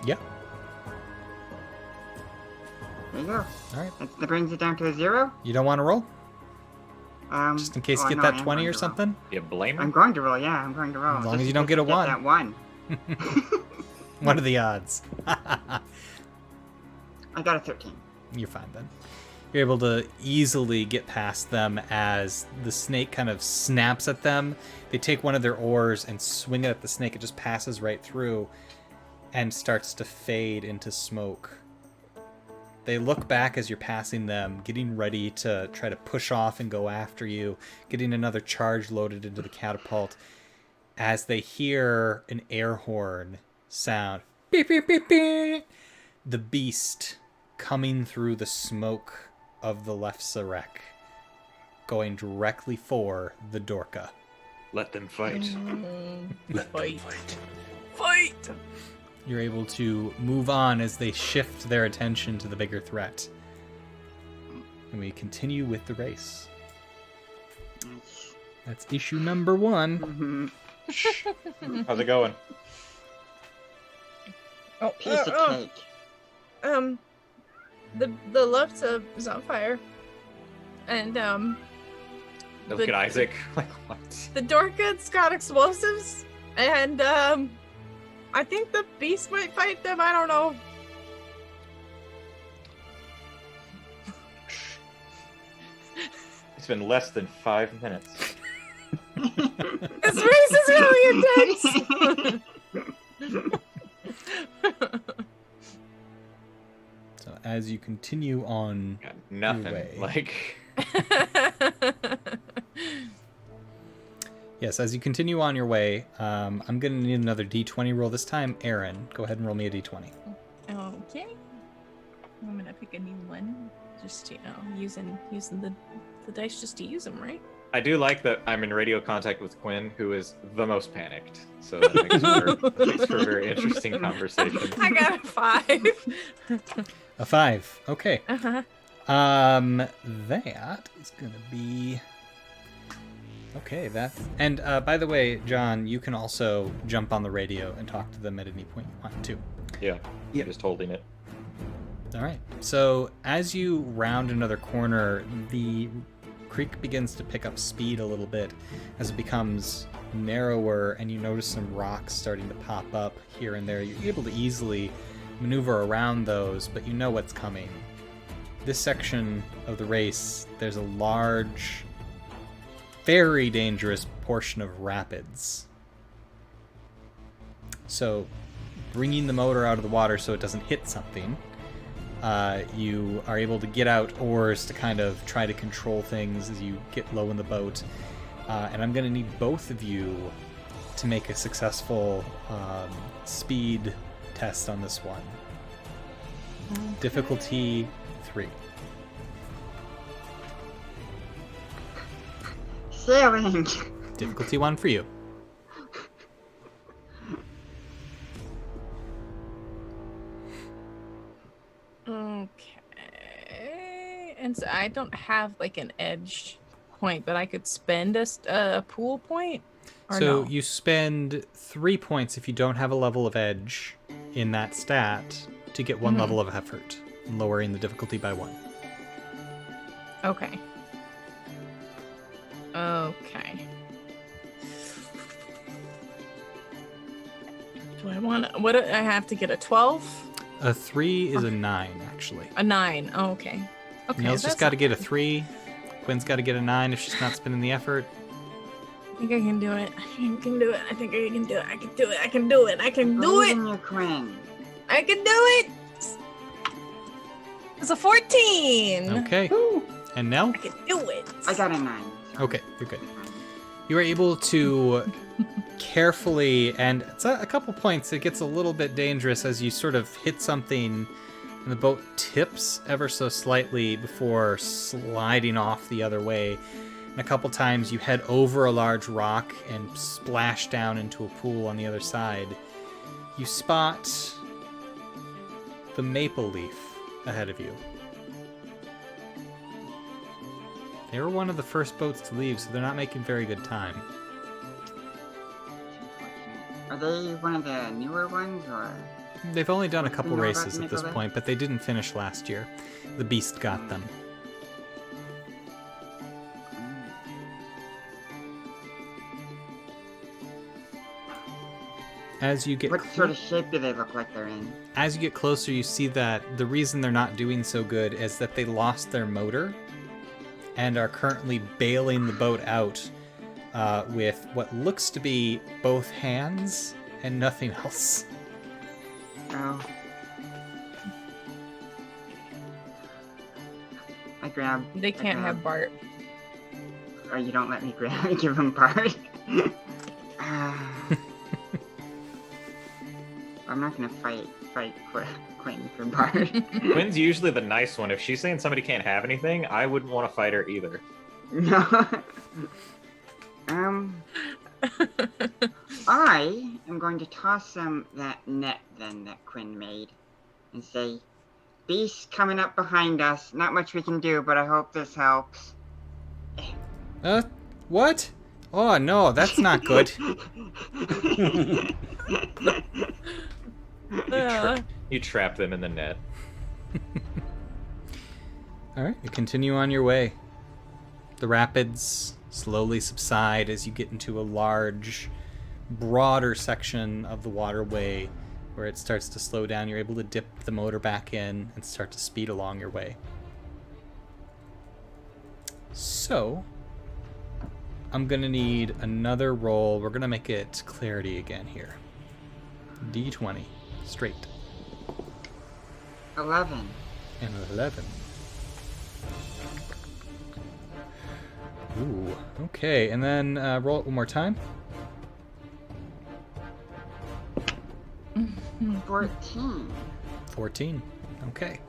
Speaker 1: Yeah.
Speaker 3: There you go.
Speaker 1: Alright.
Speaker 3: That brings it down to a 0?
Speaker 1: You don't want to roll? Just in case you get
Speaker 3: no,
Speaker 1: that
Speaker 3: I am
Speaker 1: 20
Speaker 3: going
Speaker 1: or
Speaker 3: to roll.
Speaker 1: something?
Speaker 2: You blame
Speaker 3: I'm
Speaker 2: him?
Speaker 3: going to roll, yeah, I'm going to roll.
Speaker 1: As long
Speaker 3: Just
Speaker 1: as you don't
Speaker 3: in
Speaker 1: get a
Speaker 3: case I
Speaker 1: one.
Speaker 3: that 1.
Speaker 1: What are the odds?
Speaker 3: I got a 13.
Speaker 1: You're fine then. You're able to easily get past them as the snake kind of snaps at them. They take one of their oars and swing it at the snake. It just passes right through and starts to fade into smoke. They look back as you're passing them, getting ready to try to push off and go after you, getting another charge loaded into the catapult, as they hear an air horn sound. Beep, beep, beep, beep. The beast coming through the smoke of the left Sarek, going directly for the Dorka.
Speaker 2: Let them fight.
Speaker 4: Fight. Fight!
Speaker 1: You're able to move on as they shift their attention to the bigger threat. And we continue with the race.
Speaker 3: Nice.
Speaker 1: That's issue number 1.
Speaker 3: Mhm.
Speaker 2: How's it going?
Speaker 4: Oh,
Speaker 3: Piece of cake.
Speaker 4: the left is on fire, and
Speaker 2: Look
Speaker 4: The-
Speaker 2: at Isaac. Like, what?
Speaker 4: the Dorkad's got explosives, and I think the beast might fight them. I don't know.
Speaker 2: It's been less than 5 minutes.
Speaker 4: This race is really intense.
Speaker 1: So as you continue on,
Speaker 2: Got nothing.
Speaker 1: way.
Speaker 2: Like,
Speaker 1: yes, as you continue on your way, I'm going to need another d20 roll. This time, Aaron, go ahead and roll me a d20.
Speaker 4: Okay. I'm gonna pick a new one. Just using the dice just to use them, right?
Speaker 2: I do like that I'm in radio contact with Quinn, who is the most panicked. So that makes for a very interesting conversation.
Speaker 4: I got a 5.
Speaker 1: A 5. Okay.
Speaker 4: Uh-huh.
Speaker 1: That is going to be... Okay, and by the way, John, you can also jump on the radio and talk to them at any point you want to.
Speaker 2: Yeah.
Speaker 5: Yep.
Speaker 2: Just holding it.
Speaker 1: All right. So as you round another corner, the creek begins to pick up speed a little bit as it becomes narrower, and you notice some rocks starting to pop up here and there. You're able to easily maneuver around those, but you know what's coming. This section of the race, there's a large, very dangerous portion of rapids. So bringing the motor out of the water so it doesn't hit something, you are able to get out oars to kind of try to control things as you get low in the boat. And I'm going to need both of you to make a successful speed test on this one. Difficulty 3.
Speaker 3: Sailing.
Speaker 1: Difficulty 1 for you.
Speaker 4: Okay. And so I don't have like an edge point, but I could spend a pool point. Or
Speaker 1: So
Speaker 4: no?
Speaker 1: you spend 3 points if you don't have a level of edge in that stat to get 1 level of effort, lowering the difficulty by 1.
Speaker 4: Okay. Okay. Do I want to? What do I have to get? A 12?
Speaker 1: A 3 is a 9, actually.
Speaker 4: A 9. Oh, okay. Okay.
Speaker 1: Nell's just
Speaker 4: that's
Speaker 1: got to
Speaker 4: not
Speaker 1: get a
Speaker 4: bad.
Speaker 1: 3. Quinn's got to get a 9 if she's not spending the effort.
Speaker 4: I think I can do it. I can do it. I think I can do it. I can do it. I can do it. I can do
Speaker 3: Believe
Speaker 4: it.
Speaker 3: in your Quinn.
Speaker 4: I can do it. It's a 14.
Speaker 1: Okay. And Nell?
Speaker 4: I can do it.
Speaker 3: I got a 9.
Speaker 1: Okay, you're good. You are able to carefully, and it's a couple points it gets a little bit dangerous as you sort of hit something and the boat tips ever so slightly before sliding off the other way. And a couple times you head over a large rock and splash down into a pool on the other side. You spot the Maple Leaf ahead of you. They were one of the first boats to leave, so they're not making very good time.
Speaker 3: Are they one of the newer ones, or?
Speaker 1: They've only done a couple
Speaker 3: know about
Speaker 1: races at this
Speaker 3: Maple Leaf?
Speaker 1: point, but they didn't finish last year. The Beast got them. As you get
Speaker 3: What sort of shape do they look like they're in?
Speaker 1: as you get closer, you see that the reason they're not doing so good is that they lost their motor and are currently bailing the boat out with what looks to be both hands and nothing else.
Speaker 3: Oh. I grab.
Speaker 7: They can't have Bart.
Speaker 3: Or you don't let me grab. Give him part. I'm not gonna fight Quinn for Bart.
Speaker 2: Quinn's usually the nice one. If she's saying somebody can't have anything, I wouldn't want to fight her either.
Speaker 3: No. I am going to toss them that net then that Quinn made and say, Beast coming up behind us. Not much we can do, but I hope this helps.
Speaker 1: What? Oh no, that's not good.
Speaker 2: You trap them in the net.
Speaker 1: Alright, you continue on your way. The rapids slowly subside as you get into a large, broader section of the waterway where it starts to slow down. You're able to dip the motor back in and start to speed along your way. So, I'm going to need another roll. We're going to make it clarity again here. D20. Straight.
Speaker 3: 11.
Speaker 1: And 11. Ooh, okay. And then roll it one more time.
Speaker 3: 14.
Speaker 1: 14. Okay.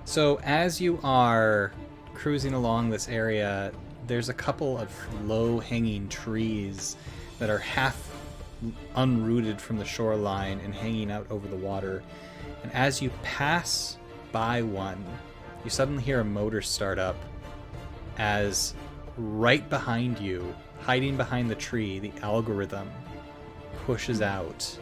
Speaker 1: So as you are cruising along this area, there's a couple of low-hanging trees that are half unrooted from the shoreline and hanging out over the water. And as you pass by one, you suddenly hear a motor start up as right behind you, hiding behind the tree, the algorithm pushes out.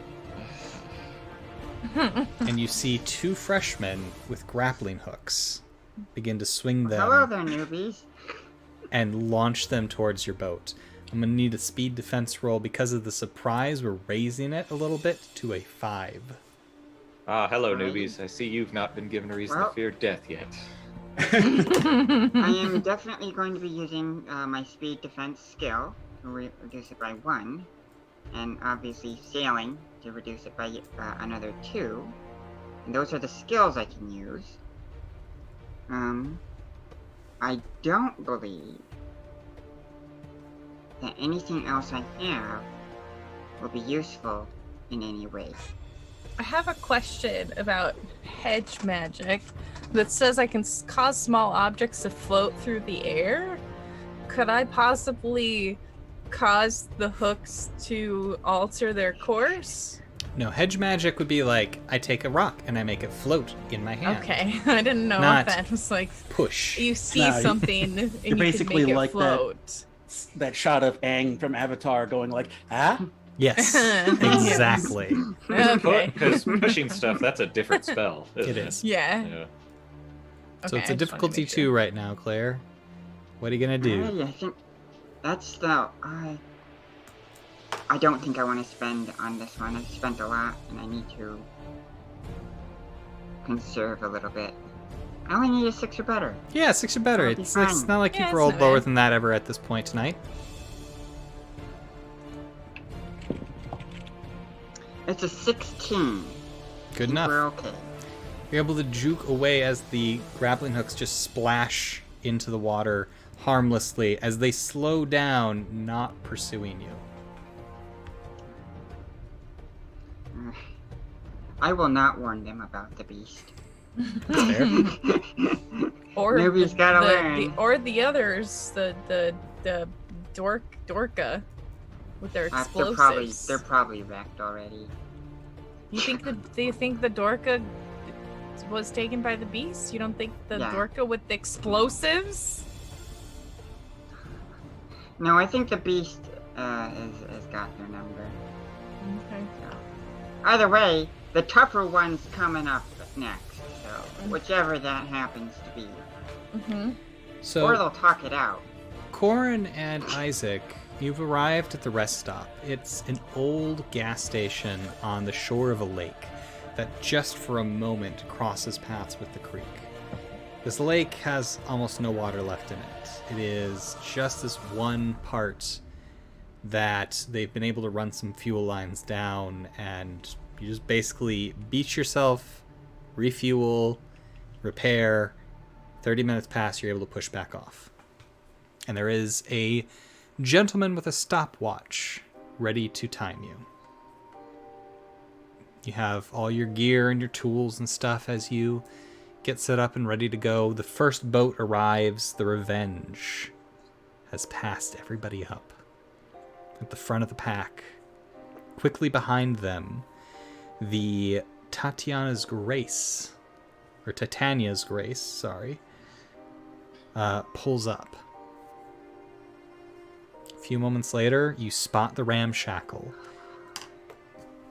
Speaker 1: And you see two freshmen with grappling hooks begin to swing them
Speaker 3: Hello there, newbies.
Speaker 1: and launch them towards your boat. I'm going to need a speed defense roll. Because of the surprise, we're raising it a little bit to a 5.
Speaker 2: Ah, hello, newbies. I see you've not been given a reason to
Speaker 3: Well-
Speaker 2: fear death yet.
Speaker 3: I am definitely going to be using my speed defense skill to reduce it by 1. And obviously sailing to reduce it by another 2. And those are the skills I can use. I don't believe that anything else I have will be useful in any way.
Speaker 7: I have a question about hedge magic that says I can cause small objects to float through the air. Could I possibly cause the hooks to alter their course?
Speaker 1: No, hedge magic would be like, I take a rock and I make it float in my hand.
Speaker 7: Okay, I didn't know
Speaker 1: Not
Speaker 7: if that was like
Speaker 1: Push.
Speaker 7: you see
Speaker 5: No, you-
Speaker 7: something and you
Speaker 5: basically
Speaker 7: can make it
Speaker 5: like that.
Speaker 7: float.
Speaker 5: That shot of Aang from Avatar going like, ah?
Speaker 1: Yes, exactly.
Speaker 7: Okay.
Speaker 2: Because pushing stuff, that's a different spell.
Speaker 1: It
Speaker 2: isn't
Speaker 1: is.
Speaker 7: Yeah.
Speaker 2: Yeah.
Speaker 1: So
Speaker 7: Okay,
Speaker 1: it's a
Speaker 7: I just wanted to
Speaker 1: difficulty
Speaker 7: make
Speaker 1: 2
Speaker 7: sure.
Speaker 1: right now, Claire. What are you going to do?
Speaker 3: I think that's the... I don't think I want to spend on this one. I've spent a lot, and I need to conserve a little bit. I only need a 6 or better.
Speaker 1: Yeah, 6 or better.
Speaker 3: That'll be
Speaker 1: It's
Speaker 3: fine.
Speaker 1: not like
Speaker 7: Yeah,
Speaker 1: you've
Speaker 7: it's
Speaker 1: rolled
Speaker 7: not
Speaker 1: lower
Speaker 7: bad.
Speaker 1: than that ever at this point tonight.
Speaker 3: It's a 16.
Speaker 1: Good
Speaker 3: I think
Speaker 1: enough.
Speaker 3: We're okay.
Speaker 1: You're able to juke away as the grappling hooks just splash into the water harmlessly as they slow down, not pursuing you.
Speaker 3: I will not warn them about the beast.
Speaker 1: Fair.
Speaker 7: Or
Speaker 3: Newbie's gotta learn.
Speaker 7: or the others, the Dorka with their explosives.
Speaker 3: They're probably wrecked already.
Speaker 7: Do you think the Dorka was taken by the beast? You don't think the
Speaker 3: Yeah.
Speaker 7: Dorka with the explosives?
Speaker 3: No, I think the beast has got their number.
Speaker 7: Okay.
Speaker 3: So. Either way, the tougher one's coming up next. So whichever that happens to be,
Speaker 7: Mm-hmm.
Speaker 1: So
Speaker 3: or they'll talk it out.
Speaker 1: Corin and Isaac, you've arrived at the rest stop. It's an old gas station on the shore of a lake that just for a moment crosses paths with the creek. This lake has almost no water left in it. It is just this one part that they've been able to run some fuel lines down, and you just basically beach yourself, refuel, repair. 30 minutes pass, you're able to push back off. And there is a gentleman with a stopwatch ready to time you. You have all your gear and your tools and stuff as you get set up and ready to go. The first boat arrives. The Revenge has passed everybody up. At the front of the pack, quickly behind them, the Titania's Grace, pulls up. A few moments later, you spot the ramshackle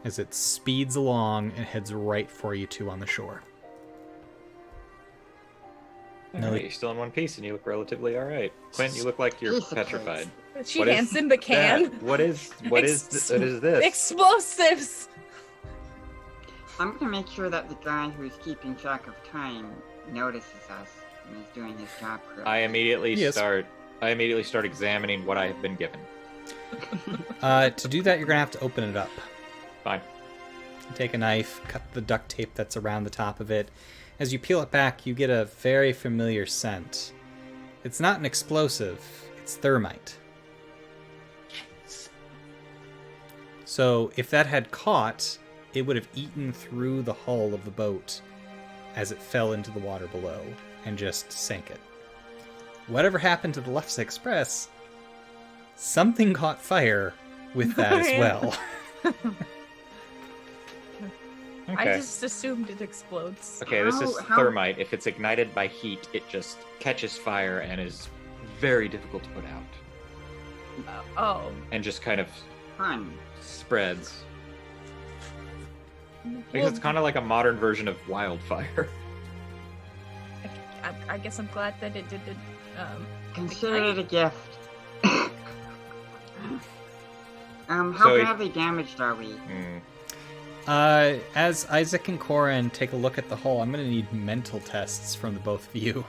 Speaker 1: as it speeds along and heads right for you two on the shore.
Speaker 2: Nellie, you're still in one piece and you look relatively alright. Quinn, you look like you're
Speaker 3: Piece of
Speaker 2: petrified.
Speaker 7: She
Speaker 2: What is
Speaker 7: hands in the can.
Speaker 2: that? What is this?
Speaker 7: Explosives.
Speaker 3: I'm gonna make sure that the guy who's keeping track of time notices us and is doing his job correctly.
Speaker 2: I immediately
Speaker 1: Yes.
Speaker 2: start examining what I have been given.
Speaker 1: To do that, you're going to have to open it up.
Speaker 2: Fine.
Speaker 1: Take a knife, cut the duct tape that's around the top of it. As you peel it back, you get a very familiar scent. It's not an explosive, it's thermite. So if that had caught, it would have eaten through the hull of the boat as it fell into the water below and just sank it. Whatever happened to the Lefse Express, something caught fire with that as well.
Speaker 7: I
Speaker 2: Okay.
Speaker 7: just assumed it explodes.
Speaker 2: Okay, this is
Speaker 3: How-
Speaker 2: thermite. If it's ignited by heat, it just catches fire and is very difficult to put out.
Speaker 7: Oh.
Speaker 2: And just kind of
Speaker 3: Fun.
Speaker 2: spreads. I guess it's kind of like a modern version of wildfire.
Speaker 7: I guess I'm glad that it did.
Speaker 3: Consider it a gift. How
Speaker 2: So it-
Speaker 3: badly damaged are we?
Speaker 1: As Isaac and Corin take a look at the hull, I'm going to need mental tests from the both of you.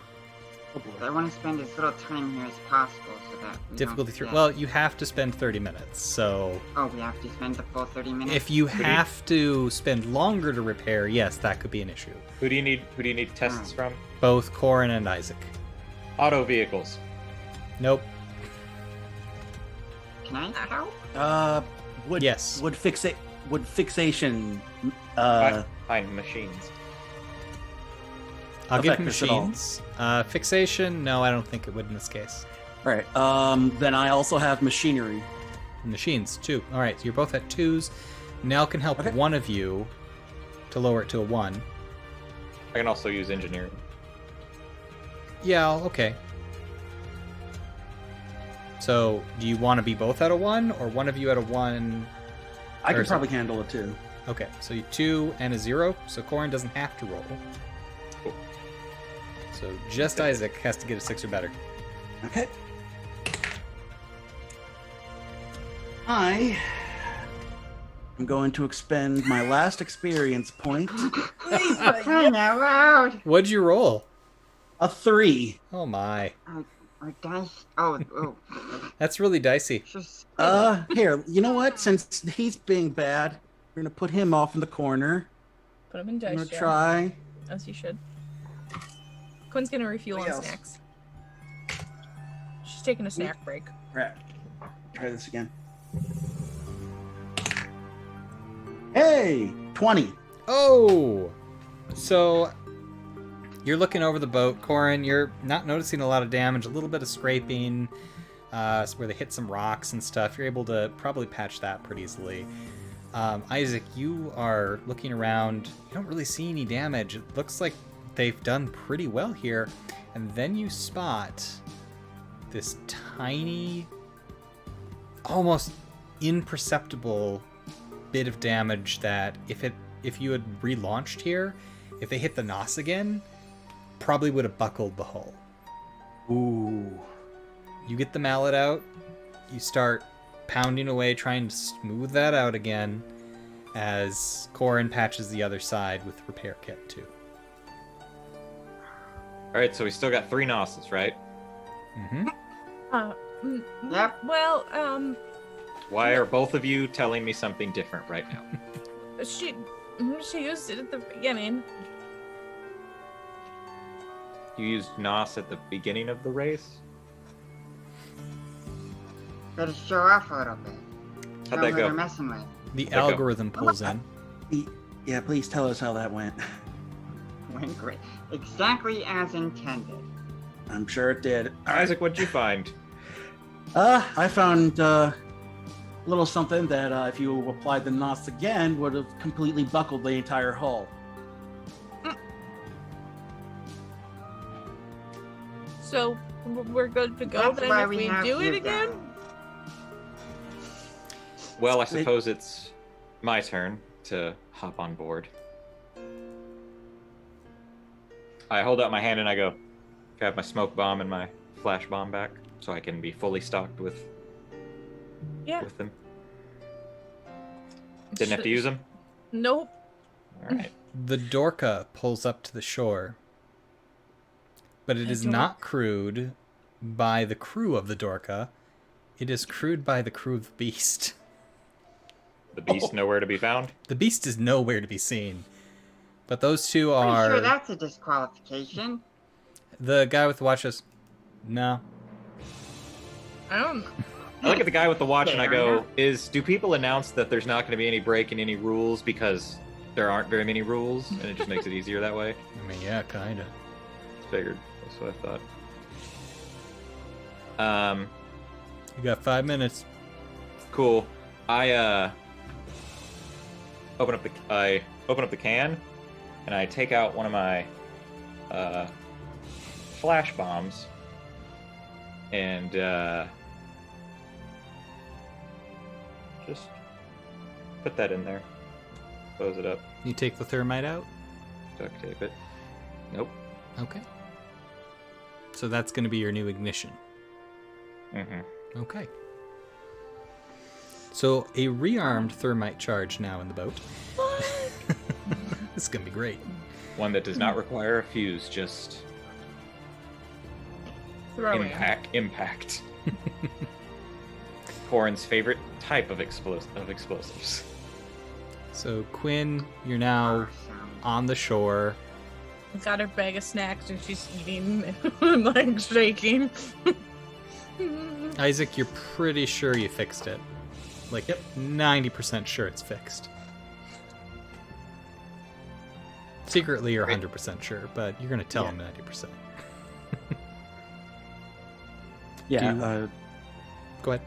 Speaker 3: I want to spend as little time here as possible so that we
Speaker 1: Difficulty
Speaker 3: don't
Speaker 1: 3.
Speaker 3: forget.
Speaker 1: Well, you have to spend 30 minutes, so
Speaker 3: Oh, we have to spend the full 30 minutes?
Speaker 1: if you
Speaker 2: do you-
Speaker 1: have to spend longer to repair, yes, that could be an issue.
Speaker 2: Who do you need tests from?
Speaker 1: Both Corin and Isaac.
Speaker 2: Auto vehicles.
Speaker 1: Nope.
Speaker 3: Can I help?
Speaker 5: Wood.
Speaker 1: Yes.
Speaker 5: Wood fixation.
Speaker 2: Fine, machines.
Speaker 1: I'll give
Speaker 5: Affect this at all?
Speaker 1: machines. Fixation, no, I don't think it would in this case.
Speaker 5: All right. Then I also have machinery.
Speaker 1: Machines, 2. All right, so you're both at 2s. Nell can help
Speaker 5: Okay.
Speaker 1: one of you to lower it to a 1.
Speaker 2: I can also use engineering.
Speaker 1: Yeah, okay. So, do you want to be both at a 1, or one of you at a 1?
Speaker 5: I
Speaker 1: Or
Speaker 5: can
Speaker 1: is
Speaker 5: probably handle it too.
Speaker 1: Okay, so you 2 and a 0, so Corin doesn't have to roll.
Speaker 2: Cool.
Speaker 1: So just Isaac has to get a 6 or better.
Speaker 5: Okay. I am going to expend my last experience point.
Speaker 3: Crying out loud!
Speaker 1: What'd you roll?
Speaker 5: A 3.
Speaker 1: Oh my.
Speaker 3: Our dice. Oh.
Speaker 1: That's really dicey.
Speaker 3: Just.
Speaker 5: Here, you know what? Since he's being bad, we're gonna put him off in the corner.
Speaker 7: Put them in
Speaker 5: I'm
Speaker 7: dice
Speaker 5: gonna
Speaker 7: jail,
Speaker 5: try.
Speaker 7: as you should. Quinn's gonna refuel on
Speaker 5: What else?
Speaker 7: snacks. She's taking a snack break.
Speaker 5: Right. Try this again. Hey, 20.
Speaker 1: Oh! So, you're looking over the boat, Corin. You're not noticing a lot of damage, a little bit of scraping, where they hit some rocks and stuff. You're able to probably patch that pretty easily. Isaac, you are looking around. You don't really see any damage. It looks like they've done pretty well here. And then you spot this tiny, almost imperceptible bit of damage that if you had relaunched here, if they hit the NOS again, probably would have buckled the hull.
Speaker 5: Ooh.
Speaker 1: You get the mallet out, you start pounding away trying to smooth that out again as Corin patches the other side with repair kit too.
Speaker 2: Alright, so we still got 3 NOSes, right?
Speaker 1: Mm-hmm.
Speaker 3: Yep.
Speaker 7: Well,
Speaker 2: Why are both of you telling me something different right now?
Speaker 7: she used it at the beginning.
Speaker 2: You used NOS at the beginning of the race?
Speaker 3: Gotta show off a little bit.
Speaker 2: How'd
Speaker 3: Show
Speaker 2: that
Speaker 3: who
Speaker 2: go?
Speaker 3: they're messing with.
Speaker 1: The
Speaker 2: Let go.
Speaker 1: algorithm pulls in.
Speaker 5: Yeah, please tell us how that went.
Speaker 3: Went great. Exactly as intended.
Speaker 5: I'm sure it did.
Speaker 2: Isaac, what'd you find?
Speaker 5: I found a little something that if you applied the NOS again would have completely buckled the entire hull.
Speaker 7: So we're good to go
Speaker 3: That's
Speaker 7: then
Speaker 3: why
Speaker 7: if
Speaker 3: we
Speaker 7: we
Speaker 3: have
Speaker 7: do it
Speaker 3: you
Speaker 7: again?
Speaker 3: guys.
Speaker 2: Well, I suppose it's my turn to hop on board. I hold out my hand and I go, can I have my smoke bomb and my flash bomb back so I can be fully stocked with them? Didn't have to use them?
Speaker 7: Nope.
Speaker 2: Alright.
Speaker 1: The Dorka pulls up to the shore, but it is not crewed by the crew of the Dorka. It is crewed by the crew of the Beast.
Speaker 2: The beast nowhere to be found?
Speaker 1: The Beast is nowhere to be seen. But those two
Speaker 3: Pretty
Speaker 1: are...
Speaker 3: sure that's a disqualification.
Speaker 1: The guy with the watch says, no.
Speaker 7: I don't know.
Speaker 2: I look at the guy with the watch and I go,
Speaker 3: Fair
Speaker 2: do people announce that there's not going to be any break in any rules because there aren't very many rules and it just makes it easier that way?
Speaker 1: I mean, yeah, kinda.
Speaker 2: Figured. That's what I thought.
Speaker 1: You got 5 minutes.
Speaker 2: Cool. I open up the can and I take out one of my flash bombs and just put that in there. Close it up.
Speaker 1: You take the thermite out?
Speaker 2: Duct tape it. Nope.
Speaker 1: Okay. So that's going to be your new ignition.
Speaker 2: Mm-hmm.
Speaker 1: Okay. So a rearmed thermite charge now in the boat. This is going to be great.
Speaker 2: One that does not require a fuse, just
Speaker 7: Throw it.
Speaker 2: impact. Corin's favorite type of explosives.
Speaker 1: So Quinn, you're now
Speaker 3: Awesome.
Speaker 1: on the shore.
Speaker 7: Got her bag of snacks and she's eating and like shaking.
Speaker 1: Isaac, you're pretty sure you fixed it. Like, 90% sure it's fixed. Secretly, you're 100% sure, but you're going to tell him 90%.
Speaker 5: Yeah.
Speaker 1: Go ahead.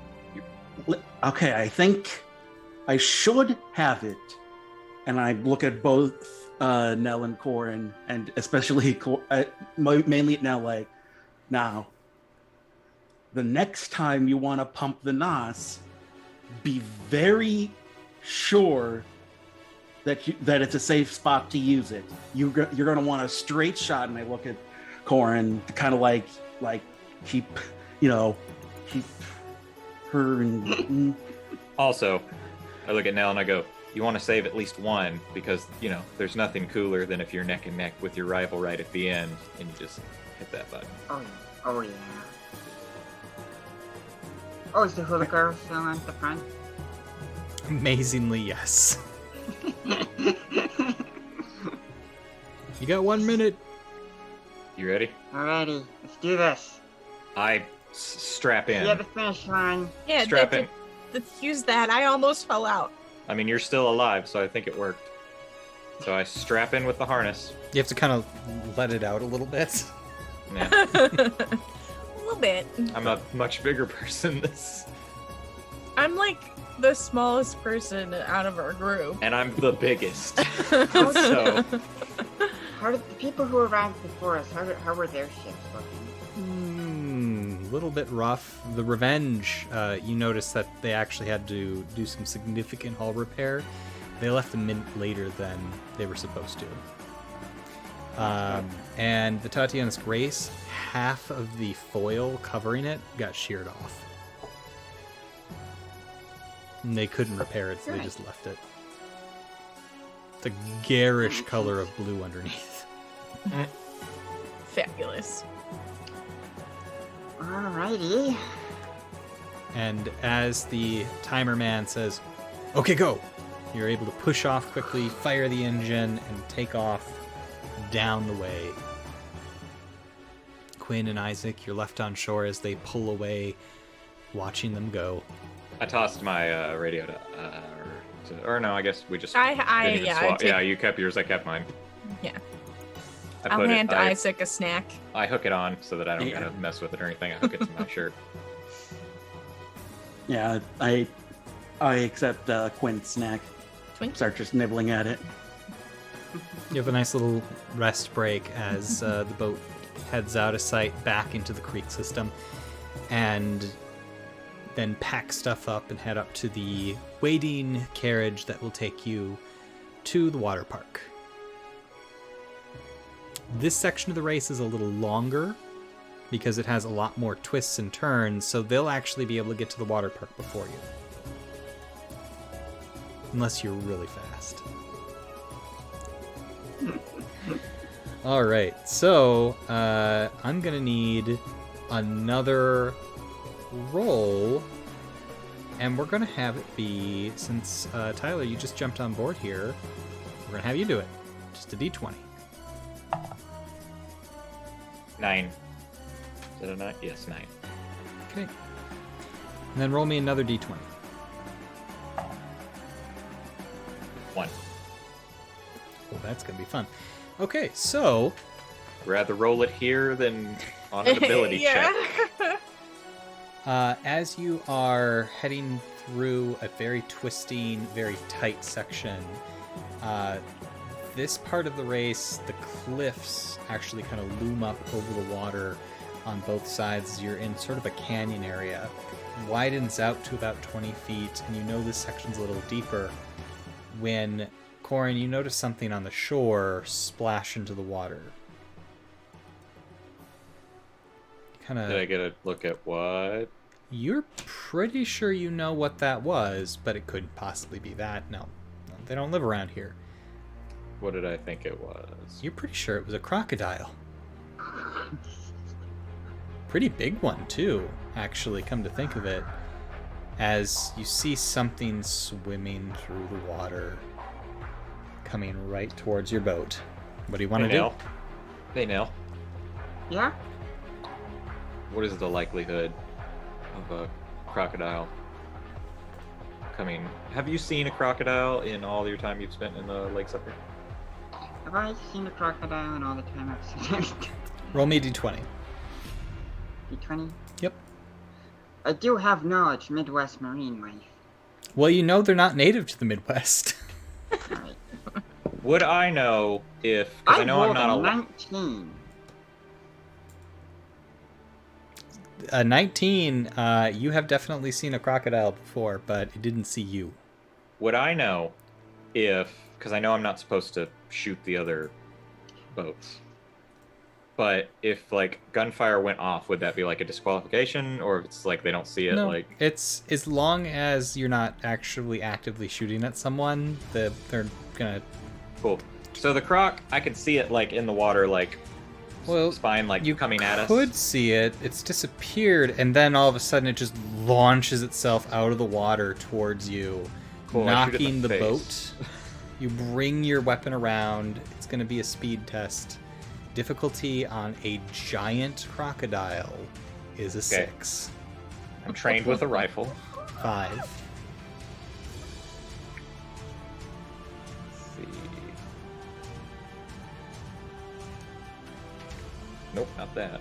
Speaker 5: Okay, I think I should have it. And I look at both Nell and Corin, and especially mainly at Nell, like, now, the next time you want to pump the NOS, be very sure that it's a safe spot to use it. You're going to want a straight shot, and I look at Corin to kind of like keep her and...
Speaker 2: Also, I look at Nell and I go, you want to save at least one because, there's nothing cooler than if you're neck and neck with your rival right at the end and you just hit that button.
Speaker 3: Oh yeah. Oh yeah. Oh, is the hula girl still at the front?
Speaker 1: Amazingly, yes. You got 1 minute.
Speaker 2: You ready?
Speaker 3: Alrighty, let's do this.
Speaker 2: I strap in.
Speaker 3: See you at the finish line.
Speaker 7: Yeah,
Speaker 2: Strap in.
Speaker 7: let's use that. I almost fell out.
Speaker 2: I mean, you're still alive, so I think it worked. So I strap in with the harness.
Speaker 1: You have to kind of let it out a little bit.
Speaker 2: Yeah.
Speaker 7: A little bit.
Speaker 2: I'm a much bigger person.
Speaker 7: I'm like the smallest person out of our group.
Speaker 2: And I'm the biggest. So
Speaker 3: How did the people who arrived before us? How were their ships looking?
Speaker 1: A little bit rough. The Revenge, you notice that they actually had to do some significant hull repair. They left a minute later than they were supposed to. And the Tatiana's Grace, half of the foil covering it got sheared off. And they couldn't repair it, so they just left it. It's a garish color of blue underneath.
Speaker 7: Fabulous.
Speaker 3: Alrighty.
Speaker 1: And as the timer man says, "Okay, go," you're able to push off quickly, fire the engine, and take off down the way. Quinn and Isaac, you're left on shore as they pull away, watching them go.
Speaker 2: I tossed my radio to, or no, I guess we just
Speaker 7: I
Speaker 2: didn't even
Speaker 7: yeah,
Speaker 2: swap.
Speaker 7: I take,
Speaker 2: Yeah, you kept yours, I kept mine.
Speaker 7: Yeah.
Speaker 2: I
Speaker 7: I'll
Speaker 2: put
Speaker 7: hand
Speaker 2: it, I,
Speaker 7: Isaac a snack.
Speaker 2: I hook it on so that I don't
Speaker 5: Yeah.
Speaker 2: gotta mess with it or anything. I hook it to my shirt.
Speaker 5: Yeah, I accept Quinn's snack.
Speaker 7: Twink.
Speaker 5: Start just nibbling at it.
Speaker 1: You have a nice little rest break as the boat heads out of sight back into the creek system, and then pack stuff up and head up to the waiting carriage that will take you to the water park. This section of the race is a little longer because it has a lot more twists and turns, so they'll actually be able to get to the water park before you. Unless you're really fast. Alright, so I'm going to need another roll, and we're going to have it be, since Tyler, you just jumped on board here, we're going to have you do it. Just a d20.
Speaker 2: 9. Is it a 9? Yes, 9.
Speaker 1: Okay. And then roll me another d20.
Speaker 2: 1.
Speaker 1: Oh, that's going to be fun. Okay, so
Speaker 2: Rather roll it here than on an ability
Speaker 7: yeah.
Speaker 2: check.
Speaker 1: as you are heading through a very twisting, very tight section, this part of the race, the cliffs actually kind of loom up over the water on both sides. You're in sort of a canyon area. It widens out to about 20 feet, and you know this section's a little deeper when, Corin, you notice something on the shore splash into the water. Kind
Speaker 2: Did I
Speaker 1: of.
Speaker 2: get a look at what?
Speaker 1: You're pretty sure you know what that was, but it couldn't possibly be that. No, they don't live around here.
Speaker 2: What did I think it was?
Speaker 1: You're pretty sure it was a crocodile. Pretty big one, too, actually, come to think of it. As you see something swimming through the water, coming right towards your boat. What do you want to do?
Speaker 2: Hey, Nell.
Speaker 3: Yeah?
Speaker 2: What is the likelihood of a crocodile coming? Have you seen a crocodile in all your time you've spent in the lakes up here?
Speaker 3: Have I seen a crocodile in all the time I've seen it?
Speaker 1: Roll me a d20.
Speaker 3: D20?
Speaker 1: Yep.
Speaker 3: I do have knowledge, Midwest marine life.
Speaker 1: Well, you know they're not native to the Midwest.
Speaker 3: Alright.
Speaker 2: Would I know if? Because I know I'm
Speaker 3: rolled
Speaker 2: not
Speaker 3: a
Speaker 2: a.
Speaker 3: 19.
Speaker 1: A 19, you have definitely seen a crocodile before, but it didn't see you.
Speaker 2: Would I know if? Because I know I'm not supposed to shoot the other boats. But if like gunfire went off, would that be like a disqualification, or if it's like they don't see it?
Speaker 1: No,
Speaker 2: Like
Speaker 1: it's as long as you're not actually actively shooting at someone, they're gonna.
Speaker 2: cool. So the croc, I could see it like in the water, like
Speaker 1: Well,
Speaker 2: spine, like
Speaker 1: you
Speaker 2: coming at us.
Speaker 1: could see it. It's disappeared, and then all of a sudden it just launches itself out of the water towards you,
Speaker 2: Cool, I shoot it
Speaker 1: knocking
Speaker 2: in
Speaker 1: the
Speaker 2: the
Speaker 1: boat.
Speaker 2: face.
Speaker 1: You bring your weapon around. It's going to be a speed test. Difficulty on a giant crocodile is a 6.
Speaker 2: I'm trained with a rifle.
Speaker 1: 5.
Speaker 2: Let's see. Nope, not that.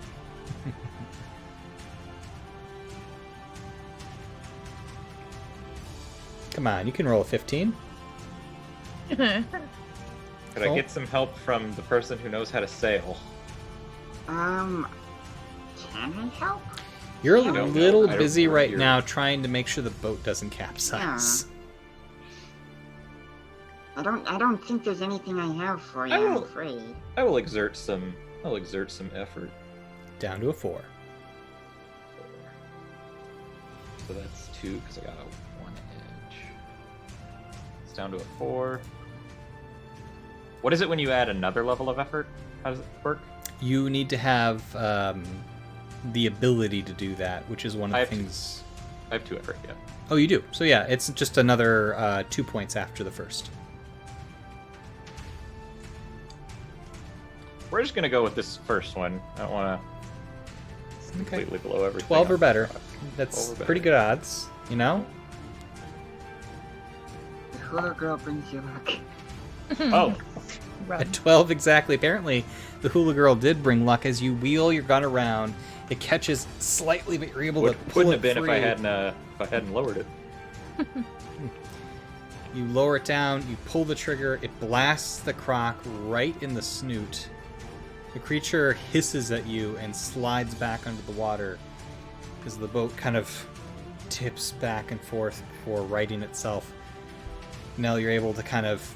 Speaker 1: Come on, you can roll a 15.
Speaker 2: Could I get some help from the person who knows how to sail?
Speaker 3: Can I help?
Speaker 1: You're a
Speaker 3: I don't
Speaker 1: little
Speaker 2: know. I don't
Speaker 1: busy
Speaker 2: know
Speaker 1: right
Speaker 2: your-
Speaker 1: now trying to make sure the boat doesn't capsize.
Speaker 3: I don't think there's anything I have for you,
Speaker 2: I
Speaker 3: I'm
Speaker 2: will-
Speaker 3: afraid.
Speaker 2: I'll exert some effort.
Speaker 1: Down to a 4.
Speaker 2: So that's 2 because I got a 1 edge. It's down to a 4. What is it when you add another level of effort? How does it work?
Speaker 1: You need to have the ability to do that, which is one of
Speaker 2: I
Speaker 1: the
Speaker 2: have to-
Speaker 1: things.
Speaker 2: I have 2 effort, yeah.
Speaker 1: Oh, you do. So yeah, it's just another 2 points after the first.
Speaker 2: We're just gonna go with this first one. I don't want to
Speaker 1: Okay.
Speaker 2: completely blow everything.
Speaker 1: 12 or
Speaker 2: up.
Speaker 1: better. That's
Speaker 2: 12 or better.
Speaker 1: pretty good odds, you know?
Speaker 3: The hula girl brings you luck.
Speaker 2: Oh,
Speaker 1: At 12 exactly. Apparently, the hula girl did bring luck as you wheel your gun around. It catches slightly, but you're able to pull
Speaker 2: wouldn't
Speaker 1: it
Speaker 2: have been
Speaker 1: free.
Speaker 2: if I hadn't lowered it.
Speaker 1: You lower it down, you pull the trigger, it blasts the croc right in the snoot. The creature hisses at you and slides back under the water as the boat kind of tips back and forth before righting itself. Nell, you're able to kind of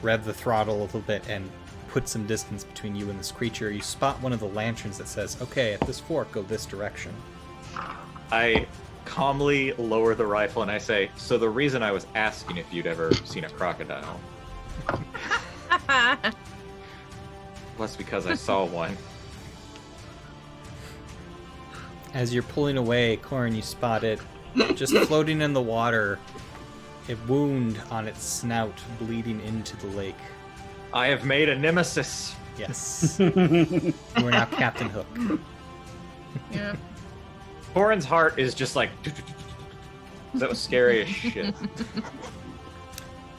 Speaker 1: rev the throttle a little bit and put some distance between you and this creature. You spot one of the lanterns that says, okay, at this fork, go this direction.
Speaker 2: I calmly lower the rifle and I say, so the reason I was asking if you'd ever seen a crocodile was because I saw one.
Speaker 1: As you're pulling away, Corin, you spot it just floating in the water, a wound on its snout bleeding into the lake.
Speaker 2: I have made a nemesis.
Speaker 1: Yes. You are now Captain Hook.
Speaker 7: Yeah.
Speaker 2: Corin's heart is just like... That was scary as shit.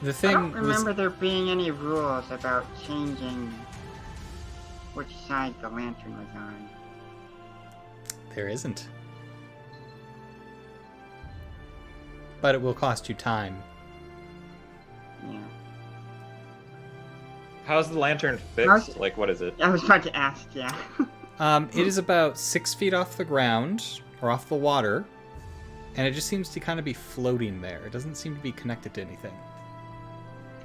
Speaker 1: The
Speaker 3: I
Speaker 1: thing
Speaker 3: don't
Speaker 1: was,
Speaker 3: remember there being any rules about changing which side the lantern was on.
Speaker 1: there isn't. But it will cost you time.
Speaker 3: Yeah.
Speaker 2: How's the lantern fixed?
Speaker 3: How's-
Speaker 2: Like, what is it?
Speaker 3: I was about to ask, yeah.
Speaker 1: It is about 6 feet off the ground, or off the water, and it just seems to kind of be floating there. It doesn't seem to be connected to anything.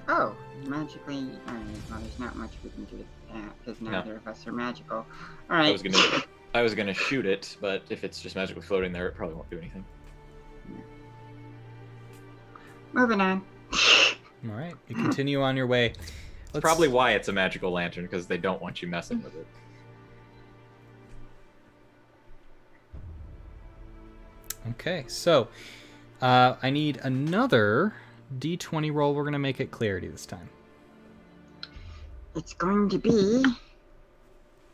Speaker 3: Oh, magically. Alright, well, there's not much we can do with that, because neither of us are magical. Alright.
Speaker 2: I was gonna shoot it, but if it's just magically floating there, it probably won't do anything.
Speaker 3: Moving on.
Speaker 1: All right, you continue on your way.
Speaker 2: That's probably why it's a magical lantern, because they don't want you messing with it.
Speaker 1: Okay, so I need another D20 roll. We're going to make it clarity this time.
Speaker 3: It's going to be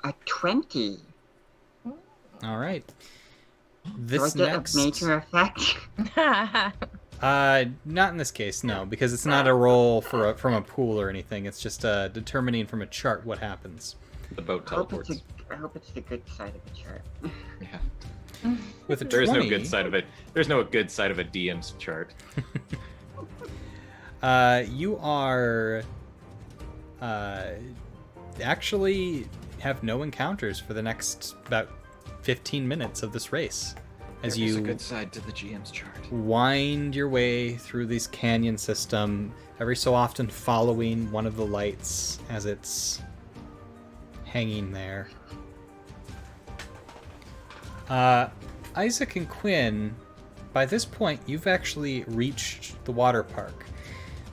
Speaker 3: a 20.
Speaker 1: All right.
Speaker 3: Do I
Speaker 1: This
Speaker 3: get
Speaker 1: next...
Speaker 3: a major effect?
Speaker 1: Not in this case, no, because it's not a roll from a pool or anything. It's just determining from a chart what happens.
Speaker 2: The boat teleports.
Speaker 3: I hope it's the good side of the chart.
Speaker 2: Yeah.
Speaker 1: With a 20,
Speaker 2: There's no good side of it. There's no good side of a DM's chart.
Speaker 1: You are actually have no encounters for the next about 15 minutes of this race. As
Speaker 2: There is a
Speaker 1: you
Speaker 2: good side to the GM's chart.
Speaker 1: wind your way through this canyon system, every so often following one of the lights as it's hanging there. Isaac and Quinn, by this point, you've actually reached the water park.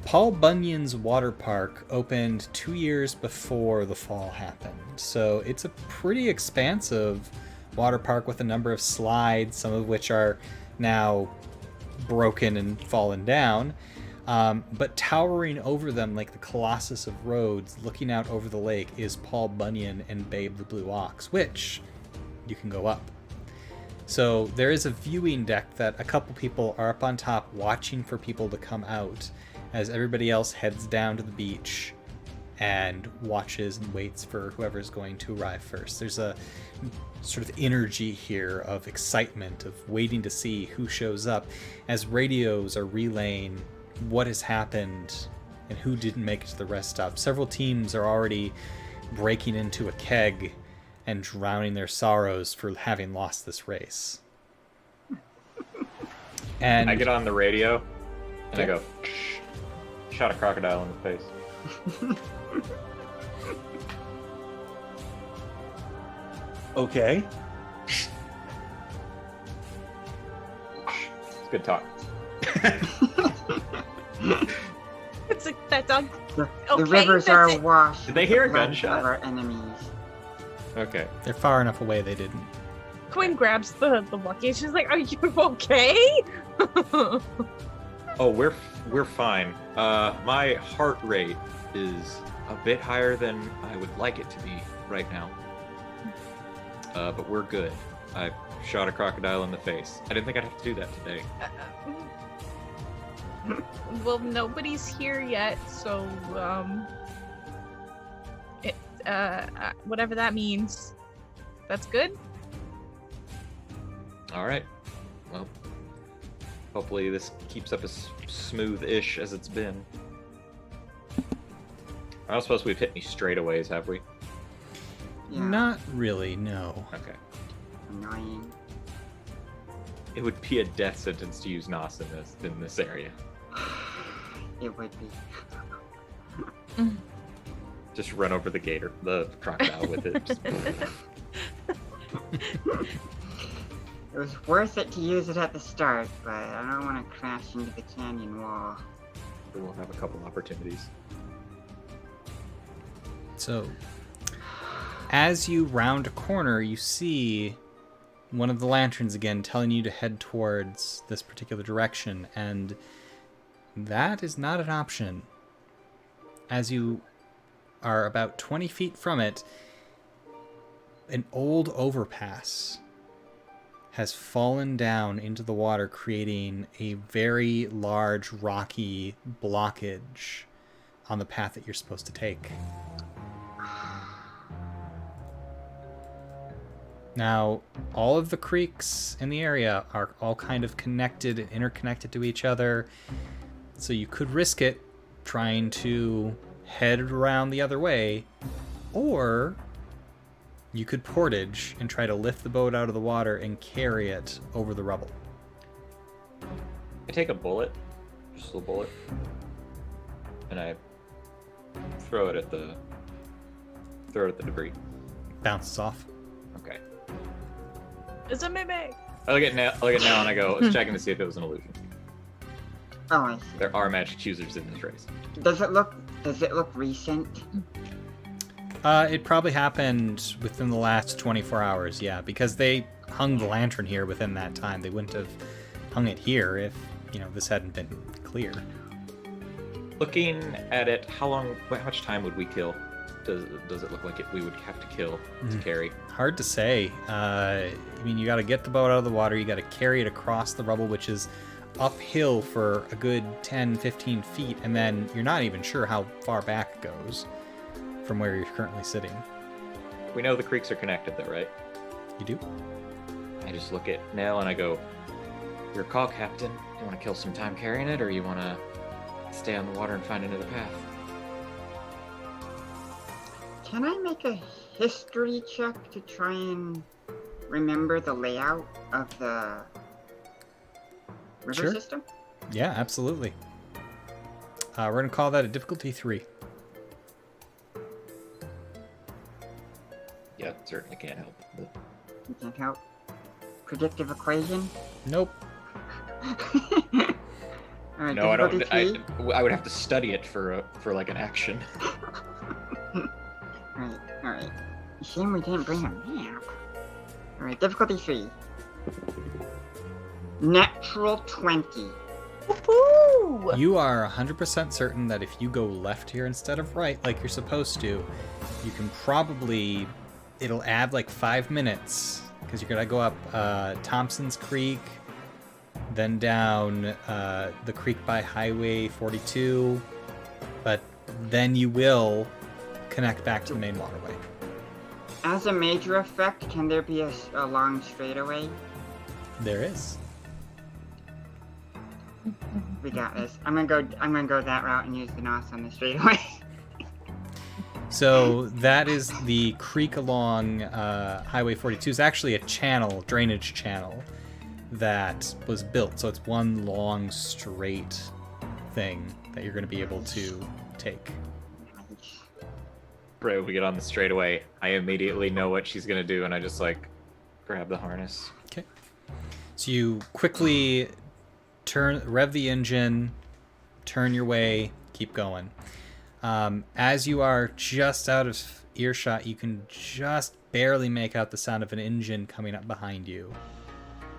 Speaker 1: Paul Bunyan's water park opened 2 years before the fall happened, so it's a pretty expansive water park with a number of slides, some of which are now broken and fallen down. But towering over them like the Colossus of Rhodes, looking out over the lake, is Paul Bunyan and Babe the Blue Ox, which you can go up. So there is a viewing deck that a couple people are up on top watching for people to come out as everybody else heads down to the beach and watches and waits for whoever's going to arrive first. There's a sort of energy here of excitement, of waiting to see who shows up, as radios are relaying what has happened and who didn't make it to the rest stop. Several teams are already breaking into a keg and drowning their sorrows for having lost this race. And
Speaker 2: I get on the radio and I go, shot a crocodile in the face.
Speaker 5: Okay.
Speaker 2: It's good talk.
Speaker 4: It's like that dog.
Speaker 3: The
Speaker 4: Okay,
Speaker 3: rivers
Speaker 4: that's
Speaker 3: are
Speaker 4: it.
Speaker 3: washed.
Speaker 2: Did they hear a
Speaker 3: with the blood
Speaker 2: gunshot?
Speaker 3: of our enemies.
Speaker 2: Okay.
Speaker 1: they're far enough away they didn't.
Speaker 4: Quinn grabs the walkie. She's like, "Are you okay?"
Speaker 2: Oh, we're fine. My heart rate is a bit higher than I would like it to be right now. But we're good. I shot a crocodile in the face. I didn't think I'd have to do that today.
Speaker 4: Well, nobody's here yet, so whatever that means, that's good.
Speaker 2: All right. Well, hopefully this keeps up as smooth-ish as it's been. I don't suppose we've hit any straightaways, have we?
Speaker 3: Yeah.
Speaker 1: Not really, no.
Speaker 2: Okay.
Speaker 3: Annoying.
Speaker 2: It would be a death sentence to use NOS in this area.
Speaker 3: It would be.
Speaker 2: Just run over the crocodile with it. Just-
Speaker 3: It was worth it to use it at the start, but I don't want to crash into the canyon wall.
Speaker 2: we'll have a couple opportunities.
Speaker 1: So, as you round a corner, you see one of the lanterns again telling you to head towards this particular direction, and that is not an option. As you are about 20 feet from it, an old overpass has fallen down into the water, creating a very large rocky blockage on the path that you're supposed to take. Now, all of the creeks in the area are all kind of connected and interconnected to each other, so you could risk it trying to head around the other way, or you could portage and try to lift the boat out of the water and carry it over the rubble.
Speaker 2: I take a bullet, just a bullet, and I throw it at the debris.
Speaker 1: Bounces off.
Speaker 2: Okay.
Speaker 4: It's a mimic.
Speaker 2: I look at now and I go, let's checking to see if it was an illusion.
Speaker 3: Oh, I see.
Speaker 2: There are magic users in this race.
Speaker 3: Does it look recent?
Speaker 1: It probably happened within the last 24 hours, yeah, because they hung the lantern here within that time. They wouldn't have hung it here if, this hadn't been clear.
Speaker 2: Looking at it, how much time would we kill? Does it look like we would have to kill to carry?
Speaker 1: Hard to say. You got to get the boat out of the water, you got to carry it across the rubble, which is uphill for a good 10, 15 feet, and then you're not even sure how far back it goes from where you're currently sitting.
Speaker 2: We know the creeks are connected though, right?
Speaker 1: You do?
Speaker 2: I just look at Nell and I go, your call, Captain. You want to kill some time carrying it, or you want to stay on the water and find another path?
Speaker 3: Can I make a history check to try and remember the layout of the river
Speaker 1: Sure.
Speaker 3: system?
Speaker 1: Yeah, absolutely. We're going to call that a difficulty 3.
Speaker 2: Yeah, certainly can't help.
Speaker 3: You can't help. Predictive equation?
Speaker 1: Nope.
Speaker 3: Alright,
Speaker 2: No, I don't.
Speaker 3: difficulty
Speaker 2: I would have to study it for like an action.
Speaker 3: Alright. Shame we didn't bring a map. Alright, difficulty 3. Natural 20.
Speaker 4: Woohoo!
Speaker 1: You are 100% certain that if you go left here instead of right like you're supposed to, you can probably... It'll add like 5 minutes, because you're going to go up Thompson's Creek, then down the creek by Highway 42, but then you will connect back to the main waterway.
Speaker 3: As a major effect, can there be a long straightaway?
Speaker 1: There is.
Speaker 3: We got this. I'm gonna go that route and use the NOS on the straightaway.
Speaker 1: So that is the creek along Highway 42. It's actually a channel, drainage channel, that was built. So it's one long, straight thing that you're going to be able to take.
Speaker 2: Right, we get on the straightaway. I immediately know what she's gonna do, and I just like grab the harness.
Speaker 1: Okay. So you quickly rev the engine, turn your way, keep going. As you are just out of earshot, you can just barely make out the sound of an engine coming up behind you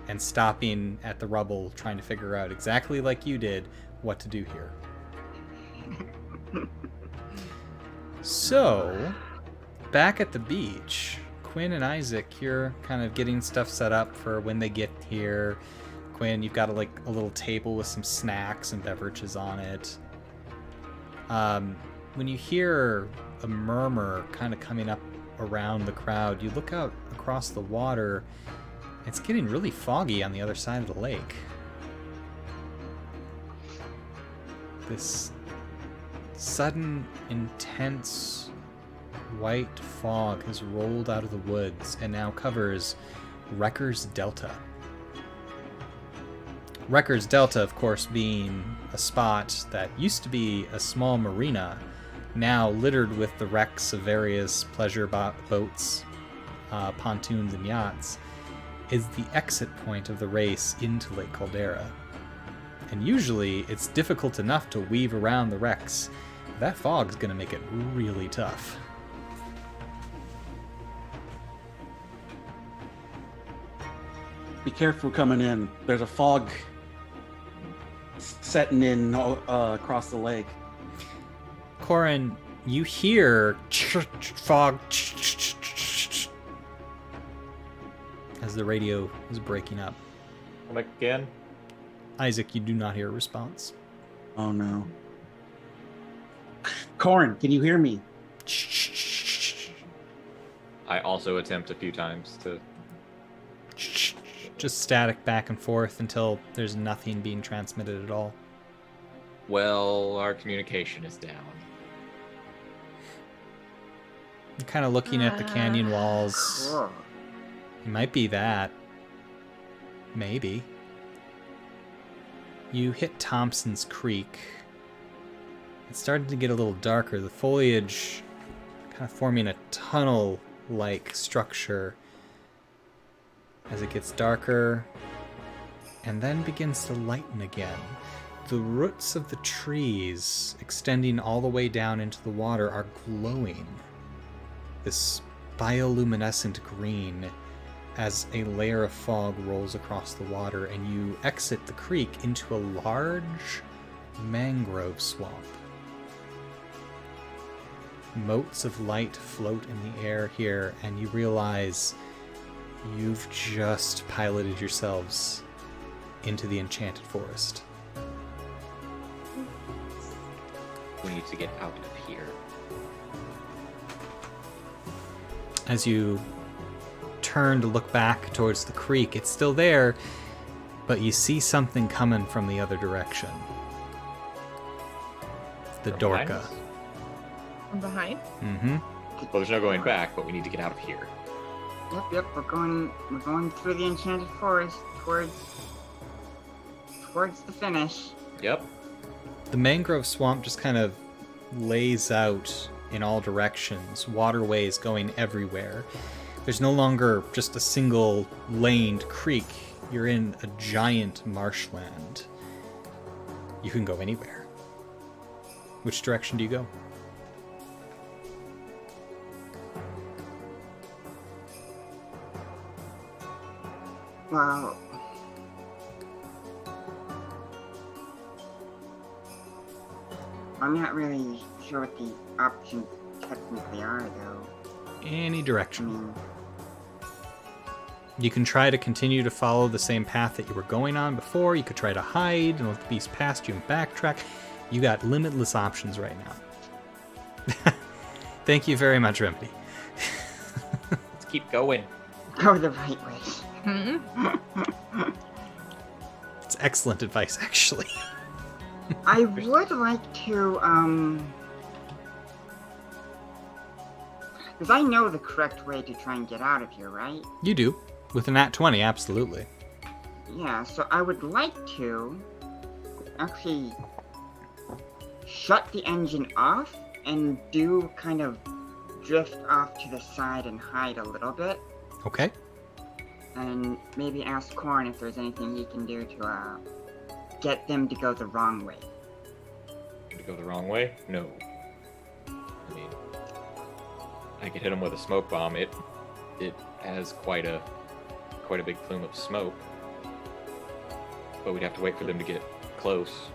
Speaker 1: and stopping at the rubble, trying to figure out exactly like you did what to do here. So, back at the beach, Quinn and Isaac, you're kind of getting stuff set up for when they get here. Quinn, you've got a little table with some snacks and beverages on it. When you hear a murmur kind of coming up around the crowd, you look out across the water. It's getting really foggy on the other side of the lake. This sudden, intense white fog has rolled out of the woods and now covers Wrecker's Delta. Wrecker's Delta, of course, being a spot that used to be a small marina, now littered with the wrecks of various pleasure boats, pontoons, and yachts, is the exit point of the race into Lake Caldera. And usually, it's difficult enough to weave around the wrecks. That fog's going to make it really tough.
Speaker 5: Be careful coming in. There's a fog setting in across the lake.
Speaker 1: Corin, you hear fog as the radio is breaking up.
Speaker 2: Come again?
Speaker 1: Isaac, you do not hear a response.
Speaker 5: Oh no. Corin, can you hear me?
Speaker 2: I also attempt a few times to.
Speaker 1: Just static back and forth until there's nothing being transmitted at all.
Speaker 2: Well, our communication is down.
Speaker 1: You're kind of looking at the canyon walls.
Speaker 3: Cool.
Speaker 1: It might be that. Maybe. You hit Thompson's Creek. It's starting to get a little darker. The foliage kind of forming a tunnel-like structure as it gets darker and then begins to lighten again. The roots of the trees extending all the way down into the water are glowing. This bioluminescent green as a layer of fog rolls across the water and you exit the creek into a large mangrove swamp. Motes of light float in the air here, and you realize you've just piloted yourselves into the enchanted forest.
Speaker 2: We need to get out of here.
Speaker 1: As you turn to look back towards the creek, it's still there, but you see something coming from the other direction. The
Speaker 2: From behind
Speaker 1: Dorka.
Speaker 2: us?
Speaker 7: From behind?
Speaker 1: Mm-hmm.
Speaker 2: Well, there's no going back, but we need to get out of here.
Speaker 3: Yep, we're going through the enchanted forest towards the finish.
Speaker 2: Yep.
Speaker 1: The mangrove swamp just kind of lays out in all directions, waterways going everywhere. There's no longer just a single laned creek. You're in a giant marshland. You can go anywhere. Which direction do you go?
Speaker 3: Well, I'm not really sure what the options technically are, though.
Speaker 1: Any
Speaker 3: I
Speaker 1: direction.
Speaker 3: mean,
Speaker 1: You can try to continue to follow the same path that you were going on before. You could try to hide and let the beast past you and backtrack. You got limitless options right now. Thank you very much, Remedy.
Speaker 2: Let's keep going.
Speaker 3: Go the right way.
Speaker 4: Hmm?
Speaker 1: It's excellent advice, actually.
Speaker 3: I would like to, because I know the correct way to try and get out of here, right?
Speaker 1: You do. With a nat 20, absolutely.
Speaker 3: Yeah, so I would like to actually shut the engine off and do kind of drift off to the side and hide a little bit.
Speaker 1: Okay.
Speaker 3: And maybe ask Korn if there's anything he can do to get them to go the wrong way.
Speaker 2: To go the wrong way? No. I mean, I could hit him with a smoke bomb. It has quite a big plume of smoke. But we'd have to wait for them to get close.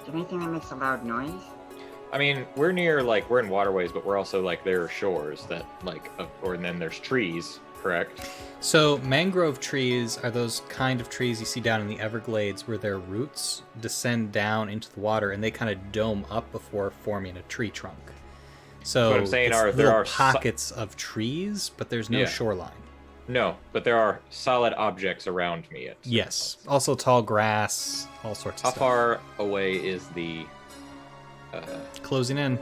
Speaker 3: Is there anything that makes a loud noise?
Speaker 2: I mean, we're in waterways, but we're also there are shores that and then there's trees, correct?
Speaker 1: So mangrove trees are those kind of trees you see down in the Everglades where their roots descend down into the water and they kind of dome up before forming a tree trunk. So
Speaker 2: What I'm saying
Speaker 1: it's
Speaker 2: are there
Speaker 1: little
Speaker 2: are
Speaker 1: pockets of trees, but there's no
Speaker 2: Yeah.
Speaker 1: shoreline.
Speaker 2: No, but there are solid objects around me.
Speaker 1: Yes. Also tall grass, all sorts
Speaker 2: How
Speaker 1: of stuff.
Speaker 2: far away is the?
Speaker 1: Closing in.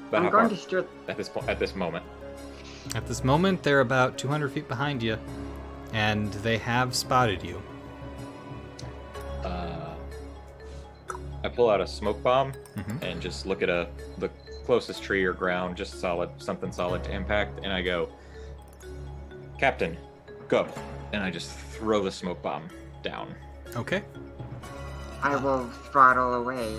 Speaker 2: About
Speaker 3: I'm
Speaker 2: how
Speaker 3: going
Speaker 2: far
Speaker 3: to steer.
Speaker 2: at this moment?
Speaker 1: At this moment, they're about 200 feet behind you, and they have spotted you.
Speaker 2: I pull out a smoke bomb
Speaker 1: Mhm.
Speaker 2: and just look at the closest tree or ground, just something solid to impact, and I go, Captain, go, and I just throw the smoke bomb down.
Speaker 1: Okay.
Speaker 3: I will throttle away.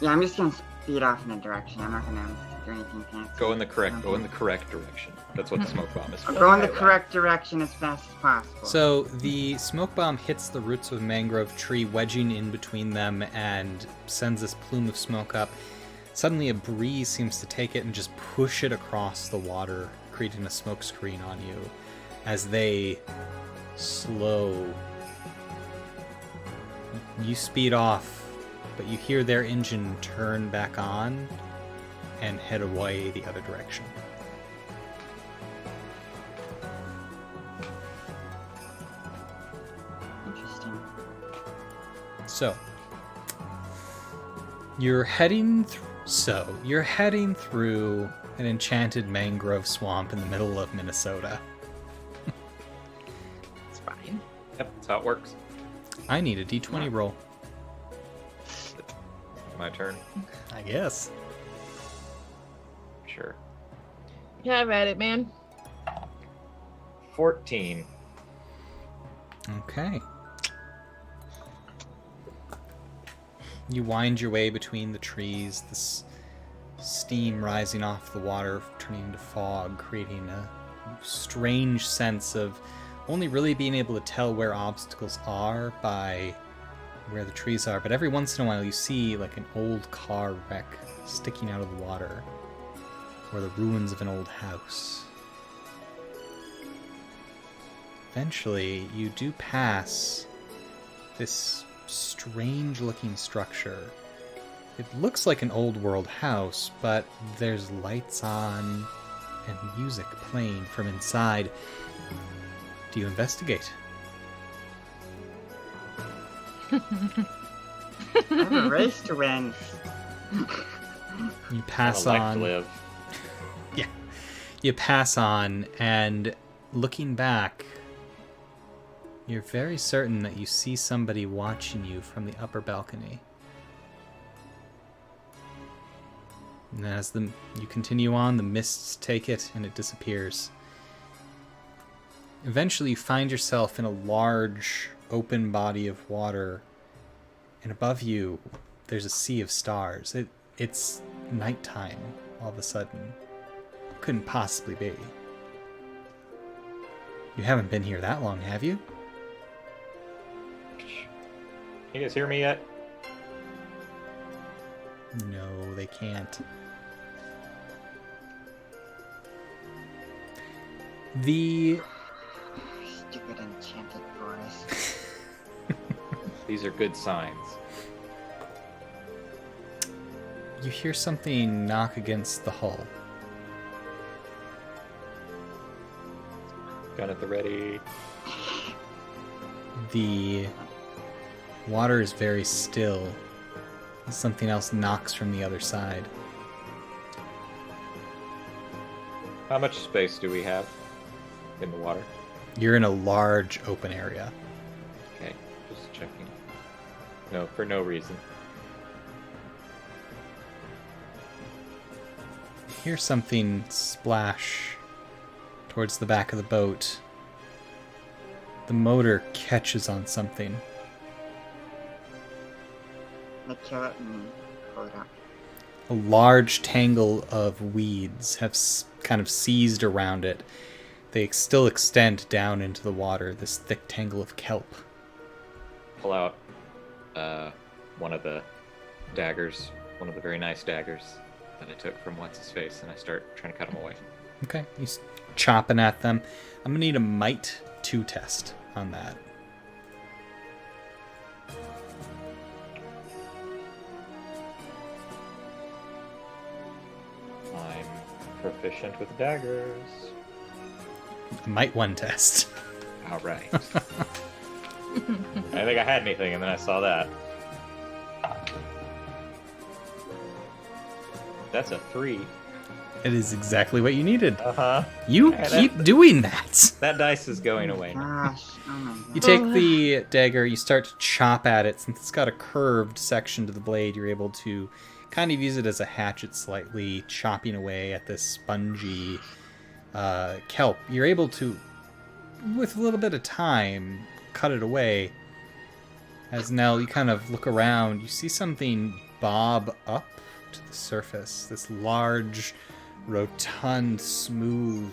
Speaker 3: Yeah, I'm just gonna speed off in a direction. I'm not gonna do anything fancy.
Speaker 2: Go in the correct direction. That's what the smoke bomb is for.
Speaker 3: I'll go in the correct direction as fast as possible.
Speaker 1: So the smoke bomb hits the roots of a mangrove tree, wedging in between them, and sends this plume of smoke up. Suddenly a breeze seems to take it and just push it across the water, creating a smoke screen on you as they slow. You speed off, but you hear their engine turn back on and head away the other direction.
Speaker 3: Interesting.
Speaker 1: So, you're heading through an enchanted mangrove swamp in the middle of Minnesota.
Speaker 4: It's fine.
Speaker 2: Yep, that's how it works.
Speaker 1: I need a d20 roll,
Speaker 2: My turn.
Speaker 1: I guess.
Speaker 2: Sure.
Speaker 4: Yeah, I've had it, man.
Speaker 2: 14.
Speaker 1: Okay. You wind your way between the trees, this steam rising off the water, turning into fog, creating a strange sense of only really being able to tell where obstacles are by where the trees are. But every once in a while you see like an old car wreck sticking out of the water, or the ruins of an old house. Eventually, you do pass this strange looking structure. It looks like an old world house, but there's lights on and music playing from inside. Do you investigate?
Speaker 3: I have a race to win.
Speaker 1: You pass
Speaker 2: A life to
Speaker 1: on.
Speaker 2: live.
Speaker 1: Yeah. You pass on, and looking back, you're very certain that you see somebody watching you from the upper balcony. And as you continue on, the mists take it and it disappears. Eventually, you find yourself in a large, open body of water, and above you, there's a sea of stars. It's nighttime all of a sudden. Couldn't possibly be. You haven't been here that long, have you?
Speaker 2: You guys hear me yet?
Speaker 1: No, they can't. The
Speaker 3: Stupid enchanted forest.
Speaker 2: These are good signs.
Speaker 1: You hear something knock against the hull.
Speaker 2: Gun at the ready.
Speaker 1: The water is very still. Something else knocks from the other side.
Speaker 2: How much space do we have in the water?
Speaker 1: You're in a large open area.
Speaker 2: Okay, just checking. No, for no reason.
Speaker 1: You hear something splash towards the back of the boat. The motor catches on something.
Speaker 3: I kill it and pull it up.
Speaker 1: A large tangle of weeds have kind of seized around it. They still extend down into the water, this thick tangle of kelp.
Speaker 2: Pull out one of the daggers, one of the very nice daggers that I took from What's-His-Face, and I start trying to cut him away.
Speaker 1: Okay, he's chopping at them. I'm gonna need a Might 2 test on that.
Speaker 2: I'm proficient with daggers.
Speaker 1: A Might 1 test.
Speaker 2: All right. I didn't think I had anything, and then I saw that. That's a 3.
Speaker 1: It is exactly what you needed.
Speaker 2: Uh-huh.
Speaker 1: You
Speaker 2: Yeah,
Speaker 1: keep doing that.
Speaker 2: That dice is going away now.
Speaker 3: Gosh, oh my god.
Speaker 1: You take the dagger, you start to chop at it. Since it's got a curved section to the blade, you're able to kind of use it as a hatchet slightly, chopping away at this spongy kelp. You're able to, with a little bit of time, cut it away. As Nell, you kind of look around, you see something bob up to the surface. This large, rotund, smooth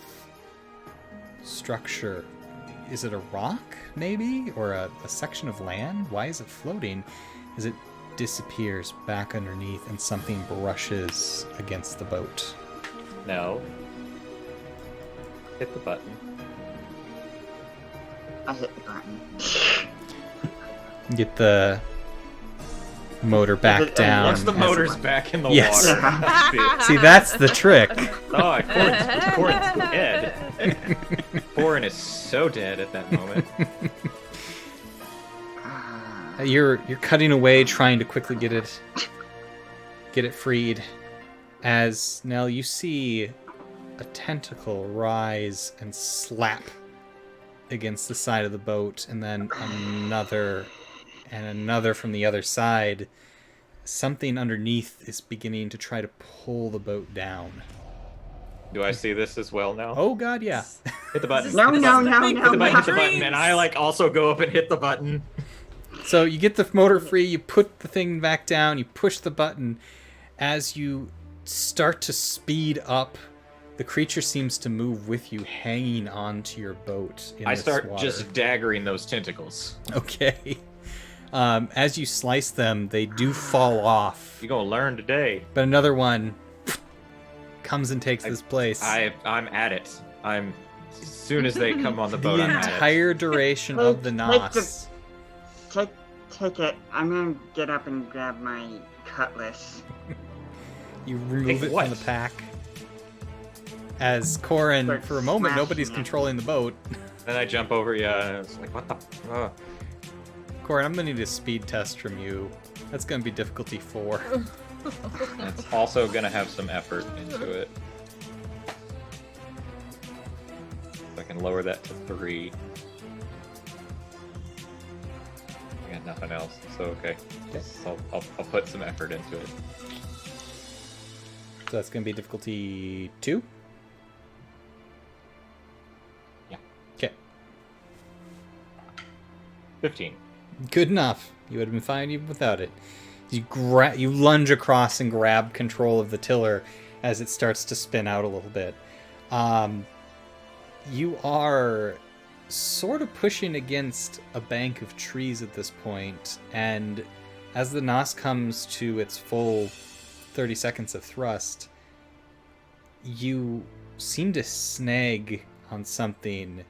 Speaker 1: structure. Is it a rock, maybe? Or a section of land? Why is it floating? As it disappears back underneath and something brushes against the boat.
Speaker 2: No. Hit the button.
Speaker 3: I hit the button.
Speaker 1: Get the motor back down.
Speaker 2: Once the
Speaker 1: as-
Speaker 2: motor's back in the
Speaker 1: Yes.
Speaker 2: water. that's
Speaker 1: See, that's the trick.
Speaker 2: Oh, Corin's dead. Corin is so dead at that moment.
Speaker 1: You're cutting away, trying to quickly get it freed. As Nell, you see a tentacle rise and slap against the side of the boat, and then another and another from the other side. Something underneath is beginning to try to pull the boat down.
Speaker 2: Do I see this as well now?
Speaker 1: Oh god, yeah.
Speaker 2: Hit the button.
Speaker 3: No,
Speaker 2: hit the
Speaker 3: no,
Speaker 2: button.
Speaker 3: no,
Speaker 2: Hit
Speaker 3: no,
Speaker 2: the button, hit the
Speaker 3: no.
Speaker 2: button, and I also go up and hit the button.
Speaker 1: So you get the motor free, you put the thing back down, you push the button. As you start to speed up, the creature seems to move with you, hanging onto your boat in
Speaker 2: I
Speaker 1: this
Speaker 2: start
Speaker 1: water.
Speaker 2: just daggering those tentacles.
Speaker 1: Okay. As you slice them, they do fall off.
Speaker 2: You gonna learn today.
Speaker 1: But another one comes and takes this place.
Speaker 2: I'm at it. As soon as they come on the boat,
Speaker 1: the
Speaker 2: I'm at it.
Speaker 1: entire duration of the nos.
Speaker 3: Take it. I'm gonna get up and grab my cutlass.
Speaker 1: You remove
Speaker 2: Take
Speaker 1: it
Speaker 2: what?
Speaker 1: from the pack. As Corin,
Speaker 3: Start
Speaker 1: for a moment, nobody's
Speaker 3: smashing it.
Speaker 1: controlling the boat.
Speaker 2: Then I jump over you, and it's like, what the?
Speaker 1: Corin, I'm gonna need a speed test from you. That's gonna be difficulty 4.
Speaker 2: It's also gonna have some effort into it. So I can lower that to 3. I got nothing else, so okay. So I'll put some effort into it.
Speaker 1: So that's gonna be difficulty 2?
Speaker 2: Yeah.
Speaker 1: Okay.
Speaker 2: 15.
Speaker 1: Good enough. You would have been fine even without it. You lunge across and grab control of the tiller as it starts to spin out a little bit. You are sort of pushing against a bank of trees at this point, and as the nos comes to its full 30 seconds of thrust, you seem to snag on something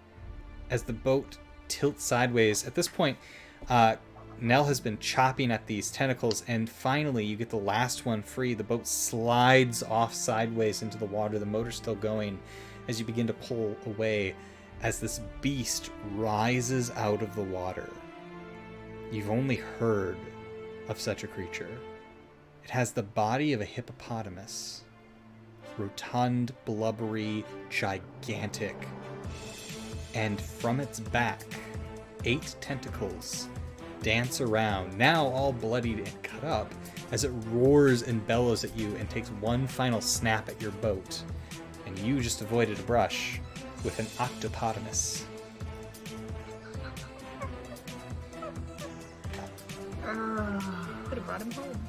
Speaker 1: as the boat tilts sideways. At this point, Nell has been chopping at these tentacles, and finally you get the last one free. The boat slides off sideways into the water, the motor's still going as you begin to pull away as this beast rises out of the water. You've only heard of such a creature. It has the body of a hippopotamus. Rotund, blubbery, gigantic. And from its back, 8 tentacles dance around, now all bloodied and cut up, as it roars and bellows at you and takes one final snap at your boat. And you just avoided a brush with an octopotamus.
Speaker 4: Could have brought him home.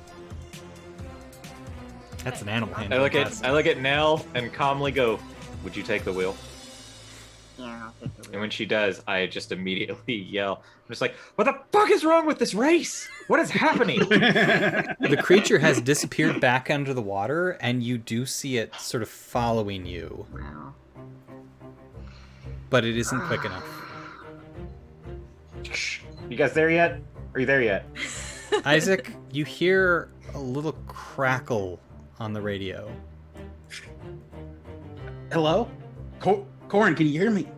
Speaker 1: That's an animal
Speaker 2: I
Speaker 1: handling.
Speaker 2: look at Nell and calmly go, "Would you take the wheel?"
Speaker 3: Yeah, I'll take the
Speaker 2: And
Speaker 3: wheel.
Speaker 2: when she does, I just immediately yell. I'm just like, "What the fuck is wrong with this race? What is happening?"
Speaker 1: The creature has disappeared back under the water, and you do see it sort of following you,
Speaker 3: Well,
Speaker 1: but it isn't quick enough.
Speaker 2: Shh. You guys there yet? Are you there yet?
Speaker 1: Isaac, you hear a little crackle on the radio.
Speaker 5: Hello? Corin, can you hear me?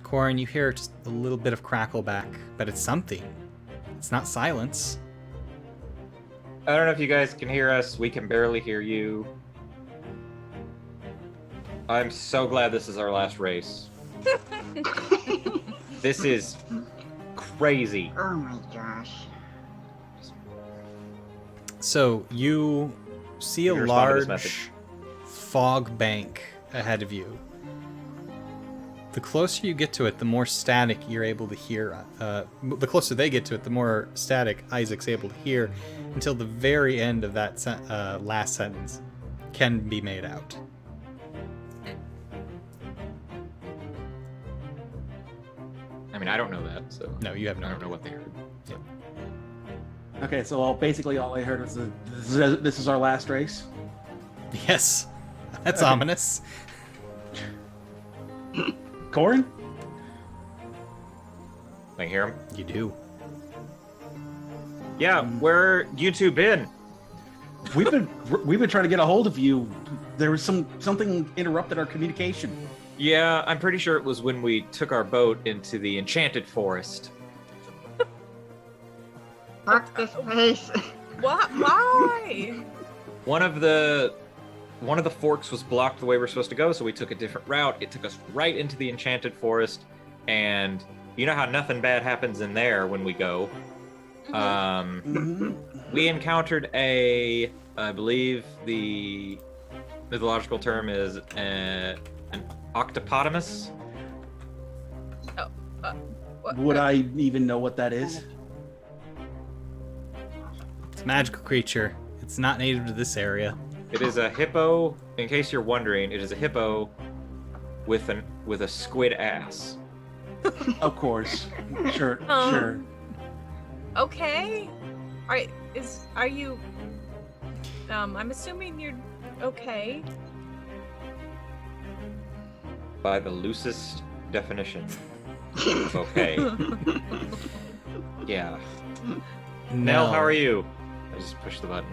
Speaker 1: Corin, you hear just a little bit of crackle back, but it's something. It's not silence.
Speaker 2: I don't know if you guys can hear us. We can barely hear you. I'm so glad this is our last race. This is crazy.
Speaker 3: oh my gosh.
Speaker 1: So you see a
Speaker 2: You respond to this
Speaker 1: large
Speaker 2: message.
Speaker 1: fog bank ahead of you. The closer you get to it, the more static you're able to hear. The closer they get to it, the more static Isaac's able to hear, until the very end of that last sentence can be made out.
Speaker 2: I mean, I don't know that, so
Speaker 1: No, you have no
Speaker 2: I don't know
Speaker 1: idea.
Speaker 2: what they heard.
Speaker 5: Okay, so basically all I heard was this is our last race.
Speaker 1: Yes, that's
Speaker 5: Okay.
Speaker 1: ominous.
Speaker 5: Corin?
Speaker 2: Can I hear him?
Speaker 1: You do.
Speaker 2: Yeah, where you two been?
Speaker 5: We've been trying to get a hold of you. There was something interrupted our communication.
Speaker 2: Yeah, I'm pretty sure it was when we took our boat into the enchanted forest.
Speaker 3: Fuck this place.
Speaker 4: Why?
Speaker 2: One of the forks was blocked the way we're supposed to go, so we took a different route. It took us right into the enchanted forest, and you know how nothing bad happens in there when we go.
Speaker 5: Mhm.
Speaker 2: We encountered I believe the mythological term is an octopotamus.
Speaker 5: Would I even know what that is?
Speaker 1: It's a magical creature. It's not native to this area.
Speaker 2: It is a hippo. In case you're wondering, it is a hippo with a squid ass.
Speaker 5: Of course. Sure. Sure.
Speaker 4: Okay. Are you? I'm assuming you're okay.
Speaker 2: By the loosest definition. Okay. Yeah. Nell, how are you? I just pushed the button.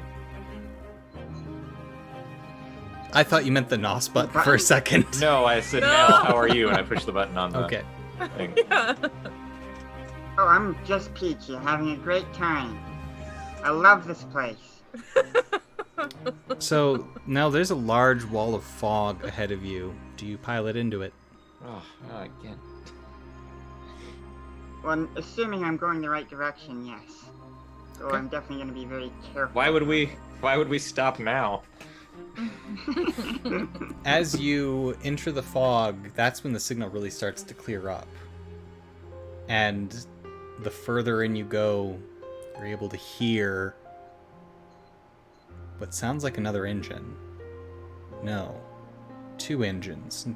Speaker 1: I thought you meant the NOS button for a second.
Speaker 2: No, I said
Speaker 4: No.
Speaker 2: Nell, how are you? And I pushed the button on the
Speaker 1: Okay.
Speaker 2: thing.
Speaker 4: Yeah.
Speaker 3: Oh, I'm just peachy, having a great time. I love this place.
Speaker 1: So now there's a large wall of fog ahead of you. Do you pilot into it?
Speaker 2: Oh, I can't.
Speaker 3: Well, assuming I'm going the right direction, yes. So
Speaker 1: Okay.
Speaker 3: I'm definitely going to be very careful.
Speaker 2: Why would we stop now?
Speaker 1: As you enter the fog, that's when the signal really starts to clear up. And the further in you go, you're able to hear what sounds like another engine. No, 2 engines.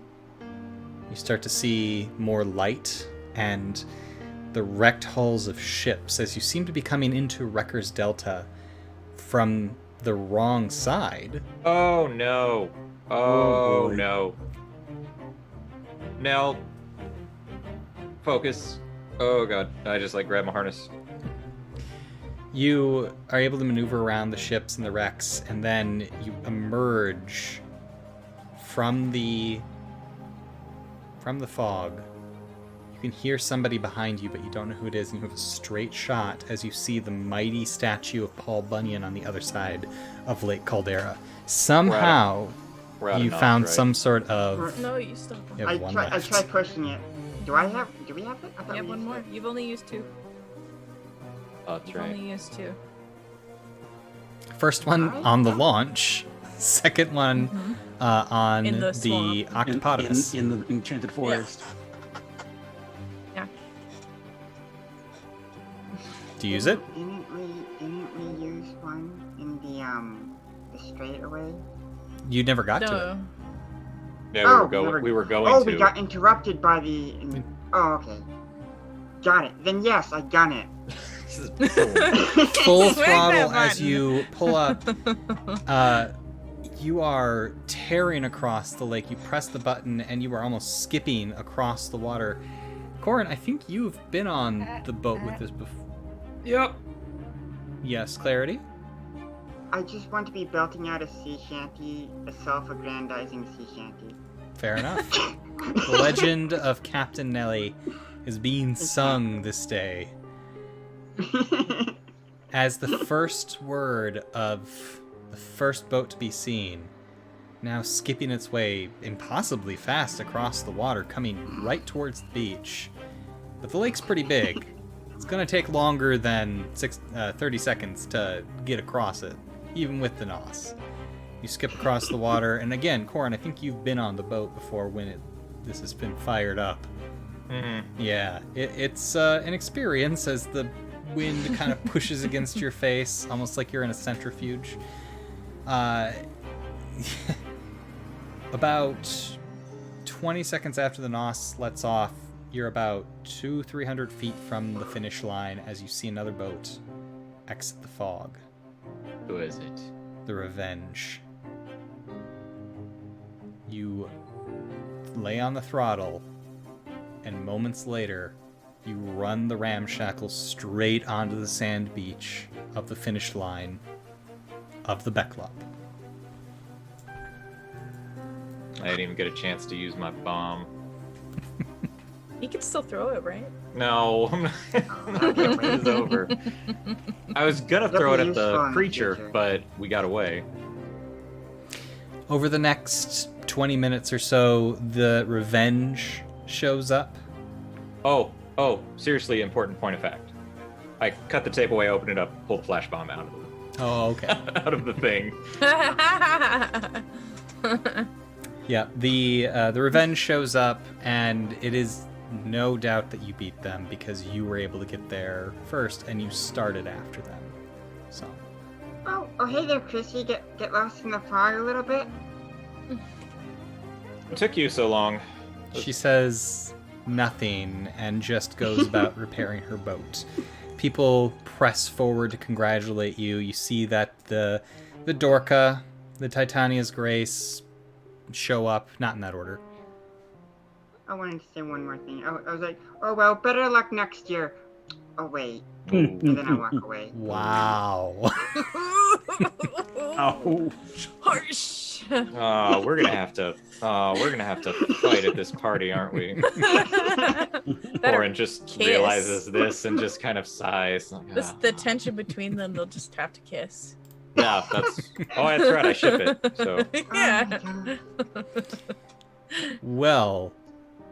Speaker 1: You start to see more light and the wrecked hulls of ships as you seem to be coming into Wrecker's Delta from the wrong side.
Speaker 2: Oh no.
Speaker 5: Oh,
Speaker 2: Oh
Speaker 5: boy.
Speaker 2: no. Nell. Focus. Oh god. I just grabbed my harness.
Speaker 1: You are able to maneuver around the ships and the wrecks, and then you emerge from the fog. You can hear somebody behind you, but you don't know who it is, and you have a straight shot as you see the mighty statue of Paul Bunyan on the other side of Lake Caldera. Somehow,
Speaker 2: We're out
Speaker 1: you
Speaker 2: of knowledge,
Speaker 1: found
Speaker 2: right?
Speaker 1: some sort of...
Speaker 7: No, you still have one.
Speaker 1: You have one
Speaker 3: I
Speaker 1: left.
Speaker 3: tried pushing it. Do we have it? I thought
Speaker 7: You have
Speaker 3: we
Speaker 7: one
Speaker 3: used
Speaker 7: more.
Speaker 3: it.
Speaker 7: You've only used 2.
Speaker 2: Oh, that's
Speaker 7: You've
Speaker 2: right.
Speaker 7: only used 2.
Speaker 1: First one on the launch. Second one on
Speaker 7: In the
Speaker 1: the
Speaker 7: swamp.
Speaker 1: octopus.
Speaker 5: in the enchanted forest.
Speaker 7: Yeah.
Speaker 1: Do you use it?
Speaker 3: Didn't we use one in the straightaway?
Speaker 1: You never got to it.
Speaker 7: No.
Speaker 2: Yeah,
Speaker 3: Oh,
Speaker 2: we were going
Speaker 3: Oh,
Speaker 2: to.
Speaker 3: we got interrupted by the. Oh, okay. Got it. Then yes, I got it.
Speaker 1: Full
Speaker 7: Swing that
Speaker 1: throttle as
Speaker 7: button.
Speaker 1: you pull up. You are tearing across the lake. You press the button and you are almost skipping across the water. Corin, I think you've been on the boat with this before.
Speaker 7: Yep.
Speaker 1: Yes, Clarity?
Speaker 3: I just want to be belting out a sea shanty, a self-aggrandizing sea shanty.
Speaker 1: Fair enough. The legend of Captain Nellie is being sung this day as the first word of the first boat to be seen, now skipping its way impossibly fast across the water, coming right towards the beach. But the lake's pretty big. It's going to take longer than 30 seconds to get across it, even with the NOS. You skip across the water, and again, Corin, I think you've been on the boat before when this has been fired up.
Speaker 2: Mm-hmm.
Speaker 1: Yeah, it's an experience as the wind kind of pushes against your face, almost like you're in a centrifuge. About 20 seconds after the NOS lets off, you're about 200-300 feet from the finish line as you see another boat exit the fog.
Speaker 2: Who is it?
Speaker 1: The Revenge. You lay on the throttle, and moments later, you run the ramshackle straight onto the sand beach of the finish line of the Bekklopp.
Speaker 2: I didn't even get a chance to use my bomb.
Speaker 7: You can still throw it, right?
Speaker 2: No, it's over. I was gonna throw it at the creature, but we got away.
Speaker 1: Over the next 20 minutes or so, the Revenge shows up.
Speaker 2: Oh, seriously, important point of fact. I cut the tape away, opened it up, pulled flash bomb out of it.
Speaker 1: Oh, okay.
Speaker 2: Out of the thing.
Speaker 1: Yeah, the Revenge shows up, and it is no doubt that you beat them because you were able to get there first, and you started after them. So.
Speaker 3: Oh, hey there, Chrissy. Get lost in the fog a little bit.
Speaker 2: It took you so long.
Speaker 1: She says nothing and just goes about repairing her boat. People press forward to congratulate you. You see that the Dorca, the Titania's Grace show up, not in that order.
Speaker 3: I wanted to say one more thing. I was like, oh well, better luck next year. Oh wait, and then I walk away.
Speaker 1: Wow.
Speaker 5: Ouch.
Speaker 7: Harsh.
Speaker 2: We're gonna have to fight at this party, aren't we? Corin just
Speaker 7: kiss.
Speaker 2: realizes this and just kind of sighs. Like,
Speaker 7: The tension between them, they'll just have to kiss.
Speaker 2: Yeah, that's right. I ship it. So
Speaker 7: Yeah.
Speaker 1: Well,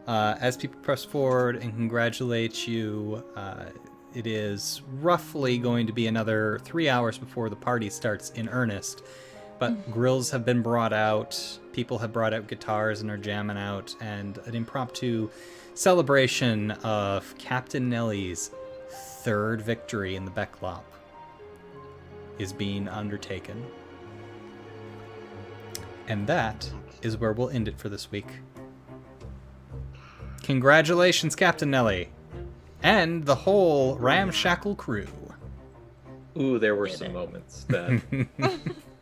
Speaker 1: as people press forward and congratulate you, it is roughly going to be another 3 hours before the party starts in earnest. But grills have been brought out, people have brought out guitars and are jamming out, and an impromptu celebration of Captain Nellie's third victory in the Bekklopp is being undertaken. And that is where we'll end it for this week. Congratulations, Captain Nellie, and the whole ramshackle crew.
Speaker 2: ooh, there were some moments that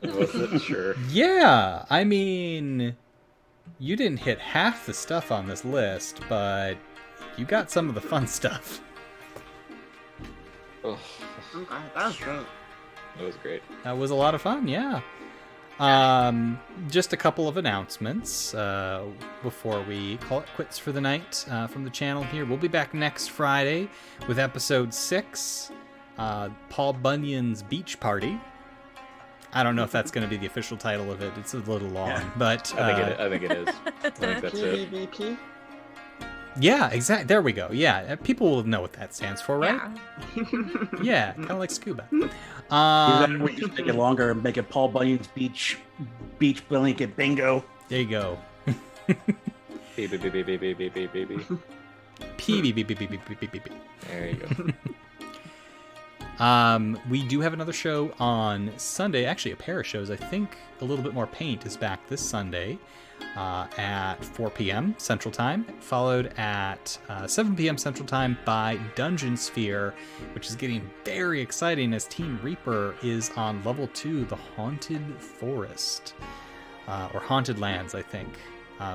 Speaker 2: I wasn't sure.
Speaker 1: Yeah, I mean, you didn't hit half the stuff on this list, but you got some of the fun stuff.
Speaker 2: Oh,
Speaker 3: Okay, that was great.
Speaker 2: that was great.
Speaker 1: That was a lot of fun, yeah. Just a couple of announcements before we call it quits for the night from the channel here. We'll be back next Friday with episode 6, Paul Bunyan's Beach Party. I don't know if that's going to be the official title of it. It's a little long, but
Speaker 2: I think it is. I think that's it.
Speaker 3: PvP?
Speaker 1: yeah, exactly. There we go. Yeah, people will know what that stands for, right?
Speaker 4: Yeah.
Speaker 1: Yeah, kind of like scuba.
Speaker 5: We just make it longer and make it Paul Bunyan's beach blanket bingo.
Speaker 1: There you go.
Speaker 2: Beep, beep, beep, beep, beep, beep, beep, beep, beep, beep.
Speaker 1: P beep beep beep beep beep beep beep beep.
Speaker 2: There you go.
Speaker 1: We do have another show on Sunday. Actually, a pair of shows. I think A Little Bit More Paint is back this Sunday at 4 p.m. Central Time, followed at 7 p.m. Central Time by Dungeon Sphere, which is getting very exciting as Team Reaper is on level 2, the Haunted Forest, or Haunted Lands, I think,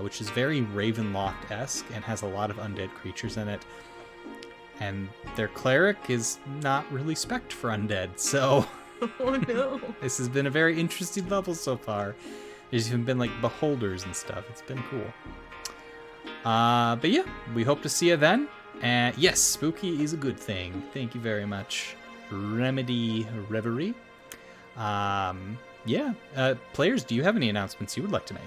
Speaker 1: which is very Ravenloft-esque and has a lot of undead creatures in it. And their cleric is not really spec'd for undead, so
Speaker 4: Oh no.
Speaker 1: this has been a very interesting level so far. There's even been like beholders and stuff. It's been cool. But yeah, we hope to see you then. And yes, spooky is a good thing. Thank you very much, Remedy Reverie. Yeah, players, do you have any announcements you would like to make?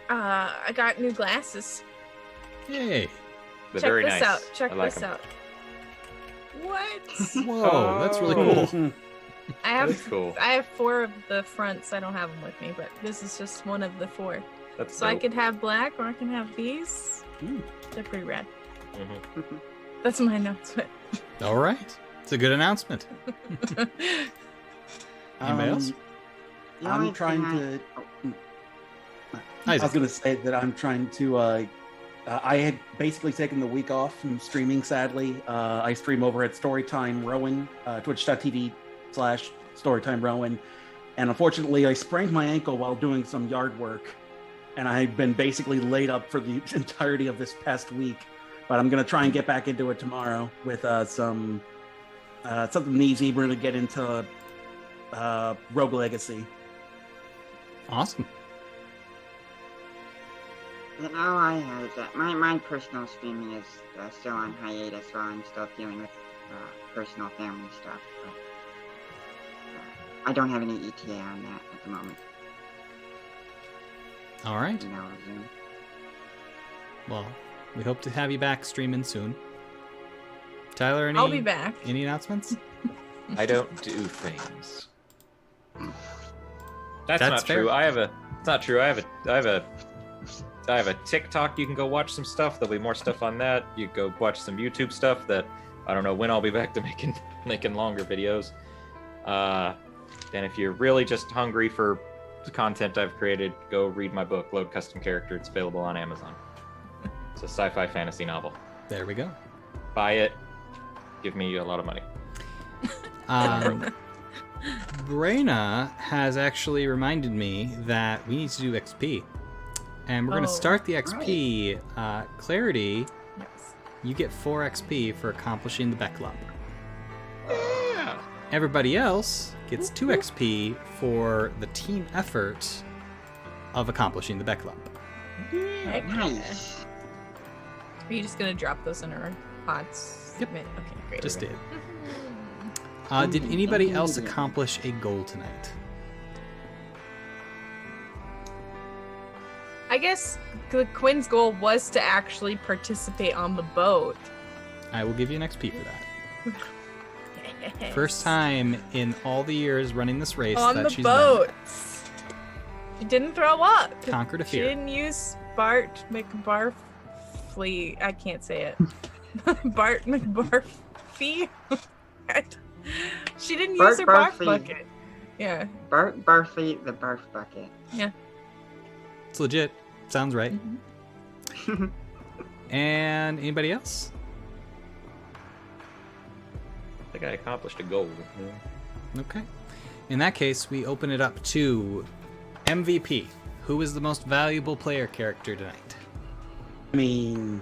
Speaker 4: I got new glasses.
Speaker 1: Yay!
Speaker 2: They're
Speaker 4: Check
Speaker 2: very
Speaker 4: this
Speaker 2: nice.
Speaker 4: out. Check
Speaker 2: I like
Speaker 4: this
Speaker 2: 'em.
Speaker 4: out. What?
Speaker 1: Whoa, that's really
Speaker 2: Oh.
Speaker 1: cool.
Speaker 4: I
Speaker 2: That is
Speaker 4: have
Speaker 2: cool.
Speaker 4: I have 4 of the fronts. I don't have them with me, but this is just one of the 4.
Speaker 2: That's
Speaker 4: So I
Speaker 2: dope.
Speaker 4: could have black or I can have these.
Speaker 1: Ooh.
Speaker 4: They're pretty rad.
Speaker 2: Mhm.
Speaker 4: That's my announcement.
Speaker 1: All right, it's a good announcement. Anybody else?
Speaker 3: The only
Speaker 5: I'm trying
Speaker 3: thing
Speaker 5: to. I was
Speaker 1: Isaac.
Speaker 5: going to say that I'm trying to. I had basically taken the week off from streaming, sadly. I stream over at Storytime Rowan, twitch.tv/Storytime Rowan. And unfortunately, I sprained my ankle while doing some yard work. And I've been basically laid up for the entirety of this past week. But I'm going to try and get back into it tomorrow with something easy. We're going to get into Rogue Legacy.
Speaker 1: Awesome.
Speaker 3: And all I have is that my personal streaming is still on hiatus while I'm still dealing with personal family stuff. But, I don't have any ETA on that at the moment.
Speaker 1: All right.
Speaker 3: No Zoom.
Speaker 1: Well, we hope to have you back streaming soon. Tyler, any
Speaker 4: I'll be back.
Speaker 1: any announcements?
Speaker 2: I don't do things. That's not
Speaker 1: fair.
Speaker 2: true. It's not true. I have a TikTok. You can go watch some stuff. There'll be more stuff on that. You can go watch some YouTube stuff that I don't know when I'll be back to making longer videos. And if you're really just hungry for the content I've created, go read my book, Load Custom Character. It's available on Amazon. It's a sci-fi fantasy novel.
Speaker 1: There we go.
Speaker 2: Buy it. Give me a lot of money.
Speaker 1: Brayna has actually reminded me that we need to do XP. And we're going to
Speaker 4: Oh,
Speaker 1: start the XP. Clarity,
Speaker 4: Yes.
Speaker 1: you get 4 XP for accomplishing the Bekklopp.
Speaker 2: Yeah.
Speaker 1: Everybody else gets 2 XP for the team effort of accomplishing the Bekklopp.
Speaker 4: Heck yeah.
Speaker 3: Nice.
Speaker 4: Are you just gonna drop those in our pots?
Speaker 1: Yep.
Speaker 4: Okay, great.
Speaker 1: Just did. Did anybody else accomplish a goal tonight?
Speaker 4: I guess Quinn's goal was to actually participate on the boat.
Speaker 1: I will give you an XP for that. First time in all the years running this race
Speaker 4: on
Speaker 1: that
Speaker 4: the
Speaker 1: she's
Speaker 4: boat. She didn't throw up.
Speaker 1: Conquered a
Speaker 4: She
Speaker 1: fear.
Speaker 4: didn't use Bart McBarfly. I can't say it. Bart McBarfy. She didn't use her barf
Speaker 3: Barfly.
Speaker 4: bucket. Yeah.
Speaker 3: Barfly the barf bucket.
Speaker 1: It's legit. Sounds right.
Speaker 4: Mhm.
Speaker 1: And anybody else?
Speaker 2: I think I accomplished a goal.
Speaker 1: Okay. In that case, we open it up to MVP. Who is the most valuable player character tonight?
Speaker 5: I mean,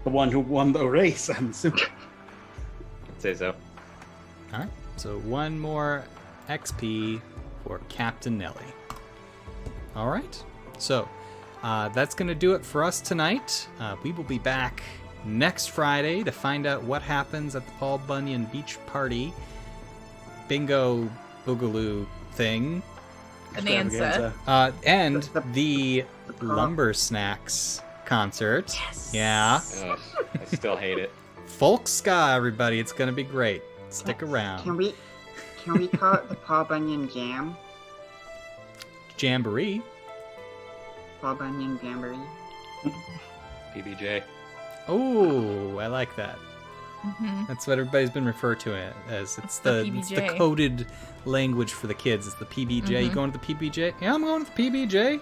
Speaker 5: The one who won the race, I'm assuming.
Speaker 2: I'd say so.
Speaker 1: All right. So 1 more XP for Captain Nellie. All right. So that's going to do it for us tonight. We will be back next Friday to find out what happens at the Paul Bunyan Beach Party bingo boogaloo thing.
Speaker 7: Bonanza.
Speaker 1: And the
Speaker 3: the
Speaker 1: Lumber Snacks concert.
Speaker 7: Yes.
Speaker 1: Yeah.
Speaker 2: Ugh, I still hate it.
Speaker 1: Folk ska, everybody. It's going to be great. Stick
Speaker 3: Can
Speaker 1: around.
Speaker 3: we call it the Paul Bunyan Jam?
Speaker 1: Jamboree.
Speaker 3: Paul Bunyan Jamboree.
Speaker 2: PBJ.
Speaker 1: Oh, I like that.
Speaker 7: Mhm.
Speaker 1: That's what everybody's been referred to it as. It's the
Speaker 7: PBJ.
Speaker 1: coded language for the kids. It's the PBJ. You
Speaker 7: Mhm.
Speaker 1: going to the PBJ? Yeah, I'm going to the PBJ.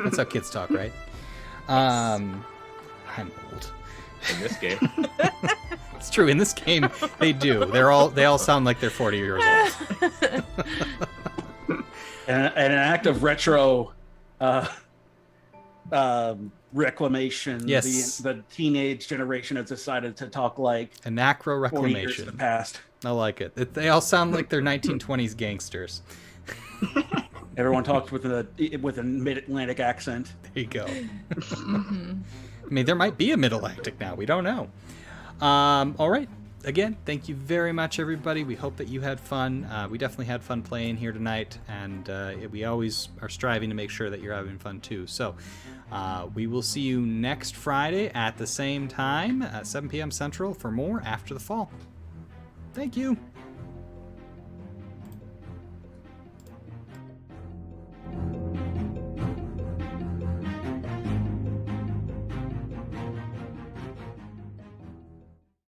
Speaker 1: That's how kids talk, right? I'm old.
Speaker 2: In this game.
Speaker 1: It's true. In this game, they do. They all sound like they're 40 years old.
Speaker 5: And an act of retro reclamation.
Speaker 1: Yes.
Speaker 5: The teenage generation has decided to talk like
Speaker 1: Anacro
Speaker 5: 40 years in the
Speaker 1: reclamation.
Speaker 5: past.
Speaker 1: I like it. They all sound like they're 1920s gangsters.
Speaker 5: Everyone talks with a mid-Atlantic accent.
Speaker 1: There you go.
Speaker 7: Mhm.
Speaker 1: I mean, there might be a Mid-Atlantic now. We don't know. All right. Again, thank you very much, everybody. We hope that you had fun. We definitely had fun playing here tonight, and we always are striving to make sure that you're having fun too. So we will see you next Friday at the same time at 7 p.m. Central for more After the Fall. Thank you.